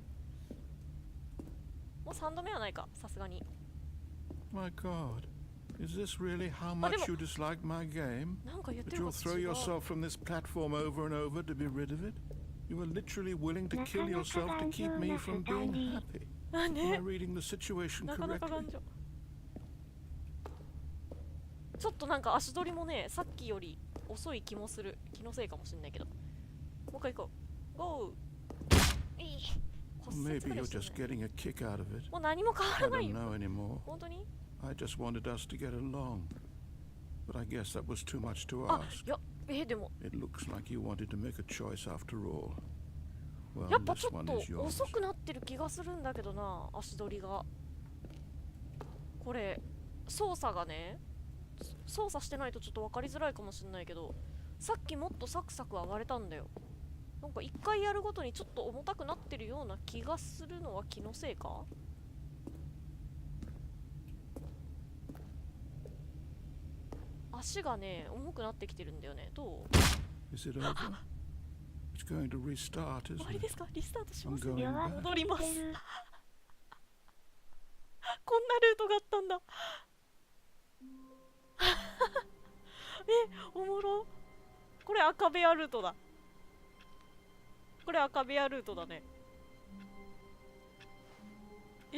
もう3度目はないか、さすがに。 My God, is this really how much you dislike my game? なんか言って That る you'll こと throw 違う。 yourself from this platform over and over to be rid of it? You are literally willing to kill yourself to keep me from being happy. あ Am I ね、 reading the situation なかなか correctly? 頑丈。ちょっとなんか足取りもね、さっきより遅い気もする。気のせいかもしれないけど。もう一回行こう。ゴー。いい。骨折 Maybe まで you're してる just ね。 getting a kick out of it. もう何も変わ I らない don't よ。 know anymore. 本当に？ I just wanted us to get along. But I guess that was too much to あ、 ask. いや、でも It looks like you wanted to make a choice after all. や Well, っぱち this ょっ one と is yours. 遅くなってる気がするんだけどな、足取りが。これ操作がね、操作してないとちょっと分かりづらいかもしれないけど、さっきもっとサクサク上がれたんだよ。なんか一回やるごとにちょっと重たくなってるような気がするのは気のせいか？足がね、重くなってきてるんだよね。どう？ Is it over? It's going to restart, 終 isn't わり it? ですか？リスタートし I'm ます。 going back. 戻ります。てるこんなルートがあったんだ。おもろ。これ赤部屋ルートだ。これ赤部屋ルートだね。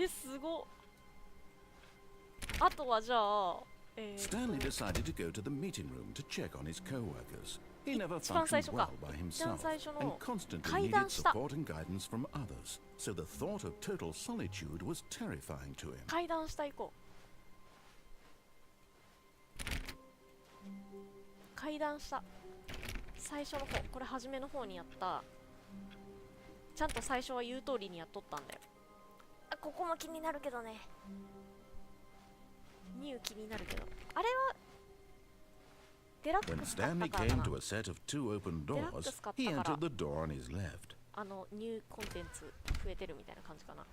すご。あとはじゃあ、Stanley decided to go to the meeting room to check on his co-workers. He never 一番最初 functioned か。 well by 一番 himself 最初 and の constantly 階 needed 段下。 support and guidance from others. So the thought of total solitude was terrifying to him. 階段下行こう。階段下。最初の方、これ初めの方にやった。ちゃんと最初は言う通りにやっとったんだよ。あ、ここも気になるけどね。ニュー気になるけど。あれはデラッ When クス買っ Stanley たからか came な。 to a set of two open doors, he entered the door on his left. ニューコンテンツ増えてるみたいな感じかな。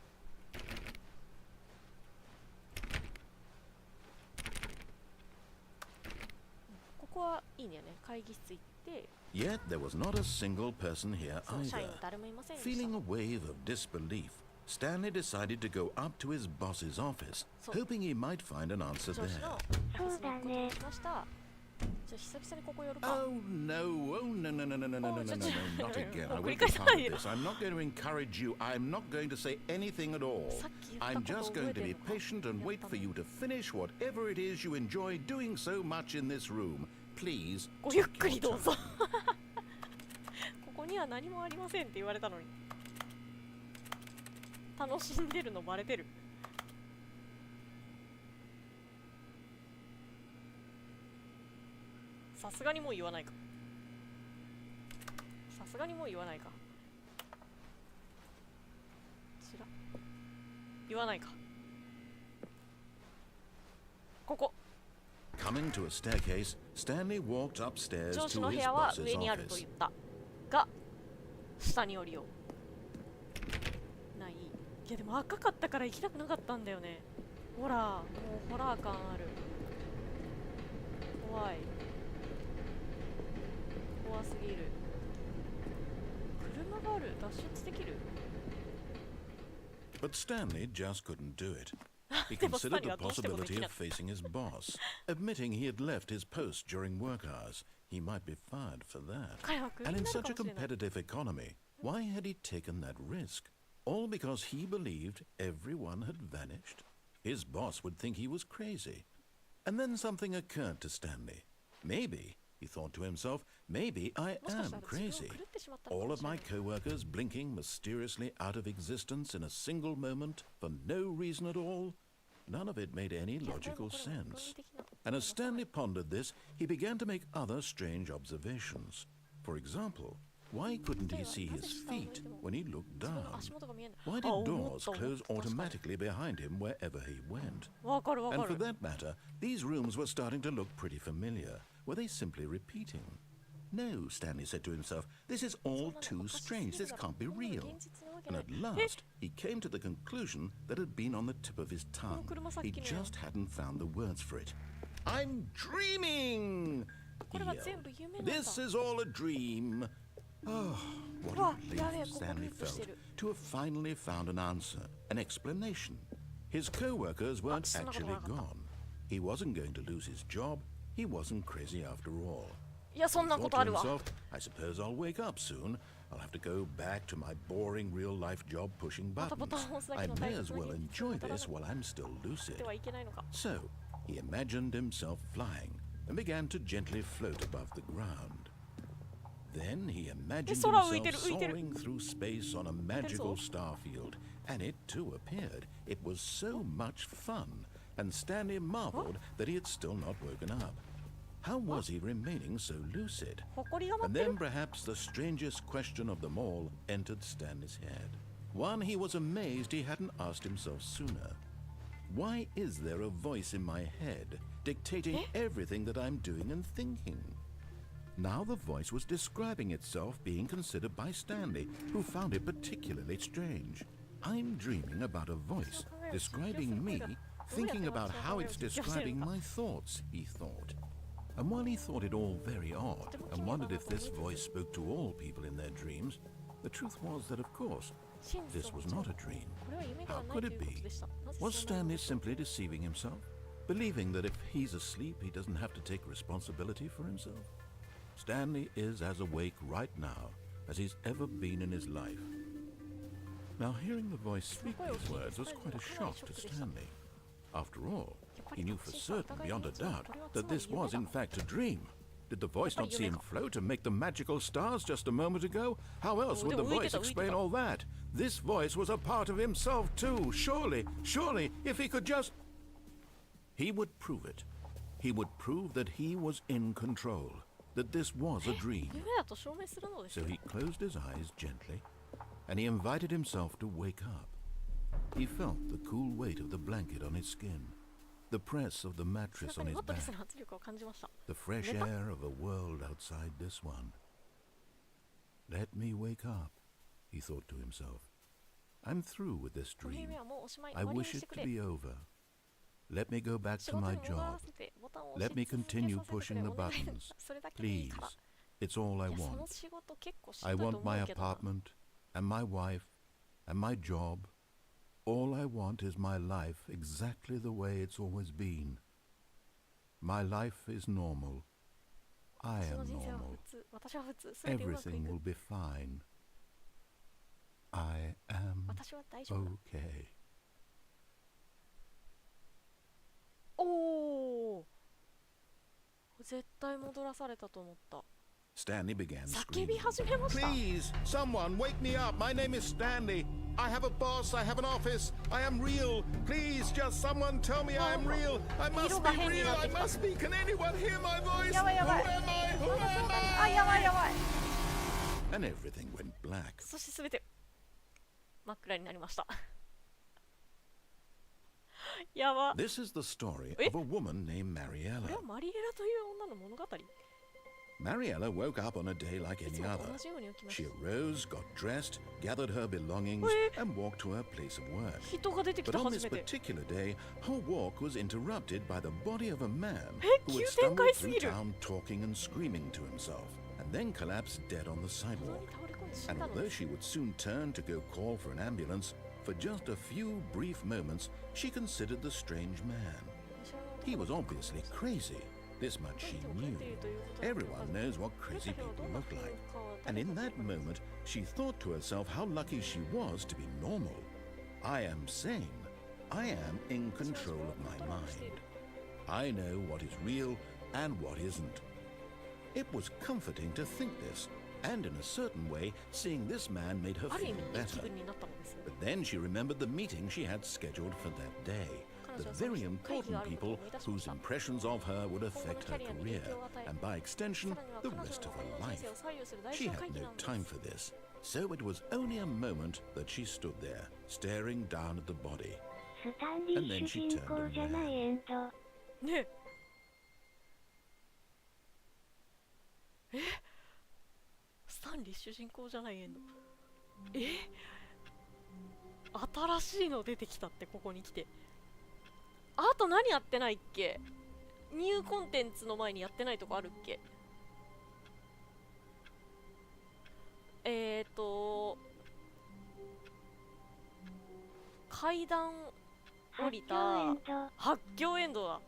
ここはいいんだよね。会議室行って、 Yet there was not a single person here そう、社員 either. 誰もいませんでした。 Feeling a wave of disbelief, Stanley decided to go up to his boss's office, hoping he might find an answer 上司 there. のそうだね。しました。じゃあ久々にここ寄るか。 Oh no, oh no, no, no, no, no, no, no, no, no, not again. I Oh, won't be part of this. I'm not going to encourage you. I'm not going to say anything at all. さっき言った I'm こと just 覚 going え to て be るのか？ patient and wait for you to finish whatever it is you enjoy doing so much in this room. Please ごゆっ take く your りどう time. ぞ。ここには何もありませんって言われたのに。楽しんでるのバレてる。さすがにもう言わないか。さすがにもう言わないか。ちら。言わないか。ここ。 Coming to a staircase, Stanley walked upstairs 上司 to の部 his 屋は boss's 上にあると office. 言ったが、下に降りよう。ない。いやでも赤かったから行きたくなかったんだよね。ほら、もうホラー感ある。怖い。怖すぎる。車がある。脱出できる。 But Stanley just couldn't do it. He でもスタ considered ンリー the はどうしてもで possibility きな of かった facing his boss, admitting he had left his post during work hours. He might be fired for that. 彼はクビ And に in なるか such a もしれない。 competitive economy, why had he taken that risk? All because he believed everyone had vanished? His boss would think he was crazy. And then something occurred to Stanley. Maybe He thought to himself, maybe I もしかした am ら自分を crazy. 狂ってしまったのか All も of しれな my い。 co-workers blinking mysteriously out of existence in a single moment for no reason at all. None of it made any いや、でも logical これは論 sense. 理的な And as Stanley pondered this, he began to make other strange observations. For example, why couldn't he see his feet when he looked 自分の down? 足元が見えない。 Why あ、 did 思 doors った思っ close た。確か automatically behind him wherever he went? に。わかるわ And か for る。 that matter, these rooms were starting to look pretty familiar. Were they simply repeating? No, Stanley said to himself, this is all そんなの too おかしす strange. ぎ This るだろ。 can't be こんなの real. 現実なわけ And ない。 at last, he came to the conclusion that had been on the tip of his tongue. He just hadn't found the words for it. I'm dreaming! こ He れは全部 yelled. 夢なんだ。 This is all a dream. Oh, what Wah, a ya relief ve, Stanley koku felt yapıştırıyor. to have finally found an answer, an explanation. His co-workers weren't sana actually bakma. gone. He wasn't going to lose his job. He wasn't crazy after all. いや、そん He なこ thought と to あるわ。 himself, I suppose I'll wake up soon. I'll have to go back to my boring real-life job pushing またボタ buttons. ンを押すだけ I の may 大 as 切な well 現実を enjoy 渡ら this while I'm still な lucid. てはいけないのか。 So, he imagined himself flying and began to gently float above the ground. Then he imagined 空浮いて himself る浮いてる。 soaring through space on a magical star field, and it too appeared. It was so much fun, and Stanley marveled that he had still not woken up. How was he remaining so lucid? 埃が舞っ And てる then。perhaps the strangest question of them all entered Stanley's head. One he was amazed he hadn't asked himself sooner. Why is there a voice in my head dictating everything that I'm doing and thinking? Now the voice was describing itself being considered by Stanley, who found it particularly strange. I'm dreaming about a voice describing me, thinking about how it's describing my thoughts, he thought. And while he thought it all very odd and wondered if this voice spoke to all people in their dreams, the truth was that, of course, 真実 this はも was ちろん not a dream. これは夢で How はない could と it いうこと be? でした。なぜ Was そんな Stanley こと simply deceiving himself? Believing that if he's asleep, he doesn't have to take responsibility for himself? Stanley is as awake right now as he's ever been in his life. Now, hearing the voice speak these words was quite a shock to Stanley. After all, he knew for certain, beyond a doubt, that this was in fact a dream. Did the voice not see him float and make the magical stars just a moment ago? How else would the voice explain all that? This voice was a part of himself too. Surely, if he could just... He would prove it. He would prove that he was in control, that this was a dream. 夢だと証明するのでし So ょ。 he closed his eyes gently, and he invited himself to wake up. He felt the cool weight of the blanket on his skin, the press of the 背 mattress 中 on に his マットレ back, スの圧力を感じました。 the fresh air of a world outside this one. Let me wake up, he thought to himself. I'm through with this この dream. 夢はもうおしまい。 I 終わりに wish して it く to れ。 be over. Let me go back 仕 to 事 my に戻ら job. せてボタンを押 Let し me 続け continue させてく pushing れ。 the お願い buttons. それだけでいい Please. から。 It's all I いや、その want. 仕事結構しん I どいと want 思 my うけどな。 apartment, and my wife, and my job. All I want is my life exactly the way it's always been. My life is normal. I 私の am 人生は normal. 普通。私は普通。すべてうまくい Everything く will。be fine. I am 私は大丈夫だ。 okay. おお。絶対戻らされたと思った。 Stanley began 叫び screaming. 始めました。 Please, someone, wake me up. My name is Stanley. I have a boss. I have an office. I am real. Please, just someone tell me I am real. I must be real. I must be. Can anyone hear my voice? やばいや Who ばい。 am I? Who あ、 am やばいやばい。 I? And everything went black. そしてすべて真っ暗になりました。やば。 This is the story Eh? of a woman named これ Mariella. はマリエラという女の物語。 Mariella woke up on a day like い any つも other. と同じように起きま She した。 arose, got dressed, gathered her belongings, Eh? and walked to her place of work. 人が出てき But た on 初 this めて。 particular day, her walk was interrupted by the body of a man who had 急展 stumbled 開す through ぎる。 town talking and screaming to himself, and then collapsed dead on the 歩道 sidewalk. に倒れ込んで死ん And だの although です。 she would soon turn to go call for an ambulance, for just a few brief moments she considered the strange man. He was obviously crazy. This much she knew. Everyone knows what crazy people look like. And in that moment, she thought to herself how lucky she was to be normal. I am sane. I am in control of my mind. I know what is real and what isn't. It was comforting to think this, and in a certain way, seeing this man made her ある feel 意味いい気 better. 分になったのですよ。 But then she remembered the meeting she had scheduled for that day. The very important people whose impressions of her would affect her career, and by extension, the rest of her life. She had no time for this, so it was only a moment that she stood there, staring down at the body. スタンリー主人公じゃないエンド。ねえ。スタンリー主人公じゃないエンド。新しいの出てきたって、ここに来て。あと何やってないっけ？ニューコンテンツの前にやってないとこあるっけ？階段降りた発狂エンドだ。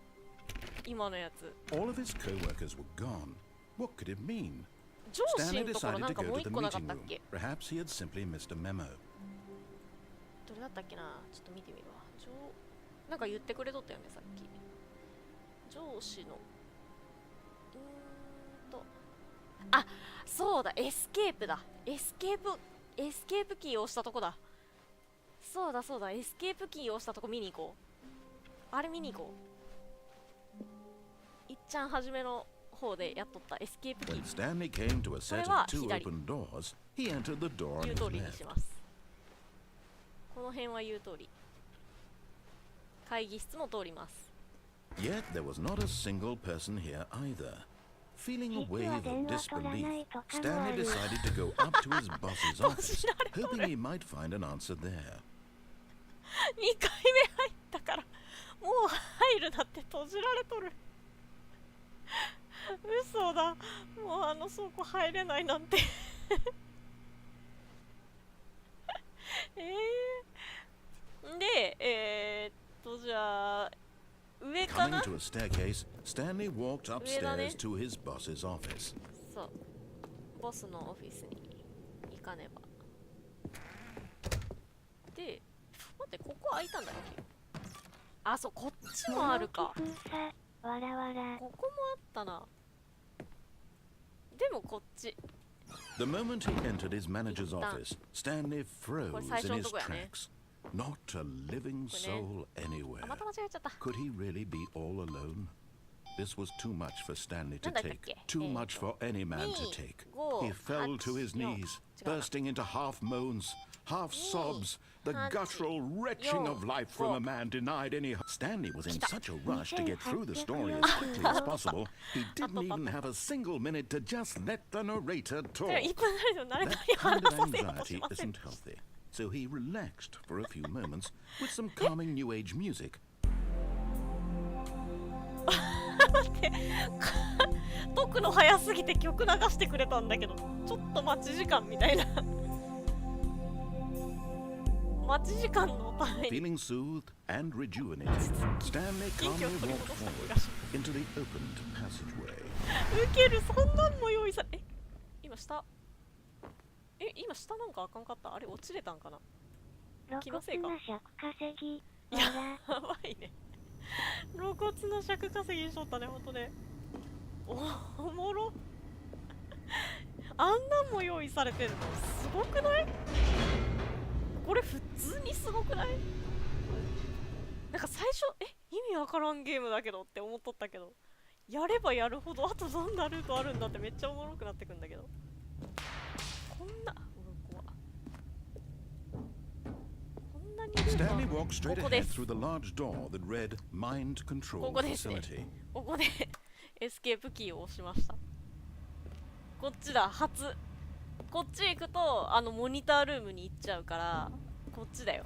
今のやつ。 All of his co-workers were gone. What could it mean? 上司 Stanley のところ decided な to んか go もう to 一 the 個なかっ meeting たっ room. け？ Perhaps he had simply missed a memo. どれだったっけな、ちょっと見てみるわ。なんか言ってくれとったよね、さっき。上司の。あ、そうだ、エスケープだ。エスケープキーを押したとこだ。そうだそうだ、エスケープキーを押したとこ見に行こう。あれ見に行こう。いっちゃん初めの方でやっとったエスケープキ When ー。 Stanley came to a set of two open doors, he entered the door on 言う his 通りに left. します。この辺は言う通り。会議室も通ります。 Yet there was not a single person here either. Feeling a wave of disbelief, Stanley decided to go up to his boss's office, hoping he might find an answer there. 2回目入ったから、もう入るなって閉じられとる。嘘だ。もうあの倉庫入れないなんて。で、じゃあ、上か Coming な？ to a staircase, Stanley walked upstairs to his boss's office. そう。ボスのオフィスに行かねば。で、待って、ここ開いたんだっけ？あ、そう、こっちもあるか。わらわら。ここもあったな。でもこっち。 The moment he entered his manager's office, Stanley froze in his tracks. Not a living soul あ、 anywhere. また間違えちゃった。 Could he really be all alone? This was too much for Stanley to なんだっ take, け？ too much for any man to take. 2 He fell to his knees, bursting into half moans, half sobs, the guttural retching of life from a man denied any. Stanley was in such a rush to get through the story as quickly as possible, he didn't even have a single minute to just let the narrator それ talk. 1分なりの誰か That に kind 話 of させようとし anxiety ません isn't。healthy, so he relaxed for a few moments with some calming new age music. 待って、解くの早すぎて曲流してくれたんだけど、ちょっと待ち時間みたいな。待ち時間のために。 Feeling soothed and rejuvenated, Stanley calmly walked forward into the opened passageway. ウケる、そんなんも用意され。今下。今下なんかあかんかった。あれ落ちれたんかな。気のせいか。露骨な尺稼ぎ。やばいね。露骨な尺稼ぎしとったね、ほんとね。おもろ。あんなんも用意されてるのすごくない？これ普通にすごくない？なんか最初意味わからんゲームだけどって思っとったけど、やればやるほどあとどんなルートあるんだってめっちゃおもろくなってくんだけど、こんなにルートあ Stanley る。 walked straight ここで ahead す。 through the large door that read Mind こ Control こですね。 Facility. ここでエスケープキーを押しました。こっちだ、初。こっち行くとモニタールームに行っちゃうからこっちだよ。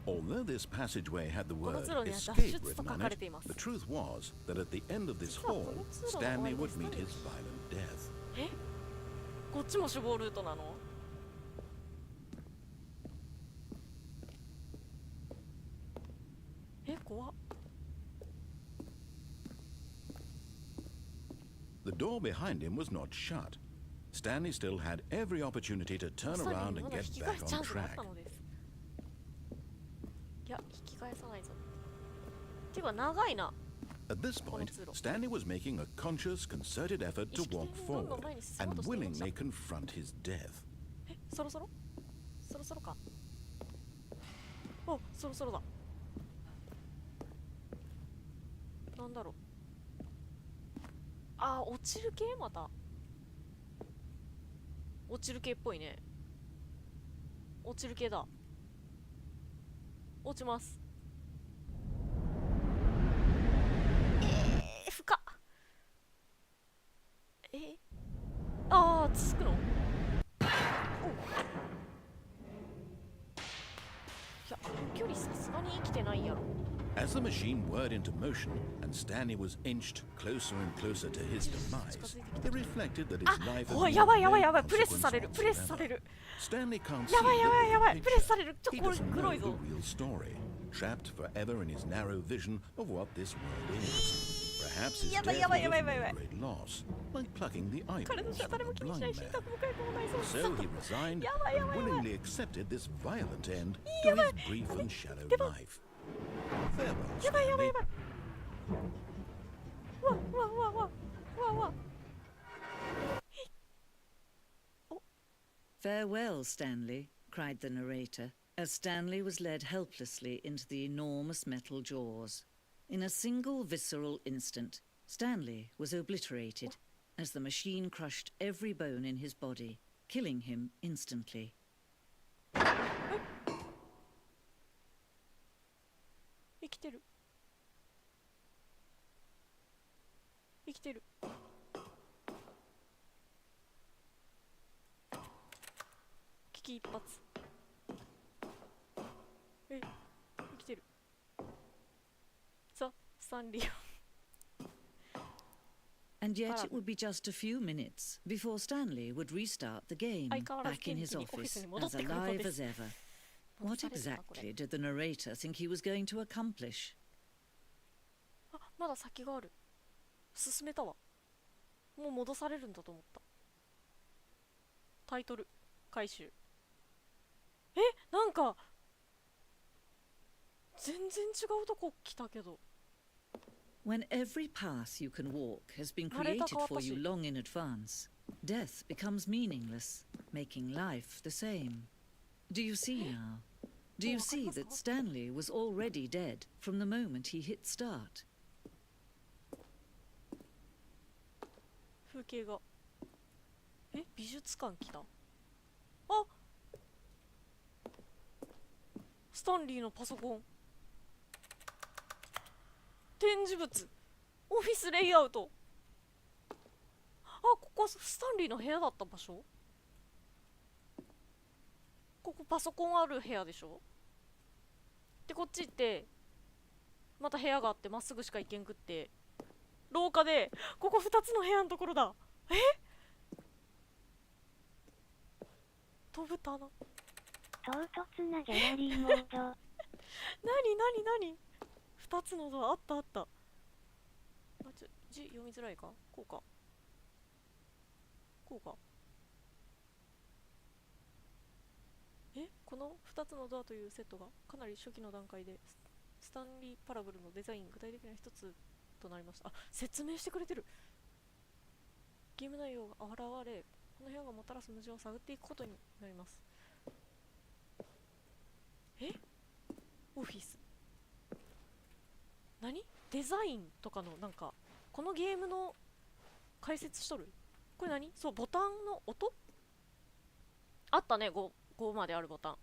Although this passageway had the この word 通路には脱 escape 出と written 書 on かれ it, ています。 the truth was that at the end of this 実はこ hall, の通路の終わ Stanley り would です。 meet his violent death. こっちも死亡ルートなの？怖っ。 The door behind him was not shut. Stanley still had every opportunity to turn スタンリー around に and まだ引 get き返 back すチャ on ンスがあっ track. たのです。いや、引き返さないぞ。ていうか長いな。At this point, Stanley was making a conscious, concerted effort to walk forward and willingly confront his death. え、そろそろか。お、そろそろだ。なんだろう。あー、落ちる系また。落ちる系っぽいね。落ちる系だ。落ちます。深っ。あー、続くの？おう。いや、あの距離さすがに生きてないやろ。As the machine whirred into motion and Stanley was inched closer and closer to his demise, he reflected that his life had おい、やばい。プレスされる。 Stanley can't see やばい。 the プレスされる。He これ doesn't 黒 know い the ぞ。 real story, trapped forever in his narrow vision of what this world is. Perhaps his death would have been a great loss, like plucking the eyeballs from a blind man. So he resigned and willingly accepted this violent end to his brief and shallow life. Farewell, やばい。 Stanley. わ。 Farewell, Stanley, cried the narrator, as Stanley was led helplessly into the enormous metal jaws. In a single visceral instant, Stanley was obliterated as the machine crushed every bone in his body, killing him instantly. 生きてる。危機一髪。生きてる。さ、スタンリー。 And yet it would be just a few minutes before Stanley would restart the game back in his office, as alive as ever. What exactly did the narrator think he was going to accomplish? あ、まだ先がある。進めたわ。もう戻されるんだと思った。タイトル回収。なんか全然違うとこ来たけど。 When every path you can walk has been created for you long in advance, death becomes meaningless, making life the same. Do you see now? Do you see that Stanley was already dead from the moment he hit start? 風景が。美術館来た。あ、スタンリーのパソコン。展示物。オフィスレイアウト。あ、ここスタンリーの部屋だった場所？ここパソコンある部屋でしょ？で、こっち行ってまた部屋があって、まっすぐしか行けんくって、廊下でここ2つの部屋のところだ。飛ぶ棚。唐突なギャラリーモード。なに2つのドアあった。あ、字読みづらいか。こうか。この2つのドアというセットがかなり初期の段階でスタンリー・パラブルのデザイン具体的な一つとなりました。あ、説明してくれてる。ゲーム内容が現れ、この部屋がもたらす矛盾を探っていくことになります。オフィス。何？デザインとかのなんかこのゲームの解説しとる？これ何？そう、ボタンの音？あったね、5まであるボタン。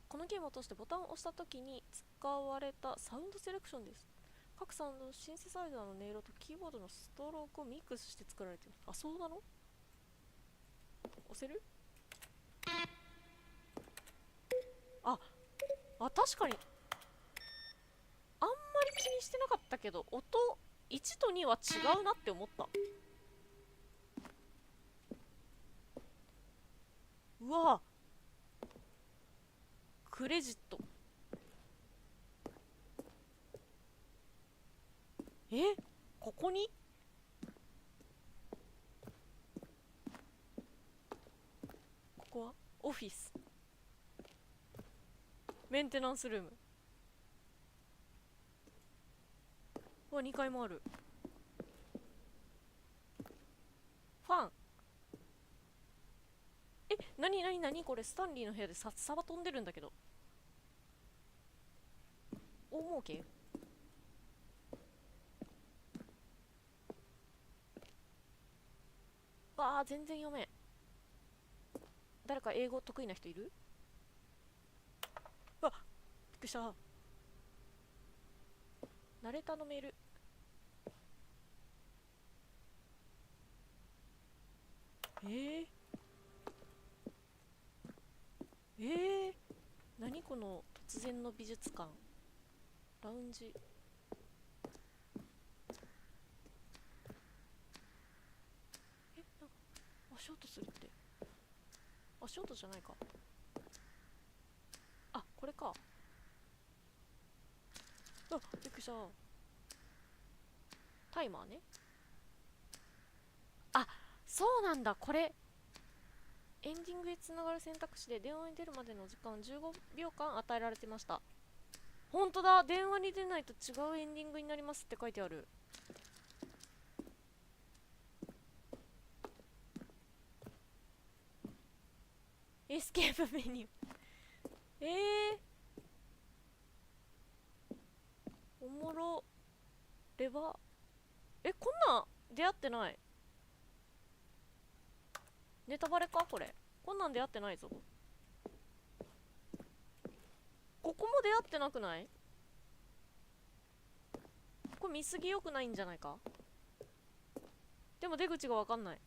このゲームを通してボタンを押したときに使われたサウンドセレクションです。各サウンド、シンセサイザーの音色とキーボードのストロークをミックスして作られている。あ、そうなの？押せる？確かにあんまり気にしてなかったけど、音1と2は違うなって思った。うわ、クレジット。ここにここはオフィス、メンテナンスルーム。わ、2階もある。ファン。え、なにこれ、スタンリーの部屋でサバ飛んでるんだけど。大儲け。わあ、全然読めん。誰か英語得意な人いる？うわっ、びっくりした。ナレーターのメール。何この突然の美術館。ラウンジ。なんか足音するって。足音じゃないか。あ、これか。あ、びっくりした。タイマーね。あ、そうなんだ。これエンディングへつながる選択肢で電話に出るまでの時間15秒間与えられてました。ほんとだ。電話に出ないと違うエンディングになりますって書いてある。エスケープメニュー。おもろ。レバー。こんなん出会ってない。ネタバレかこれ。こんなん出会ってないぞ。ここも出会ってなくない？これ見すぎよくないんじゃないか？でも出口がわかんない。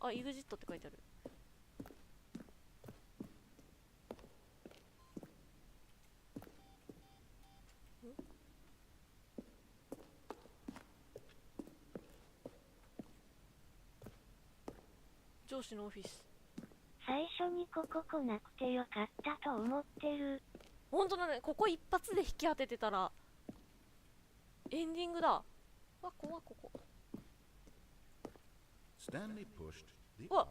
あ、EXIT って書いてある。上司のオフィス。最初にここ来なくてよかったと思ってる。ほんとだね。ここ一発で引き当ててたらエンディングだ。わ、怖っ。ここ。うわ、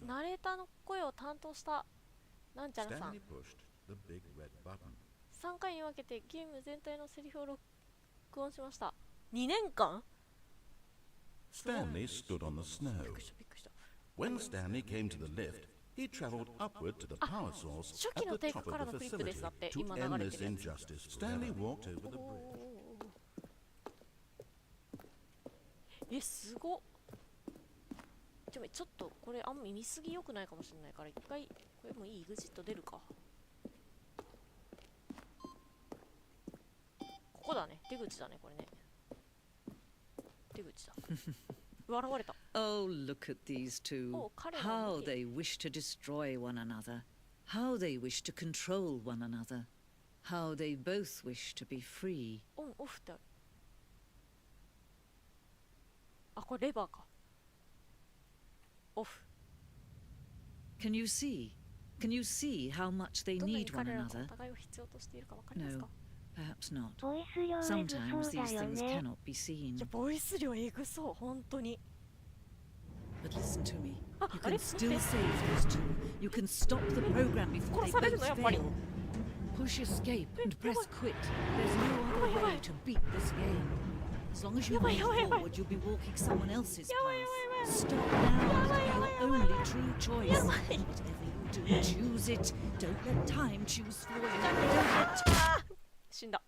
ナレーターの声を担当したなんちゃらさん。3回に分けてゲーム全体のセリフを録音しました。2年間 Stanley stood on the snow. びっくりした。When Stanley came to the lift, he traveled upward to the power source at the top of the facility to end this injustice. Stanley walked over the bridge. すごっ。ちょっとこれあんま見すぎよくないかもしれないから一回これもいいEXIT出るか。ここだね。出口だねこれね。出口だ。現れた。Oh, look at these two. How they wish to destroy one another. How they wish to control one another. How they both wish to be free. オンオフってある。あ、これレバーか。オフ。Can you see? Can you see how much they どんなに need 彼 one らがお another? 互いを必要としているかわかります No, か？ perhaps not. ボイス量エグそう Sometimes だ these よ things ね。 cannot be seen. ボイス量えぐそう本当に。 But listen to me. Ah, You are can they- still save those two. You can stop the program before they 殺される both のやっぱり。 fail. Push escape and press quit. There's no other way to beat this game. As long as you move forward, you'll be walking someone else's path. Stop now. It's your only true choice. Whatever you do, choose it. Don't let time choose for you. Don't let 死んだ。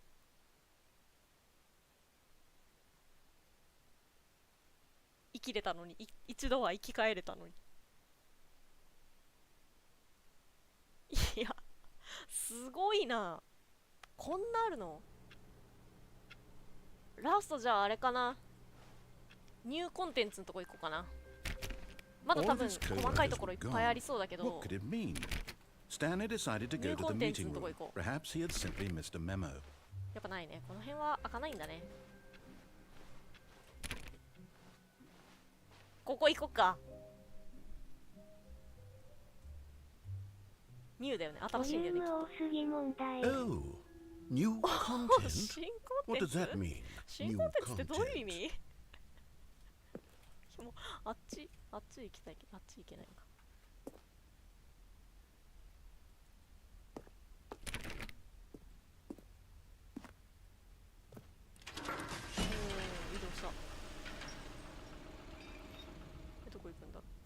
生きれたのに、一度は生き返れたのに。いや、すごいな。こんなあるの？ラストじゃああれかな。ニューコンテンツのとこ行こうかな。まだ多分細かいところいっぱいありそうだけど。 What could it mean? Stanley decided to go to the meeting room. Perhaps he had simply missed a memo. やっぱないね。この辺は開かないんだね。ここ行こっか。ニューだよね。新しいんだよね。ボリューム多すぎ問題。 Oh, new content? 新コン What テン does ツ that mean? 新 New コンテンツってどういう意 content. 味？もうあっち行きたいけどあっち行けないのか。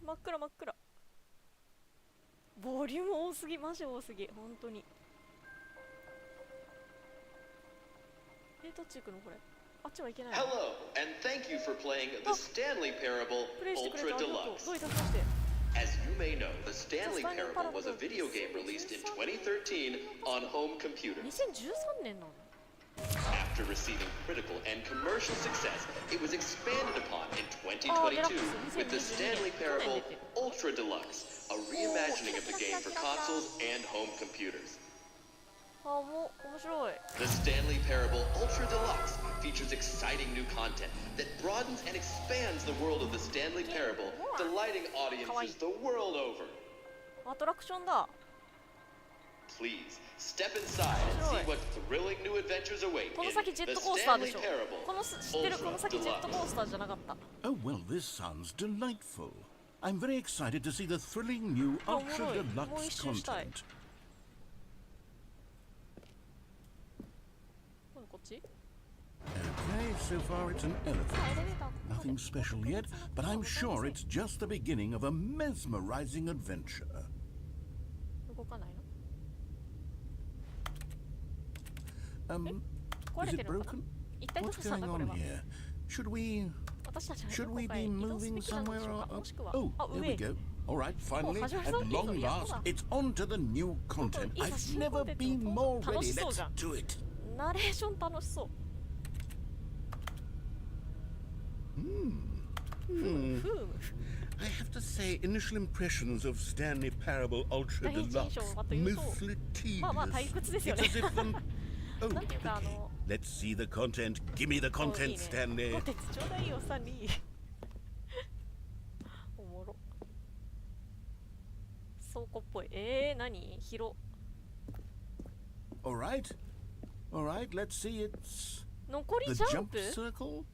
真っ暗真っ暗。ボリューム多すぎ、マジ多すぎ、本当に。どっち行くのこれ。あっちは行けないの。 Hello, and thank you for playing the Stanley Parable プレイしてくれてあ Ultra りがとう。 Deluxe. どういたしまして。 As you may know, the Stanley Stanley Parable was a Parable video game released in 2013 on home computers. 2013年なの。 After receiving critical and commercial success, it was expanded upon in 2022 with the Stanley Parable Ultra Deluxe, a reimagining of the game for consoles and home computers. あ、もう面白い。 The Stanley Parable Ultra Deluxe features exciting new content that broadens and expands the world of the Stanley Parable, delighting audiences the world over. アトラクションだ。 Please step inside and see what thrilling new adventures await この in 先ジェッ the トコースターで Stanley しょ。 Parable この知ってるこの先ジェットコー Ultra スターじゃなかった。 Oh, well, this sounds delightful. I'm very excited to see the thrilling new Oh, ultra right. deluxe More issues type. content. こっち？ Okay, so far it's an あ、エ elephant. レベーター。 Nothing special yet, but I'm sure it's just the beginning of a mesmerizing adventure. 動かないの？ Is it broken? 一体どう What's したん going だこれ on は。 here? Should we 私たちは should ど we こかへ be 移動す moving べきなので somewhere? しょうか。 Or, もしくは、 oh, あ、 there 上 we へ。 go. All right, finally, Oh, at long last, it's on to the new content. Oh, I've it's never content. been more ready.楽しそう Let's じゃん。 do it. ナレーション楽しそう。フーム。 I have to say, initial impressions of Stanley Parable Ultra 第一印 Deluxe 象はというと、 misleading. まあまあ退屈ですよ It's ね。 as if them. Oh, なんていうか okay. Let's see the content. Give me the いい content, ね。 Stanley. コンテンツちょうだいよ、スタンリー。おもろ。倉庫っぽい。何？広。 All right. All right, let's see. It's 残り the ジャン jump プ？ circle.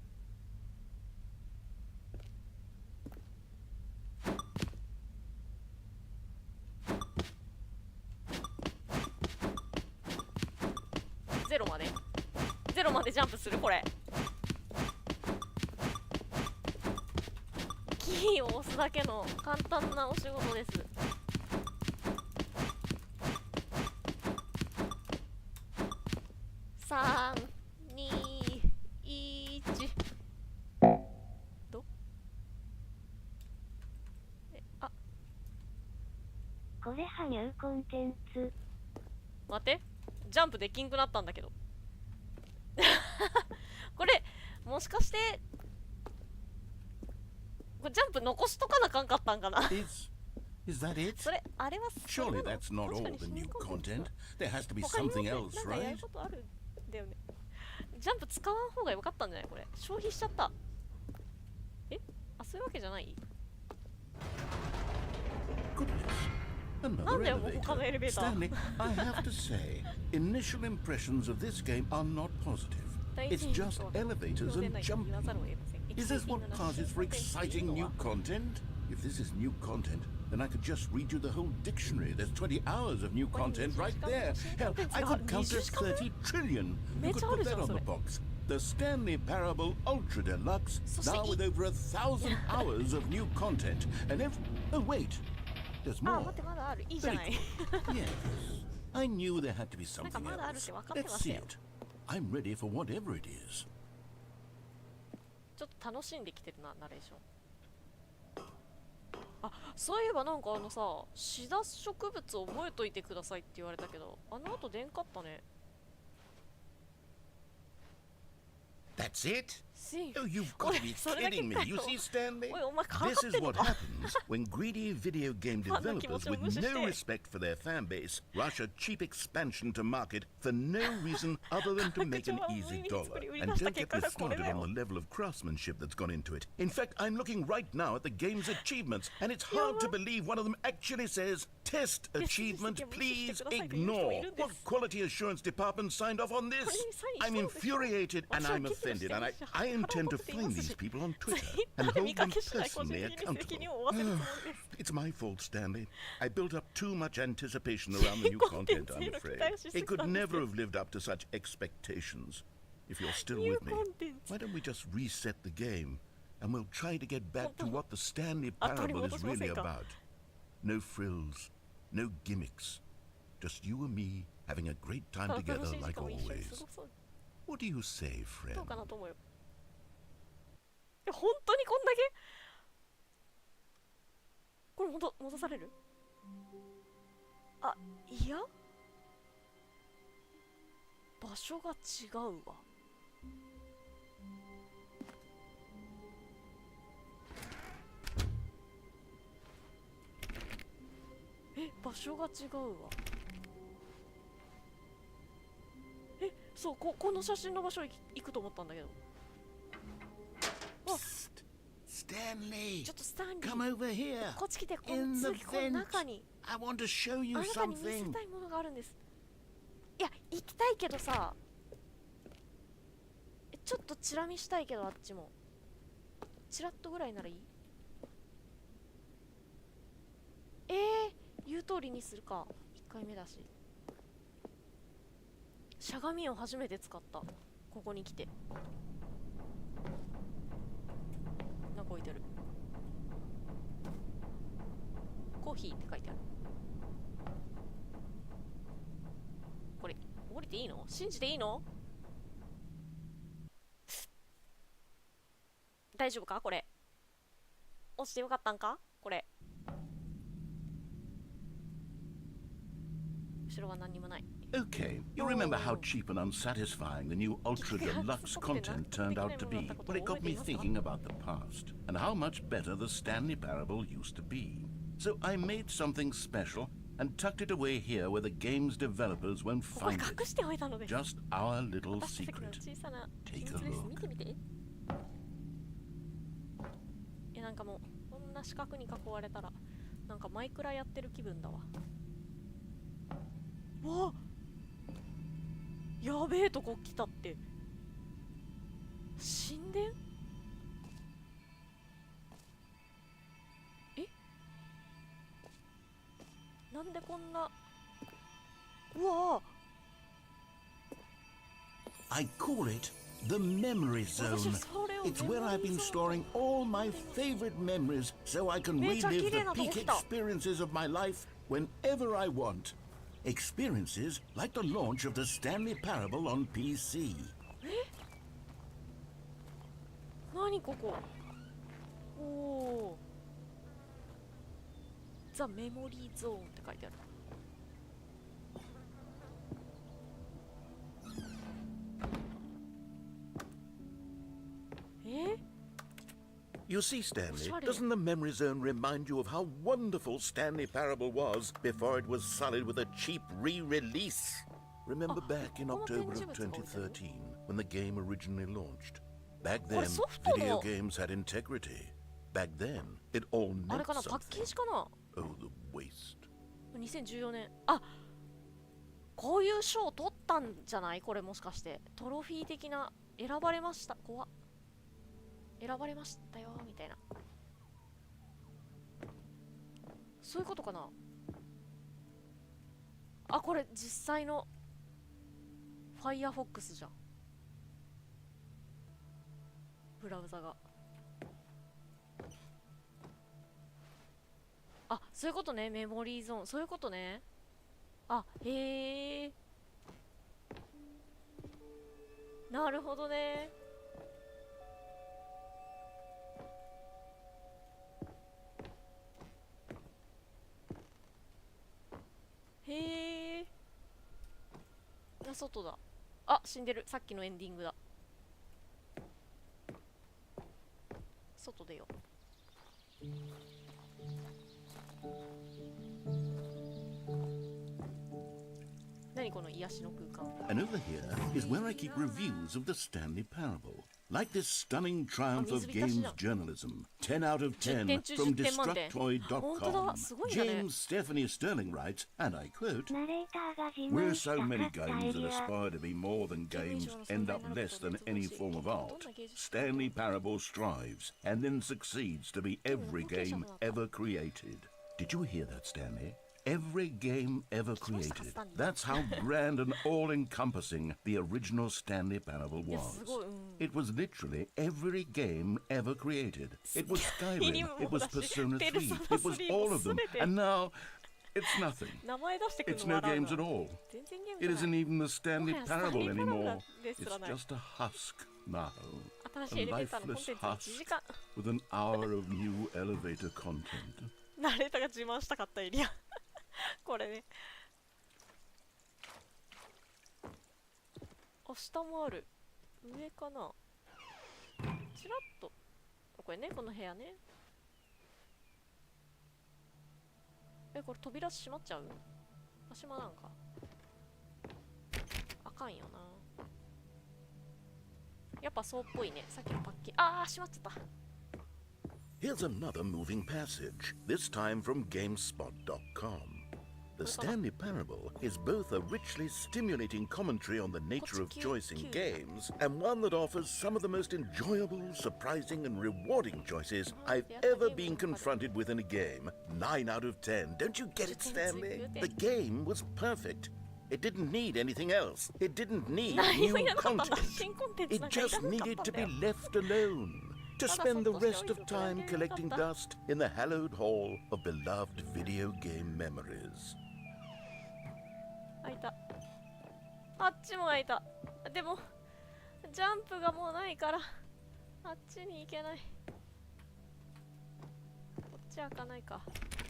ゼロまで？ゼロまでジャンプするこれ。キーを押すだけの簡単なお仕事です。3、2、1。ど？あ、これはニューコンテンツ。待って。ジャンプできんくなったんだけど。これもしかしてこれジャンプ残しとかなあかんかったんかな。 Is that it? それあれはそれ Surely なの？ that's not 確か all に the 新 new コンテン content. There has to be 他にも something なん else, かや right? ることあるんだよね。ジャンプ使わん方がよかったんじゃないこれ。消費しちゃった。あ、そういうわけじゃない？ Goodness. なん Another だよ、もう他のエレベ elevator. ーター。 Stanley, I have to say, initial impressions of this game are not positive. 第 It's 一印象 just は elevators 出 and ないと言わざるを jumping. 得ません。 Is this what passes for exciting new content? If this is new content, then I could just read you the whole dictionary. There's 20 hours of new content right there. Hell, I could count to 30 trillion. You could put that on the box. The Stanley Parable Ultra Deluxe, now with over 1,000 hours of new content. And if... Oh, wait. There's あ、 more. 待ってまだある。いいじゃない。 Yes. I knew there had to be something まだあるって else. 分かってま Let's した see よ。 it. I'm ready for whatever it is. ちょっと楽しんできてるな、ナレーション。あ、そういえばなんかさ、シダ植物覚えといてくださいって言われたけど、あの後出んかったね。That's it? See? Oh, you've got to be kidding me. You see, Stanley? This is what happens when greedy video game developers with no respect for their fan base rush a cheap expansion to market for no reason other than to make an easy dollar. And don't get me started on the level of craftsmanship that's gone into it. In fact, I'm looking right now at the game's achievements, and it's hard to believe one of them actually says, "Test achievement, please ignore." What quality assurance department signed off on this? I'm infuriated and I'm offended, and I intend to find these people on Twitter and hold them personally accountable. It's my fault, Stanley. I built up too much anticipation around the new content, I'm afraid. It could never have lived up to such expectations. If you're still with me, why don't we just reset the game and we'll try to get back to what the Stanley Parable is really about. No frills, no gimmicks. Just you and me having a great time together like always. What do you say, friend? どうかなと思うよ。本当にこんだけこれ戻される？あ、いや場所が違うわ。場所が違うわ。そう、この写真の場所行くと思ったんだけど。Stanley, ちょっとスタンリー、 come over here. こっち来て、こ In の the この vent. 中に I want to show あ you なたに見せ something. たいものがあるんです。いや、行きたいけどさ、ちょっとチラ見したいけど、あっちもチラッとぐらいならいい？言う通りにするか。1回目だし。しゃがみを初めて使った。ここに来てなんか置いてある。コーヒーって書いてある。これ降りていいの？信じていいの？大丈夫かこれ。落ちてよかったんかこれ。後ろは何にもない。Okay, you remember how cheap and unsatisfying the new ultra deluxe content turned out to be? Well, it got me thinking about the past and how much better the Stanley Parable used to be. So I made something special and tucked it away here where the game's developers won't ここに find 隠 it. しておいたのです。 Just our little 私たちの secret. 小さな秘 Take 密 a です。 look. 見てみて。なんかもうこんな四角に囲われたらなんかマイクラやってる気分だわ。わあ、やべえとこ来たって。神殿？なんでこんな。うわあ、I call it the memory zone. 私それを It's where I've been storing all my favorite memories so I can めっちゃ relive 綺麗 the なとこ peak 来た。 experiences of my life whenever I want. Experiences like the launch of the Stanley Parable on PC. 何ここ。おお。ザ・メモリーゾーンって書いてある。You see, Stanley, Sorry. doesn't the memory zone remind you of how wonderful Stanley Parable was before it was sullied with a cheap re-release? Remember back in October of 2013 when the game originally launched? Back then, video games had integrity. Back then, it all あれ meant かな、パッケー something. ジかな。 Oh, the waste. 2014年。あ、こういう賞を取ったんじゃない？これもしかしてトロフィー的な。選ばれました。怖っ。選ばれましたよみたいな。そういうことかな。あ、これ実際のファイアフォックスじゃん。ブラウザが。あ、そういうことね。メモリーゾーン、そういうことね。あ、へえ。なるほどね。へえ。外だ。あ、死んでる。さっきのエンディングだ。外出よう。何この癒しの空間。 And over here is where I keep reviews of the Stanley Parable. Like this stunning triumph of games journalism. 10 out of 10 from Destructoid.com. James Stephanie Sterling writes, and I quote, ナレーターが自 Where 慢し so たか many ったエ games that リア aspire to be more than games end up less than any form of art, Stanley Parable strives and then succeeds to be every game ever created. Did you hear that, Stanley? every game ever created. That's how grand and all-encompassing the original Stanley Parable いやす was. ごい、It was literally every game ever created. It was Skyrim, it was Persona 3, it was all of them, and now it's nothing. 名前出してくる It's の no 笑う games at な。 all. 全然ゲーム It じゃな isn't い。 even the Stanley もはやスタンリ Parable ーパラボル anymore. ですら It's ない。 just a husk now. 新しいエレベーターのコンテンツ1時間。 With an hour of new elevator content. ナレーターが自慢したかったエリア。これね。あ、下もある。上かな。ちらっと。これね、この部屋ね。これ扉閉まっちゃう？あ、閉まらんか。あかんよな。やっぱそうっぽいね。さっきのパッケージ。あー、閉まっちゃった。Here's another moving passage, this time from GameSpot.com. The Stanley Parable is both a richly stimulating commentary on the nature of choice in games and one that offers some of the most enjoyable, surprising, and rewarding choices I've ever been confronted with in a game. 9 out of 10. Don't you get it, Stanley? The game was perfect. It didn't need anything else. It didn't need new content. It just needed to be left alone.To spend the rest of time collecting dust in the hallowed hall of beloved video game memories. 開いた。あっちも開いた。でも、ジャンプがもうないから、あっちに行けない。こっち開かないか。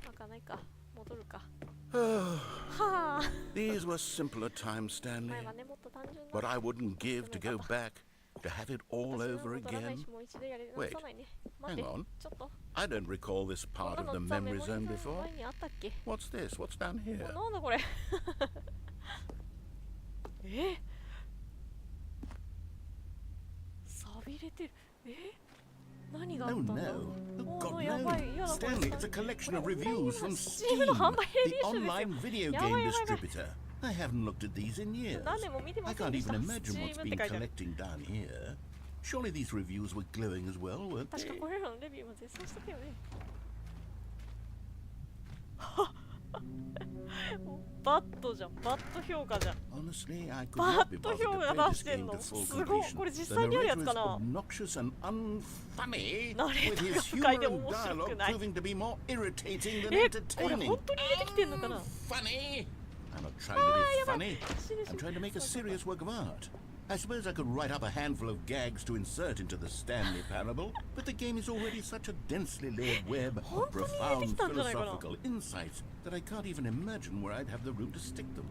開かないか。戻るか。はあ。These were simpler times, Stanley. 前はね、もっと単純な。 But I wouldn't give to go back.To have it all over again? Wait, hang on. I don't recall this part of the memory zone before. What's this? What's down here? なんだこれ錆びれてる。何があった Oh んだ no. Oh, お God ーやばい。 no. やだこれ Stanley, it's a collection of reviews from Steam Steam, の販売レビ the ュー集ですよ。 online video やばい game やばいやばい。 distributor.I haven't looked at these in years. 何年も見てま I せん can't でした。 even imagine what's Steam っ been て書いてある。 collecting down here. Surely these reviews were glowing as well, weren't 確か they? これらのレビューも絶賛してたよね。バットじゃん。バット評価じゃん。 Honestly, I could バ not be ット bothered 評 to 価 play 出 this してん game の。 to full すごい。 completion. これ実 The 際にあるや narrator つ is かな。 obnoxious and unfunny, ナレ with ータ his ー不快 humor で and 面白 dialogue くない。 proving to be more irritating than これ entertaining. 本当に入れてきてんのかな。 Funny? I'm not trying to be funny. I'm trying to make a serious work of art. I suppose I could write up a handful of gags to insert into the Stanley Parable, but the game is already such a densely layered web of profound philosophical insights that I can't even imagine where I'd have the room to stick them.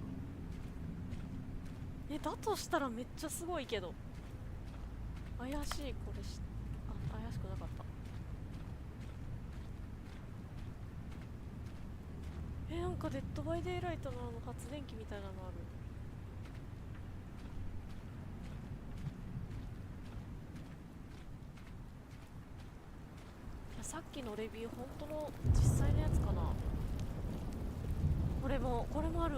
だとしたらめっちゃすごいけど。怪しいこれし。あ、怪しくなかった。なんかデッドバイデイライトの発電機みたいなのある。さっきのレビュー本当の実際のやつかな。これもある。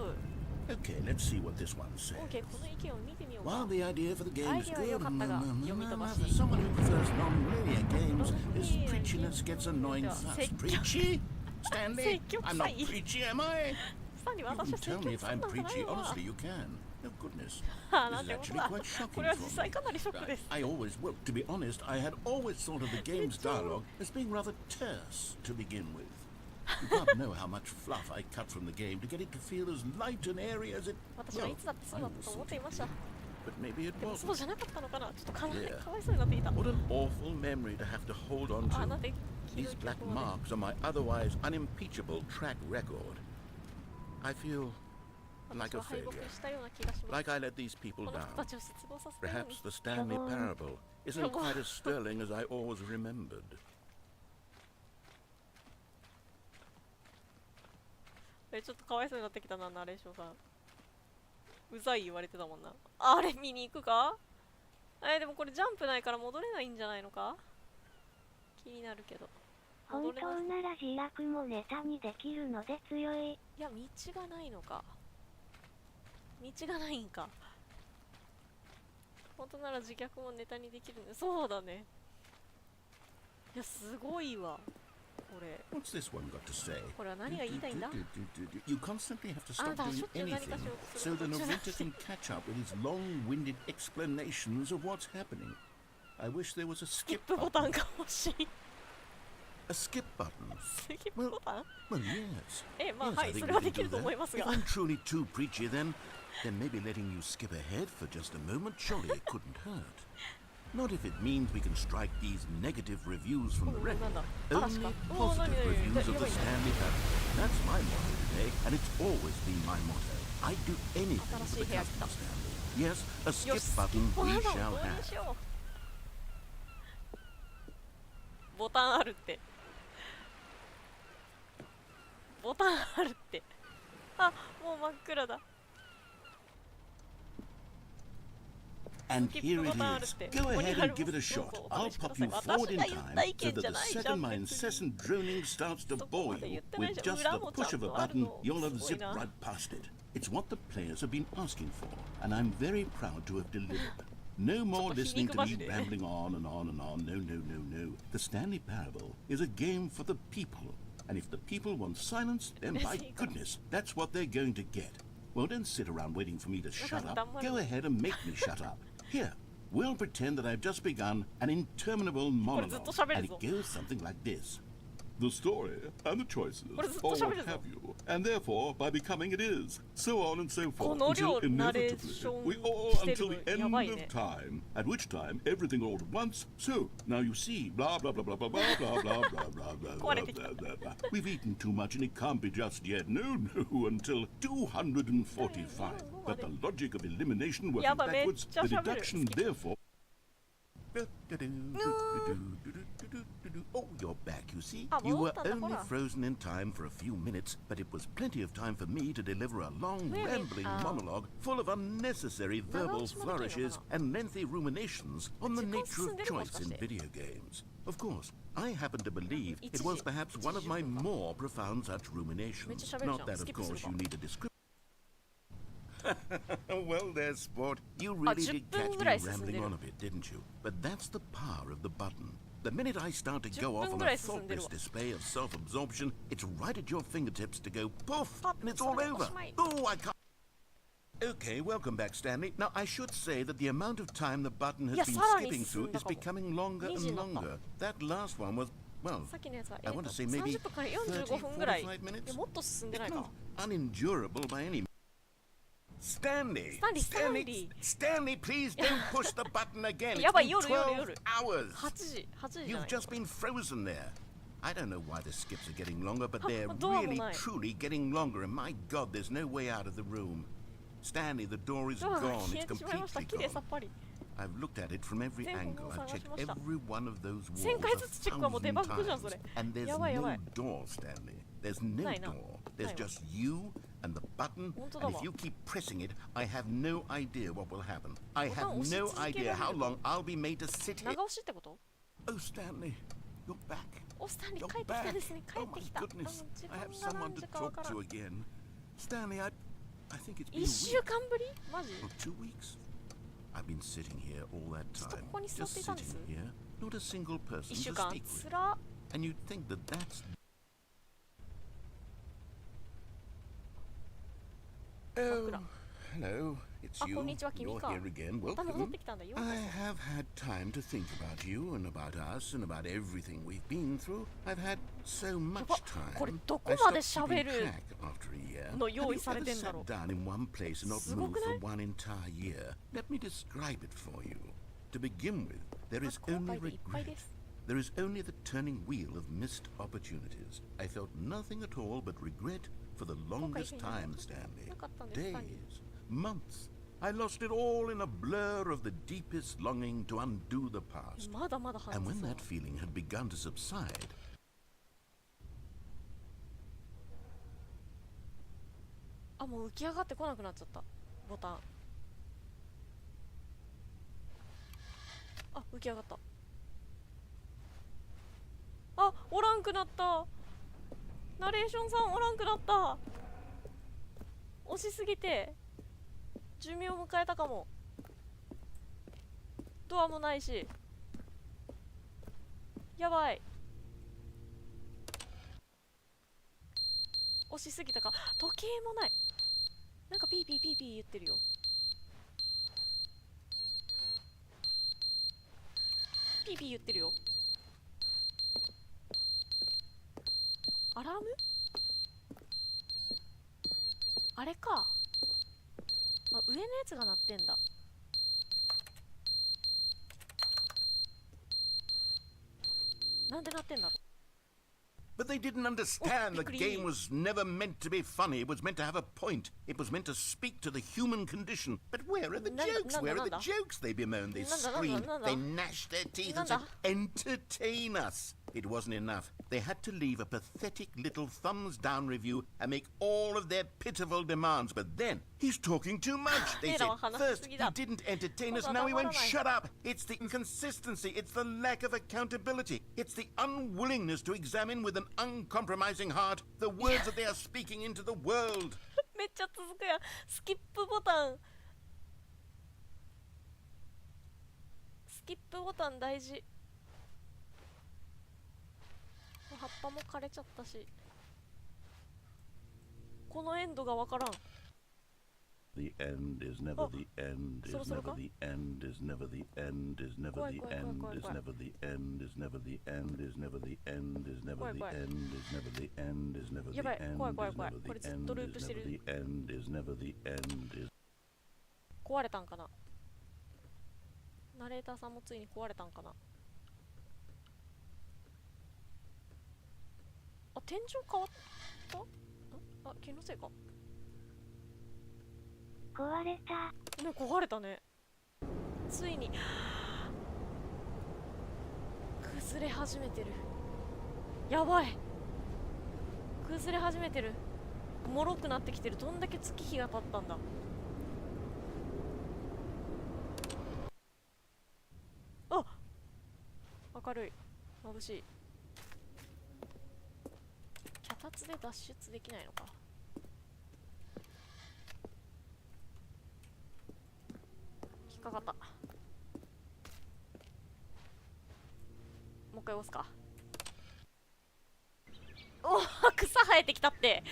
Okay, let's see what this one says. OK、この意見を見てみようか。 While the idea for the game is アイデアは良 good, かったが読み飛ばし。 someone who prefers non-linear games, this preachiness gets annoying fast. Preachy? Stanley? I'm not preachy, am I? スタンリー You 私 can は tell 積 me 極 if 的 I'm なんじゃない preachy. わ。 Honestly, you can. No goodness. なん This て is こと actually だ。 quite shocking これは for 実 me. 際かなりショックで Right. す。 I always, well, to be honest, I had always thought of the game's dialogue as being rather terse to begin with. You can't know how much fluff I cut from the game to get it to feel as light and airy as it. 私はいつだってそうだったと思っていました。 But maybe it でも wasn't. そうじゃなかったのかな。ちょっとかわい Yeah. そうになってきた。 What an awful memory to have to hold on あ、なん to. で黄色 These い black ところまで marks are my otherwise unimpeachable track record. I feel like 私 a は敗 failure. 北したような気がします。 Like I let these people この down. 人たちを失望させたように。 Perhaps the Stanley Parable isn't quite as sterling as I always remembered. ちょっとかわいそうになってきたな、ナレーションさん。うざい言われてたもんな。あれ見に行くか？でもこれジャンプないから戻れないんじゃないのか？気になるけど。本当なら自落もネタにできるので強い。いや、道がないのか。道がないんか。本当なら自虐もネタにできるんで。そうだね。いや、すごいわ。これ What's this one got to say? これは何が言いたいんだ You constantly have to stop あなたは doing しょっちゅう何か anything しようとす so る the ことじゃな narrator くて can catch up with his long-winded explanations of what's happening. I wish there was a スキッ skip プボ button. タンが欲しい A skip button. スキップボタン Well, yes. まあ Yes, は I い think そ we れは can でき do ると that. 思います If が I'm truly too preachy, then maybe letting you skip ahead for just a moment, surely it couldn't hurt. Not if it means we can strike these negative reviews from the お record. なんだ Only 嵐かおお何 positive 何 reviews や of ば the いね Stanley Parable. That's my motto today, and it's always been my motto. I'd do anything for the 新しい部屋来た customer, Stanley. Yes, a よ skip しスキ button ップボ we タン shall を導入 have. しようボタンあるってボタンあるってあもう真っ暗だ And Skip here it button is. って Go ここに ahead あ and る give it a どう shot. ぞお I'll 試しくだ pop さい you 私 forward in が言った time 意 so 見 that じゃ the ないじゃ second ん my 別に incessant droning starts to そこ bore まで言 you ってない with じゃん just 裏 the もちゃ push ん of a とある button, の you'll have すごい zipped な right past it. It's what the players have been asking for, and I'm very proud to have delivered. No more listening to me rambling on and on and on. No, no, no, no. The Stanley Parable is a game for the people. And if the people want silence, then by goodness, that's what they're going to get. Well, don't sit around waiting for me to shut up. Go ahead and make me shut up. Here, we'll pretend that I've just begun an interminable monologue. And it goes something like this. The story and the choices, or what have you, and therefore by becoming it is, so on and so forth, until inevitably we all until the end of time, at which time everything all at once. So now you see, blah blah blah blah blah blah blah blah blah blah blah blah blah blah. We've eaten too much and it can't be just yet. No, no, until 245. But the logic of elimination working backwards, the deduction therefore. Oh, you're back, you see. You were only frozen in time for a few minutes, but it was plenty of time for me to deliver a long, rambling monologue full of unnecessary verbal flourishes and lengthy ruminations on the nature of choice in video games. Of course, I happen to believe it was perhaps one of my more profound such ruminations. Not that, of course, you need a description. Well, there, sport. You really did catch me rambling on a bit, didn't you? But that's the power of the button. The minute I start to go off on a thoughtless display of self-absorption, it's right at your fingertips to go poof, and it's all over. Oh, I can't. Okay, welcome back, Stanley. Now, I should say that the amount of time the button has been skipping through is becoming longer and longer. That last one was, well, I want to say maybe 30, 45 minutes. It's not unendurable by any means. Stanley, please don't push the button again. It's been 12 hours. You've just been frozen there. I don't know why the skips are getting longer, but they're really, truly getting longer. And my God, there's no way out of the room. Stanley, the door is gone. It's completely gone. I've looked at it from every angle. I've checked every one of those walls 1,000 times. And there's no door, Stanley. There's no door. There's just you and the button, and if you keep pressing it, I have no idea what will happen. I have no idea how long I'll be made to sit here. Oh, Stanley, you're back. You're back. Oh, my goodness. I have someone to talk to again. Stanley, I think it's been a week. Or 2 weeks. I've been sitting here all that time. Just sitting here. Not a single person to speak with. And you'd think that that's... Oh, hello. It's you. You're here again. Welcome. I have had time to think about you and about us and about everything we've been through. I've had so much time. I stopped keeping track after a year. Have you ever sat down in one place and not moved for one entire year? Let me describe it for you. To begin with, there is only regret. There is only the turning wheel of missed opportunities. I felt nothing at all but regret for the longest time, Stanley. Days, months. I lost it all in a blur of the deepest longing to undo the past. And when that feeling had begun to subside,寿命を迎えたかも。ドアもないし。やばい。押しすぎたか。時計もない。なんかピーピーピーピー言ってるよ。ピーピー言ってるよ。アラーム？あれか。あ、上のやつが鳴ってんだ。なんで鳴ってんだろう。 But they didn't understand the game was never meant to be funny. It was meant to have a point. It was meant to speak to the human condition. But where are the jokes? Where are the jokes? They bemoaned, they screamed, they gnashed their teeth and said, entertain us. It wasn't enough. They had to leave a pathetic little thumbs down review and make all of their pitiful demands. But then, he's talking too much. They said, first, he didn't entertain us, now he won't shut up. It's the inconsistency, it's the lack of accountability, it's the unwillingness to examine with an uncompromising heart the words that they are speaking into the world. めっちゃ続くやん。スキップボタン。スキップボタン大事。葉っぱも枯れちゃったし、このエンドがわからん。The end is never the end, is never the end, is never the end, is never the end, is never the end, is never the end, is never the end, is never the end, is never the end, is never the end, やばい、怖い怖い怖い。これずっとループしてる。壊れたんかな。ナレーターさんもついに壊れたんかな。あ、天井変わった？あ、気のせいか。壊れた。ね、壊れたね。ついに崩れ始めてる。やばい。崩れ始めてる。もろくなってきてる。どんだけ月日が経ったんだ。あ、明るい。眩しい。脚立で脱出できないのか。引っかかった。もう一回押すか。おお、草生えてきたって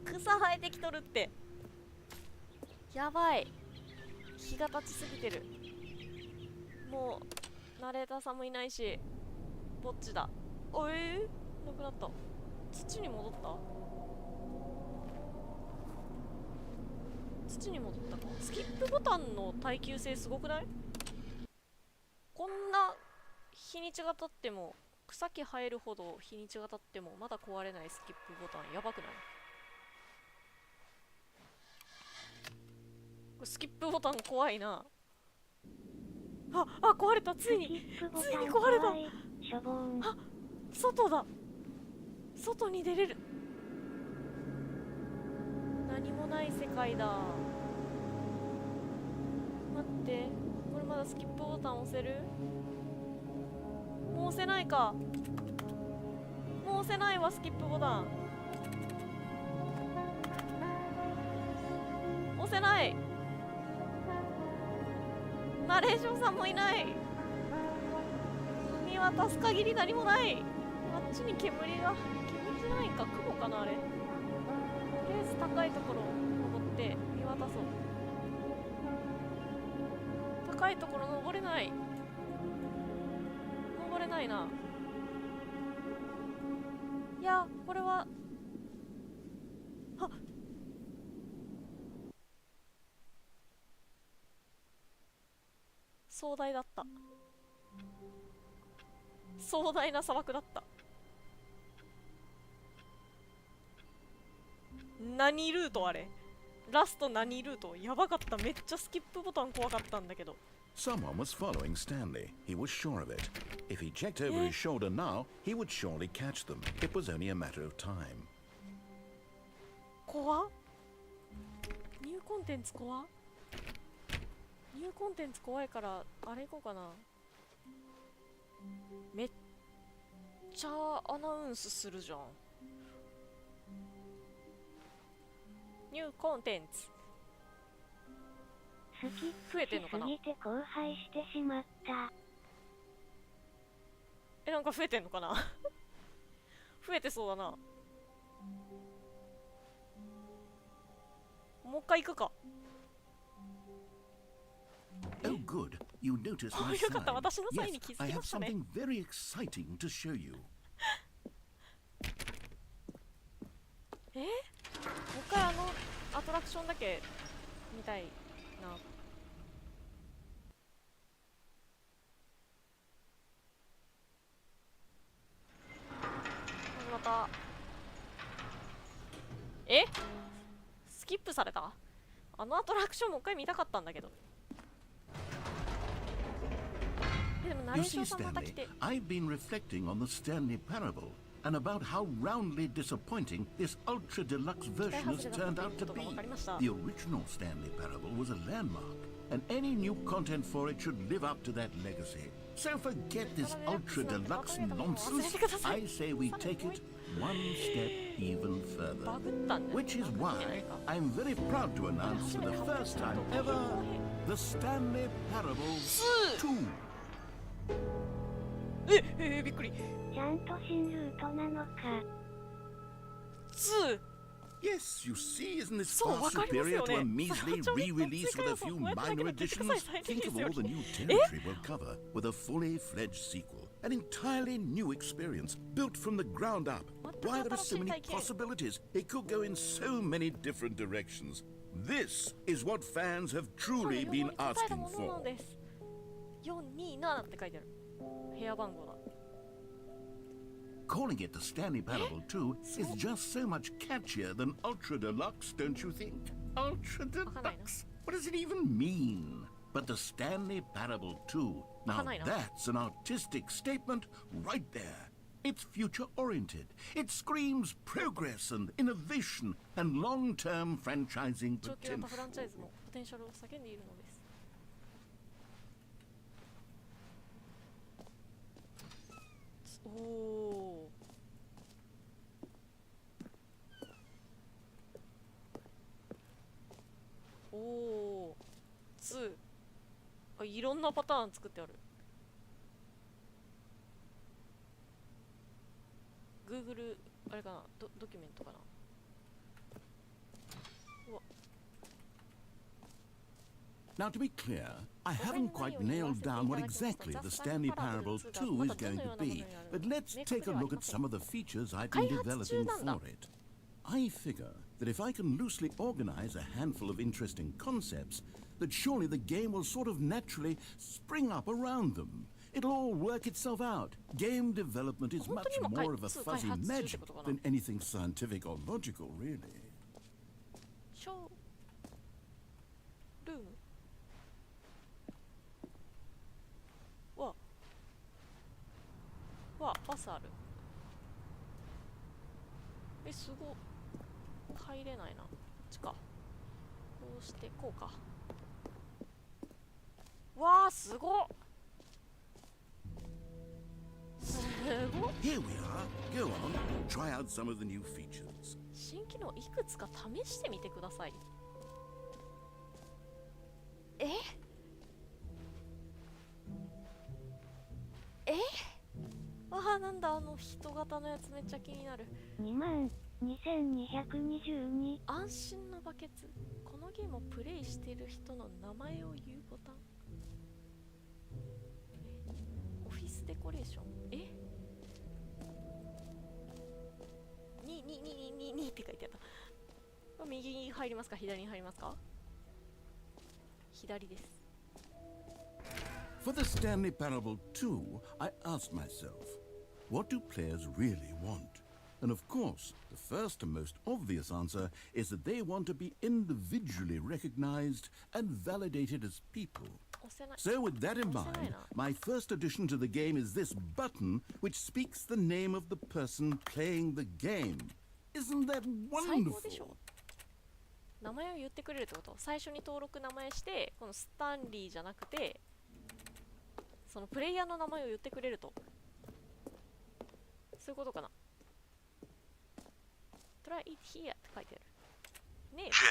草生えてきとるって。やばい。日が経ちすぎてる。もうナレーターさんもいないし、ぼっちだ。なくなった。土に戻った？土に戻ったか。スキップボタンの耐久性すごくない？こんな日にちが経っても、草木生えるほど日にちが経ってもまだ壊れないスキップボタンやばくない？これスキップボタン怖いな。あ、壊れた。ついに壊れた。あ、外だ。外に出れる。何もない世界だ。待って、これまだスキップボタン押せる？もう押せないか。もう押せないわ、スキップボタン。押せない。ナレーションさんもいない。見渡す限り何もない。あっちに煙じゃないか、雲かなあれ。とりあえず高いところ登って見渡そう。高いところ登れない。登れないな。いや、これは壮大だった。壮大な砂漠だった。何ルートあれ？ラスト何ルート？やばかった。めっちゃスキップボタン怖かったんだけど。Someone was following Stanley. He was sure of it. If he checked over his shoulder now, he would surely catch them. It was only a matter of time. 怖っ。ニューコンテンツ怖っ。ニューコンテンツ怖いから、あれ行こうかな。めっちゃアナウンスするじゃん。ニューコンテンツ。増えてんのかな？過ぎて荒廃してしまった。なんか増えてんのかな増えてそうだな。もう一回行くか。Oh, good. You noticed my よかった、 sign. 私のサインに Yes, 気づ I きま have したね。 something very exciting to show you. もう一回アトラクションだけ見たいな。またスキップされた。アトラクションもう一回見たかったんだけど。でもナレ You ーショ see, ンさんまた来 Stanley, て。 I've been reflecting on the Stanley Parable and about how roundly disappointing this ultra deluxe version has turned out to be. The original Stanley Parable was a landmark, and any new content for it should live up to that legacy. So forget this ultra deluxe nonsense. I say we take it one step even further. Which is why I'm very proud to announce for the first time ever the Stanley Parable 2. びっくり。ちゃんと新ルートなのか。2。 Yes, you see, isn't this So, far superior to a measly re-release with a few minor additions? Think of all the new territory we'll cover with a fully fledged sequel. An entirely new experience, built from the ground up. Why, there are so many possibilities. It could go in so many different directions. This is what fans have truly been asking for. 427って書いてある。部屋番号だ。Calling it the Stanley Parable 2 is just so much catchier than Ultra Deluxe, don't you think? Ultra Deluxe? What does it even mean? But the Stanley Parable 2, now that's an artistic statement right there. It's future-oriented. It screams progress and innovation and long-term franchising 長期型 potential. フランチャイズのポテンシャルを叫んでいるのです。おお。おお。2。あ、いろんなパターン作ってある。Google あれかな、ドキュメントかな。うわ。Now, to be clear, I haven't quite nailed down what exactly the Stanley Parable 2 is going to be, but let's take a look at some of the features I've been developing for it. I figure that if I can loosely organize a handful of interesting concepts, that surely the game will sort of naturally spring up around them. It'll all work itself out. Game development is much more of a fuzzy magic than anything scientific or logical, really. ショールーム。バスある。すご。入れないな。こっちか。こうしてこうか。わあ、すごっ。すごっ。 Here we are. Go on. Try out some of the new features. 新機能いくつか試してみてください。なんだ人型のやつめっちゃ気になる。22,222。安心のバケツ。このゲームをプレイしている人の名前を言うボタン。オフィスデコレーション。2って書いてあった。右に入りますか、左に入りますか。左です。For the Stanley Parable 2, I asked myself, what do players really want? And of course, the first and most obvious answer is that they want to be individually recognized and validated as people. So with that in mind, my first addition to the game is this button which speaks the name of the person playing the game. Isn't that wonderful? 名前を言ってくれるってこと。最初に登録名前して、このスタンリーじゃなくて、そのプレイヤーの名前を言ってくれると。そういうことかな。Try it here って書いてある。ねえ。Jim,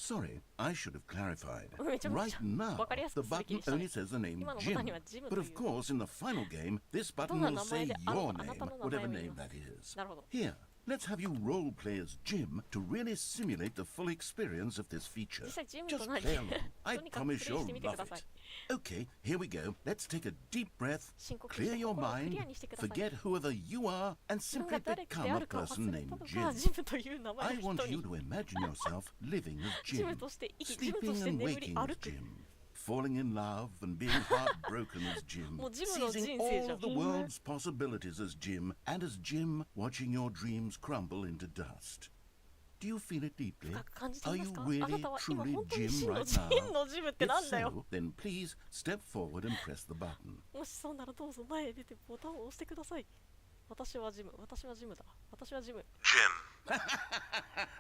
Sorry, I should have clarified. めちゃめ Right ちゃ now, わかりやす the くする気 button にしたね only says the name 今のボ Jim. タンにはジムと But い of う course, in the final game, this ど button んな will 名 say 前であろ your うとあな name, たの名前 whatever を言い name ま that す is. なるほど Here, let's have you roleplay as Jim to really simulate the full experience of this feature. 実際ジム Just と何 play along. と I にかくプ promise レイし you'll てみてく love ださい it. Okay, here we go. Let's take a deep breath, 深呼吸し clear て your 心をクリア mind, にしてください forget whoever you are, and 自分 simply が誰で become あ a るかを person 忘れ named たの Jim. がジムという名前 I の want 人 you に to imagine yourself living as ジム Jim, として生きジムと sleeping して and 眠り waking as 歩く Jim, falling in love and being heartbroken as Jim, もうジムの人 seizing 生じゃ all ん the world's possibilities as Jim, and as Jim watching your dreams crumble into dust. Do you feel it deeply? 深く感じて Are いま you すかあな really たは今 truly 本当に Jim 真の right ジ now? のジムって If なんだよ so, then please step forward and press the button. もしそうならどうぞ前へ出てボタンを押してください私はジムだ私はジム Jim.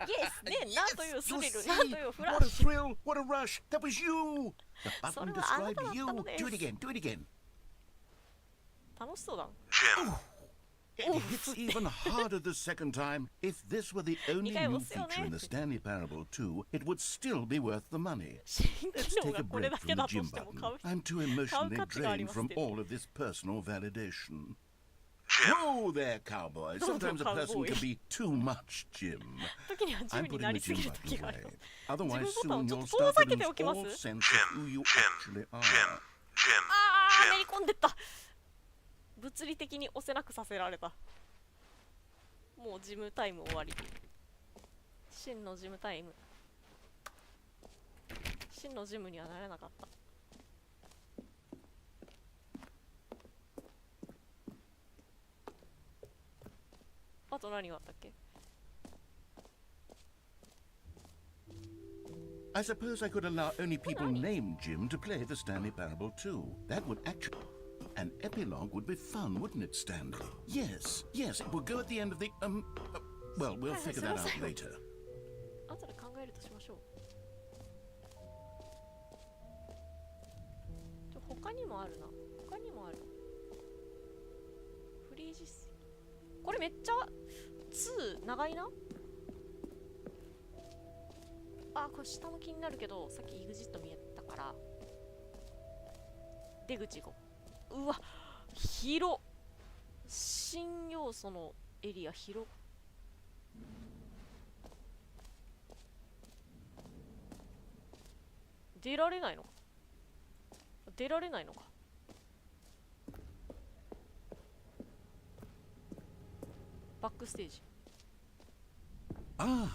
イエスねなんというス You リル see? なんというフラ What ッ a シュ thrill! What a rush! That was you! The button それはあなただ described った you. のです Do it again, do it again. 楽しそうだ Jim. It hits even harder the second time. If this were the only new feature in the Stanley Parable 2, it would still be worth the money. 新 Let's 機能 take が a これ break だ from け the だと gym しても button. 買う I'm too emotionally 買う価値があり drained ます from ね all of this personal validation. Jim. Whoa there, cowboy. Sometimes a person cowboy. can be too much, Jim. 時にはジ I'm ムに putting な the りすぎ gym る button 時がありま away. す Otherwise, 自分ボタン soon をちょっ you'll と遠 start ざ to けて lose おきます all sense of Jim. who you Jim. actually are. Jim. Jim. あーめ Jim. り込んでった物理的に押せなくさせられたもうジムタイム終わり真のジムタイム真のジムにはなれなかったあと何があったっけ I suppose I could allow only people named Jim to play the Stanley Parable 2. That would actually... An epilogue would be fun, wouldn't it, Stanley? Yes, yes, it would go at the end of the... well, we'll figure that out later. 後で考えるとしましょう他にもあるな他にもあるフリー実績これめっちゃ2長いなあこれ下も気になるけどさっき EXIT 見えたから出口5うわ広新要素のエリア広出られないのか出られないのかバックステージ Ah,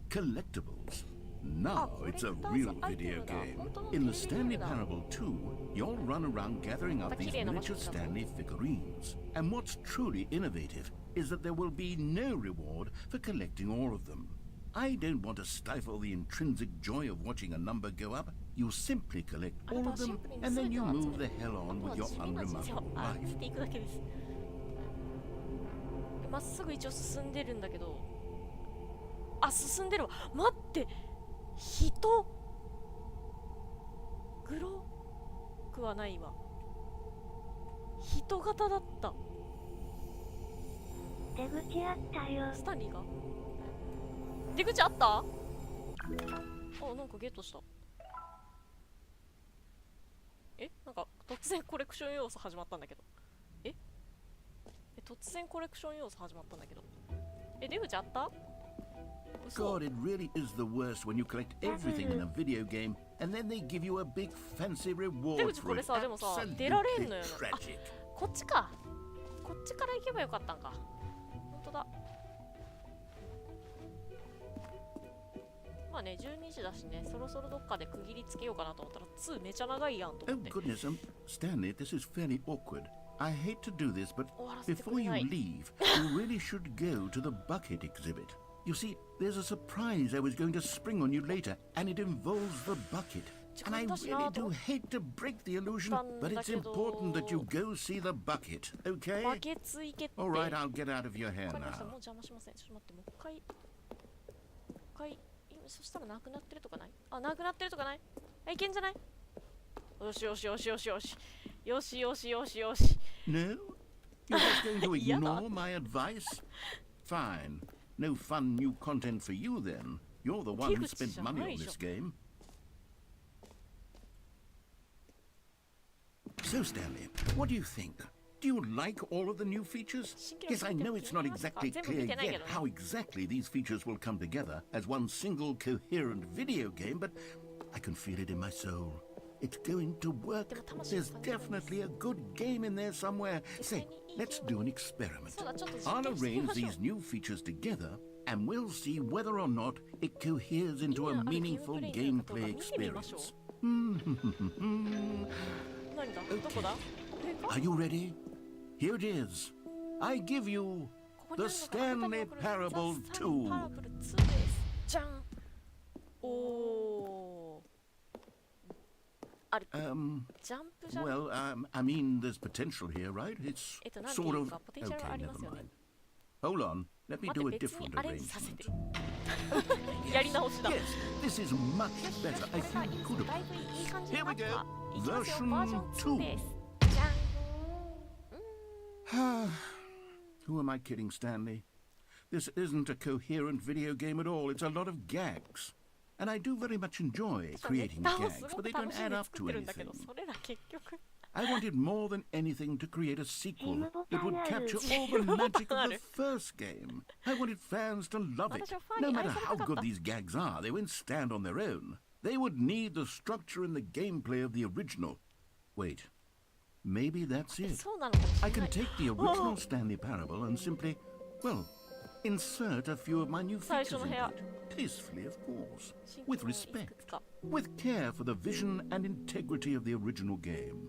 collectibles. Now it's a real video game. In the Stanley Parable 2, you'll run around gathering up these miniature Stanley figurines. And what's truly innovative is that there will be no reward for collecting all of them. I don't want to stifle the intrinsic joy of watching a number go up. You simply collect all of them, and then you move the hell on with your unremarkable life. ていくだけですまっすぐ一応進んでるんだけどあ進んでるわ待って人グロくはないわ人型だった出口あったよ。スタンリーが出口あったあなんかゲットしたなんか突然コレクション要素始まったんだけど突然コレクション要素始まったんだけど出口あった嘘 God, it really is the worst when you collect everything in a video game and then they give you a big fancy 出 reward 口こ for れ it. さでもさ出られん Absolutely のよなあ tragic. こっちかこっちから行けばよかったんかほんとだまあね12時だしねそろそろどっかで区切りつけようかなと思ったら2めちゃ長いやんと Oh 思って goodness, Stanley, this is fairly awkward. I hate to do this, but 終わらせてく before れ you ない leave, you really should go to the bucket exhibit. You see, there's a surprise I was going to spring on you later, and it involves the bucket. And I really do hate to break the illusion, but it's important that you go see the bucket, バ okay? ケツ行けって Alright, I'll get out of your わ hair かりました now. もう邪魔しませんちょっと待ってもう一回今そしたらなくなってるとかないあなくなってるとかないいけんじゃないよしよしよしよしよしよしよしよしよし No? You're just going to 嫌だ ignore my advice? Fine. No fun new content for you then. You're the one who spent money on this game. So, Stanley, what do you think? Do you like all of the new features? Yes, I know it's not exactly clear yet how exactly these features will come together as one single coherent video game, but I can feel it in my soul. It's going to work. There's definitely a good game in there somewhere. Say, let's do an experiment. I'll arrange these new features together, and we'll see whether or not it coheres into a meaningful gameplay experience. Okay. Are you ready? Here it is. I give you the Stanley Parable 2. じゃん。おー。あれ、ジャンプじゃん。 Well, I mean, there's potential here, right? It's sort of... Okay, never mind. Hold on. Let me do a different arrangement. やり直しだ。 Yes, this is much better. I feel good だい about ぶいい this. 感じに Here な we った。 go. いきますよ、 Version バージョン2 2. です。じゃん。Who am I kidding, Stanley? This isn't a coherent video game at all. It's a lot of gags. And I do very much enjoy creating gags, but they don't add up to anything. それら結局。 I wanted more than anything to create a sequel that would capture all the magic of the first game. I wanted fans to love it. No matter how good these gags are, they won't stand on their own. They would need the structure and the gameplay of the original. Wait, maybe that's it. そうなのかもしれない。 I can take the original Stanley Parable and simply, well, insert a few of my new features into it. Tastefully, of course. With respect. With care for the vision and integrity of the original game.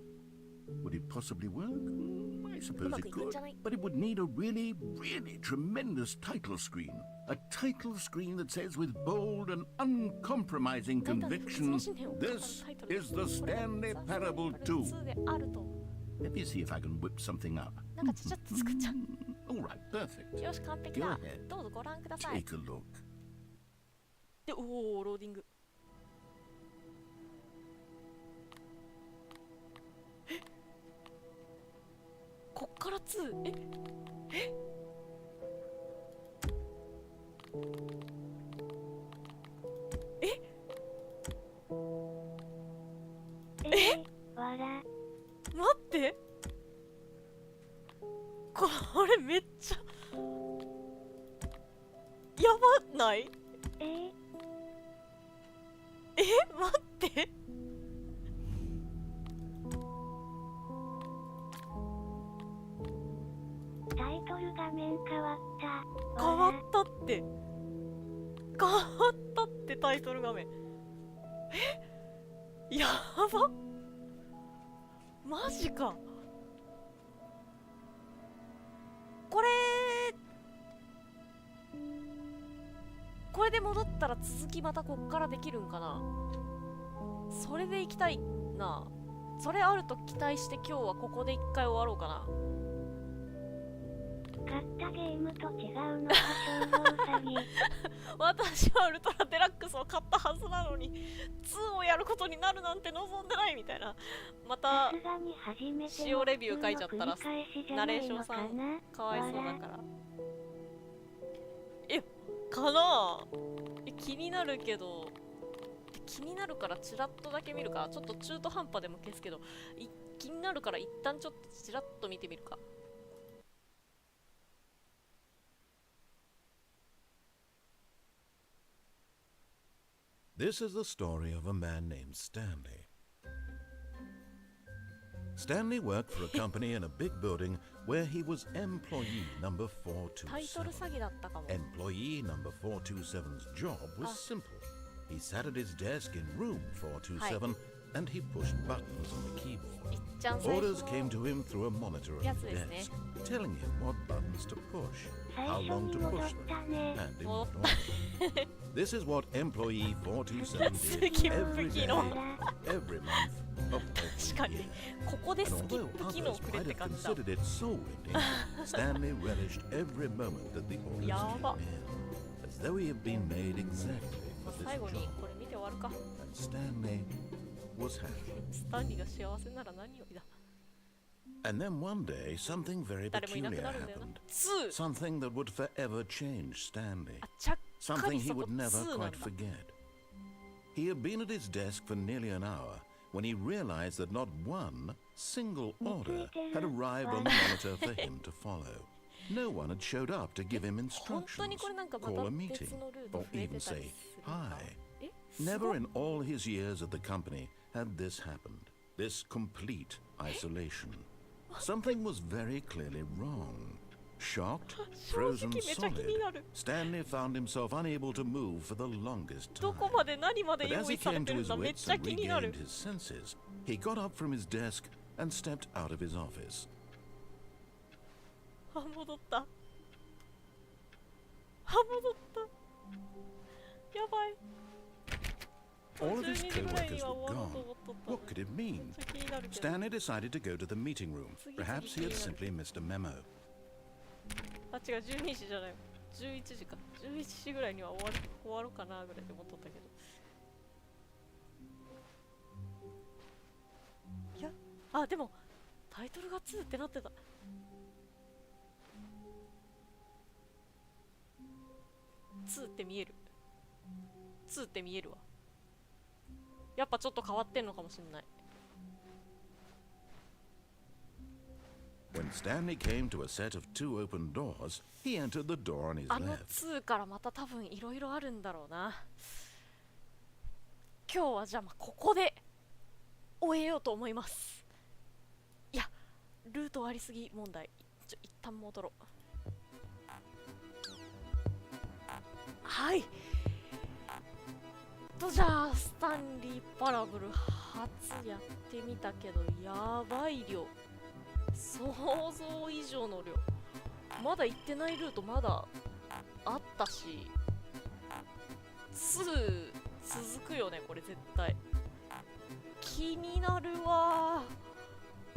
Would it possibly work? I suppose it could. But it would need a really, really tremendous title screen. A title screen that says with bold and uncompromising conviction, this is the Stanley Parable 2. 2であると。 Let me see if I can whip something up. なんかちゃちゃっと作っちゃう。 All right, perfect. よし、完璧 Go だ。 ahead. どうぞご覧ください。 Take a look. で、おお、ローディング。え、こっから2。わら。待って。これめっちゃやばない？待って。タイトル画面変わった。変わったって。変わったってタイトル画面。やば。マジか。これで戻ったら続きまたこっからできるんかな。それで行きたいな。それあると期待して今日はここで一回終わろうかな。買ったゲームと違うのが衝動詐欺。私はウルトラデラックスを買ったはずなのに2をやることになるなんて望んでないみたいな。また使用レビュー書いちゃったらナレーションさんかわいそうだから。かなぁ。気になるけど、気になるからチラッとだけ見るか。ちょっと中途半端でも消すけど、気になるから一旦ちょっとチラッと見てみるか。This is the story of a man named Stanley. Stanley worked for a company in a big building where he was employee number 427. Employee number 427's job was simple. He sat at his desk in room 427 and he pushed buttons on the keyboard. Orders came to him through a monitor at the desk, telling him what buttons to push, how long to push them, and in what order. This is what employee 427 did every day, every month. 確かにここでスキップ機能くれって感じだ。 Stanley relished every moment that the orders came in, as though he had been made exactly for this 最後に job. これ見て終わるか。 And Stanley was happy. スタンリーが幸せなら何よりだ。 And then one day, something very 誰もいなく peculiar なるんだよな。 happened. 2。 Something that would forever change Stanley. チャッ something he would never 2なん quite だ。 forget. He had been at his desk for nearly an hour when he realized that not one single order had arrived on the monitor for him to follow. No one had showed up to give him 本当に instructions, これなんかま call た a meeting, 別のルート or 増えて even たり say するか。 hi. え、すご Never い。 in all his years at the company had this happened, this complete isolation. Something was very clearly wrong. Shocked, 正直 frozen めちゃ気 solid, になる。 Stanley found himself unable to move for the longest ど time. こまで何まで But 用 as 意 he され came て to るん his だ。めっ wits ちゃ and 気になる。 regained his senses, he got up from his desk and stepped out of his office. あ、戻った。あ、戻った。やばい。 All of his 12時ぐらいに co-workers は were 終わろう gone. と思っとった。 What could it めっ mean? ちゃ気になるけど。 Stanley decided to go to the meeting room. Perhaps he had simply missed a memo. あ、違う、12時じゃない。11時か。11時ぐらいには終わろうかなぐらいで思っとったけど。いや、あ、でも、タイトルが2ってなってた。2って見える。2って見えるわ。やっぱちょっと変わってんのかもしんない。When Stanley came to a set of 2 open doors, he entered the door on his あの left. 2からまた多分いろいろあるんだろうな。今日はじゃあここで終えようと思います。いや、ルートありすぎ問題。一旦戻ろう。はい。じゃあスタンリーパラブル初やってみたけど、やばい量。想像以上の量。まだ行ってないルートまだあったし、2続くよねこれ絶対。気になるわ。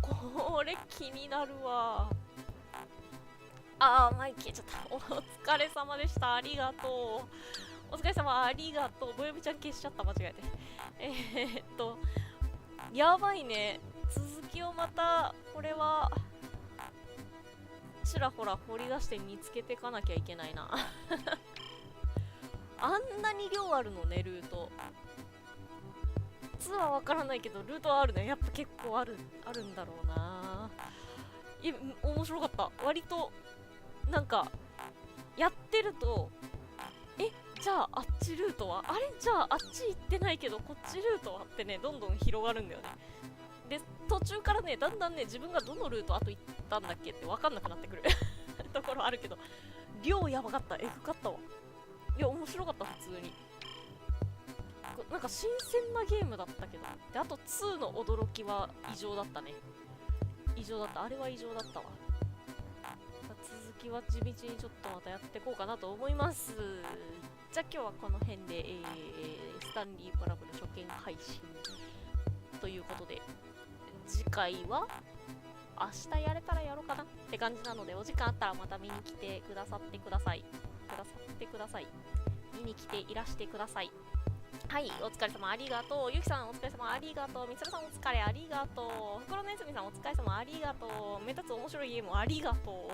これ気になるわ。あー、マイ消えちゃった。お疲れ様でした。ありがとう。お疲れ様、ありがとう。ぼよみちゃん消しちゃった、間違えて。やばいね。続きをまた、これは、ちらほら掘り出して見つけていかなきゃいけないな。あんなに量あるのね、ルート。2はわからないけど、ルートはあるね。やっぱ結構あるんだろうな。面白かった。割と、なんか、やってると、じゃああっちルートはじゃああっち行ってないけどこっちルートはってね、どんどん広がるんだよね。で、途中からね、だんだんね、自分がどのルートあと行ったんだっけって分かんなくなってくるところあるけど、量やばかった。エグかったわ。いや、面白かった、普通に。なんか新鮮なゲームだったけど。で、あと2の驚きは異常だったね。異常だった。あれは異常だったわ。続きは地道にちょっとまたやっていこうかなと思います。じゃあ今日はこの辺で、スタンリーパラブル初見配信ということで、次回は明日やれたらやろうかなって感じなので、お時間あったらまた見に来てくださってください。見に来ていらしてください。はい、お疲れ様ありがとう。ゆきさんお疲れ様ありがとう。みつるさんお疲れありがとう。ふくろねずみさんお疲れ様ありがとう。めたつ面白いゲームありがと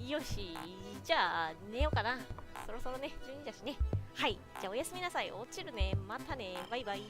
う。よし、じゃあ寝ようかな。そろそろね、12時だしね。はい、じゃあおやすみなさい。落ちるね。またね。バイバイ。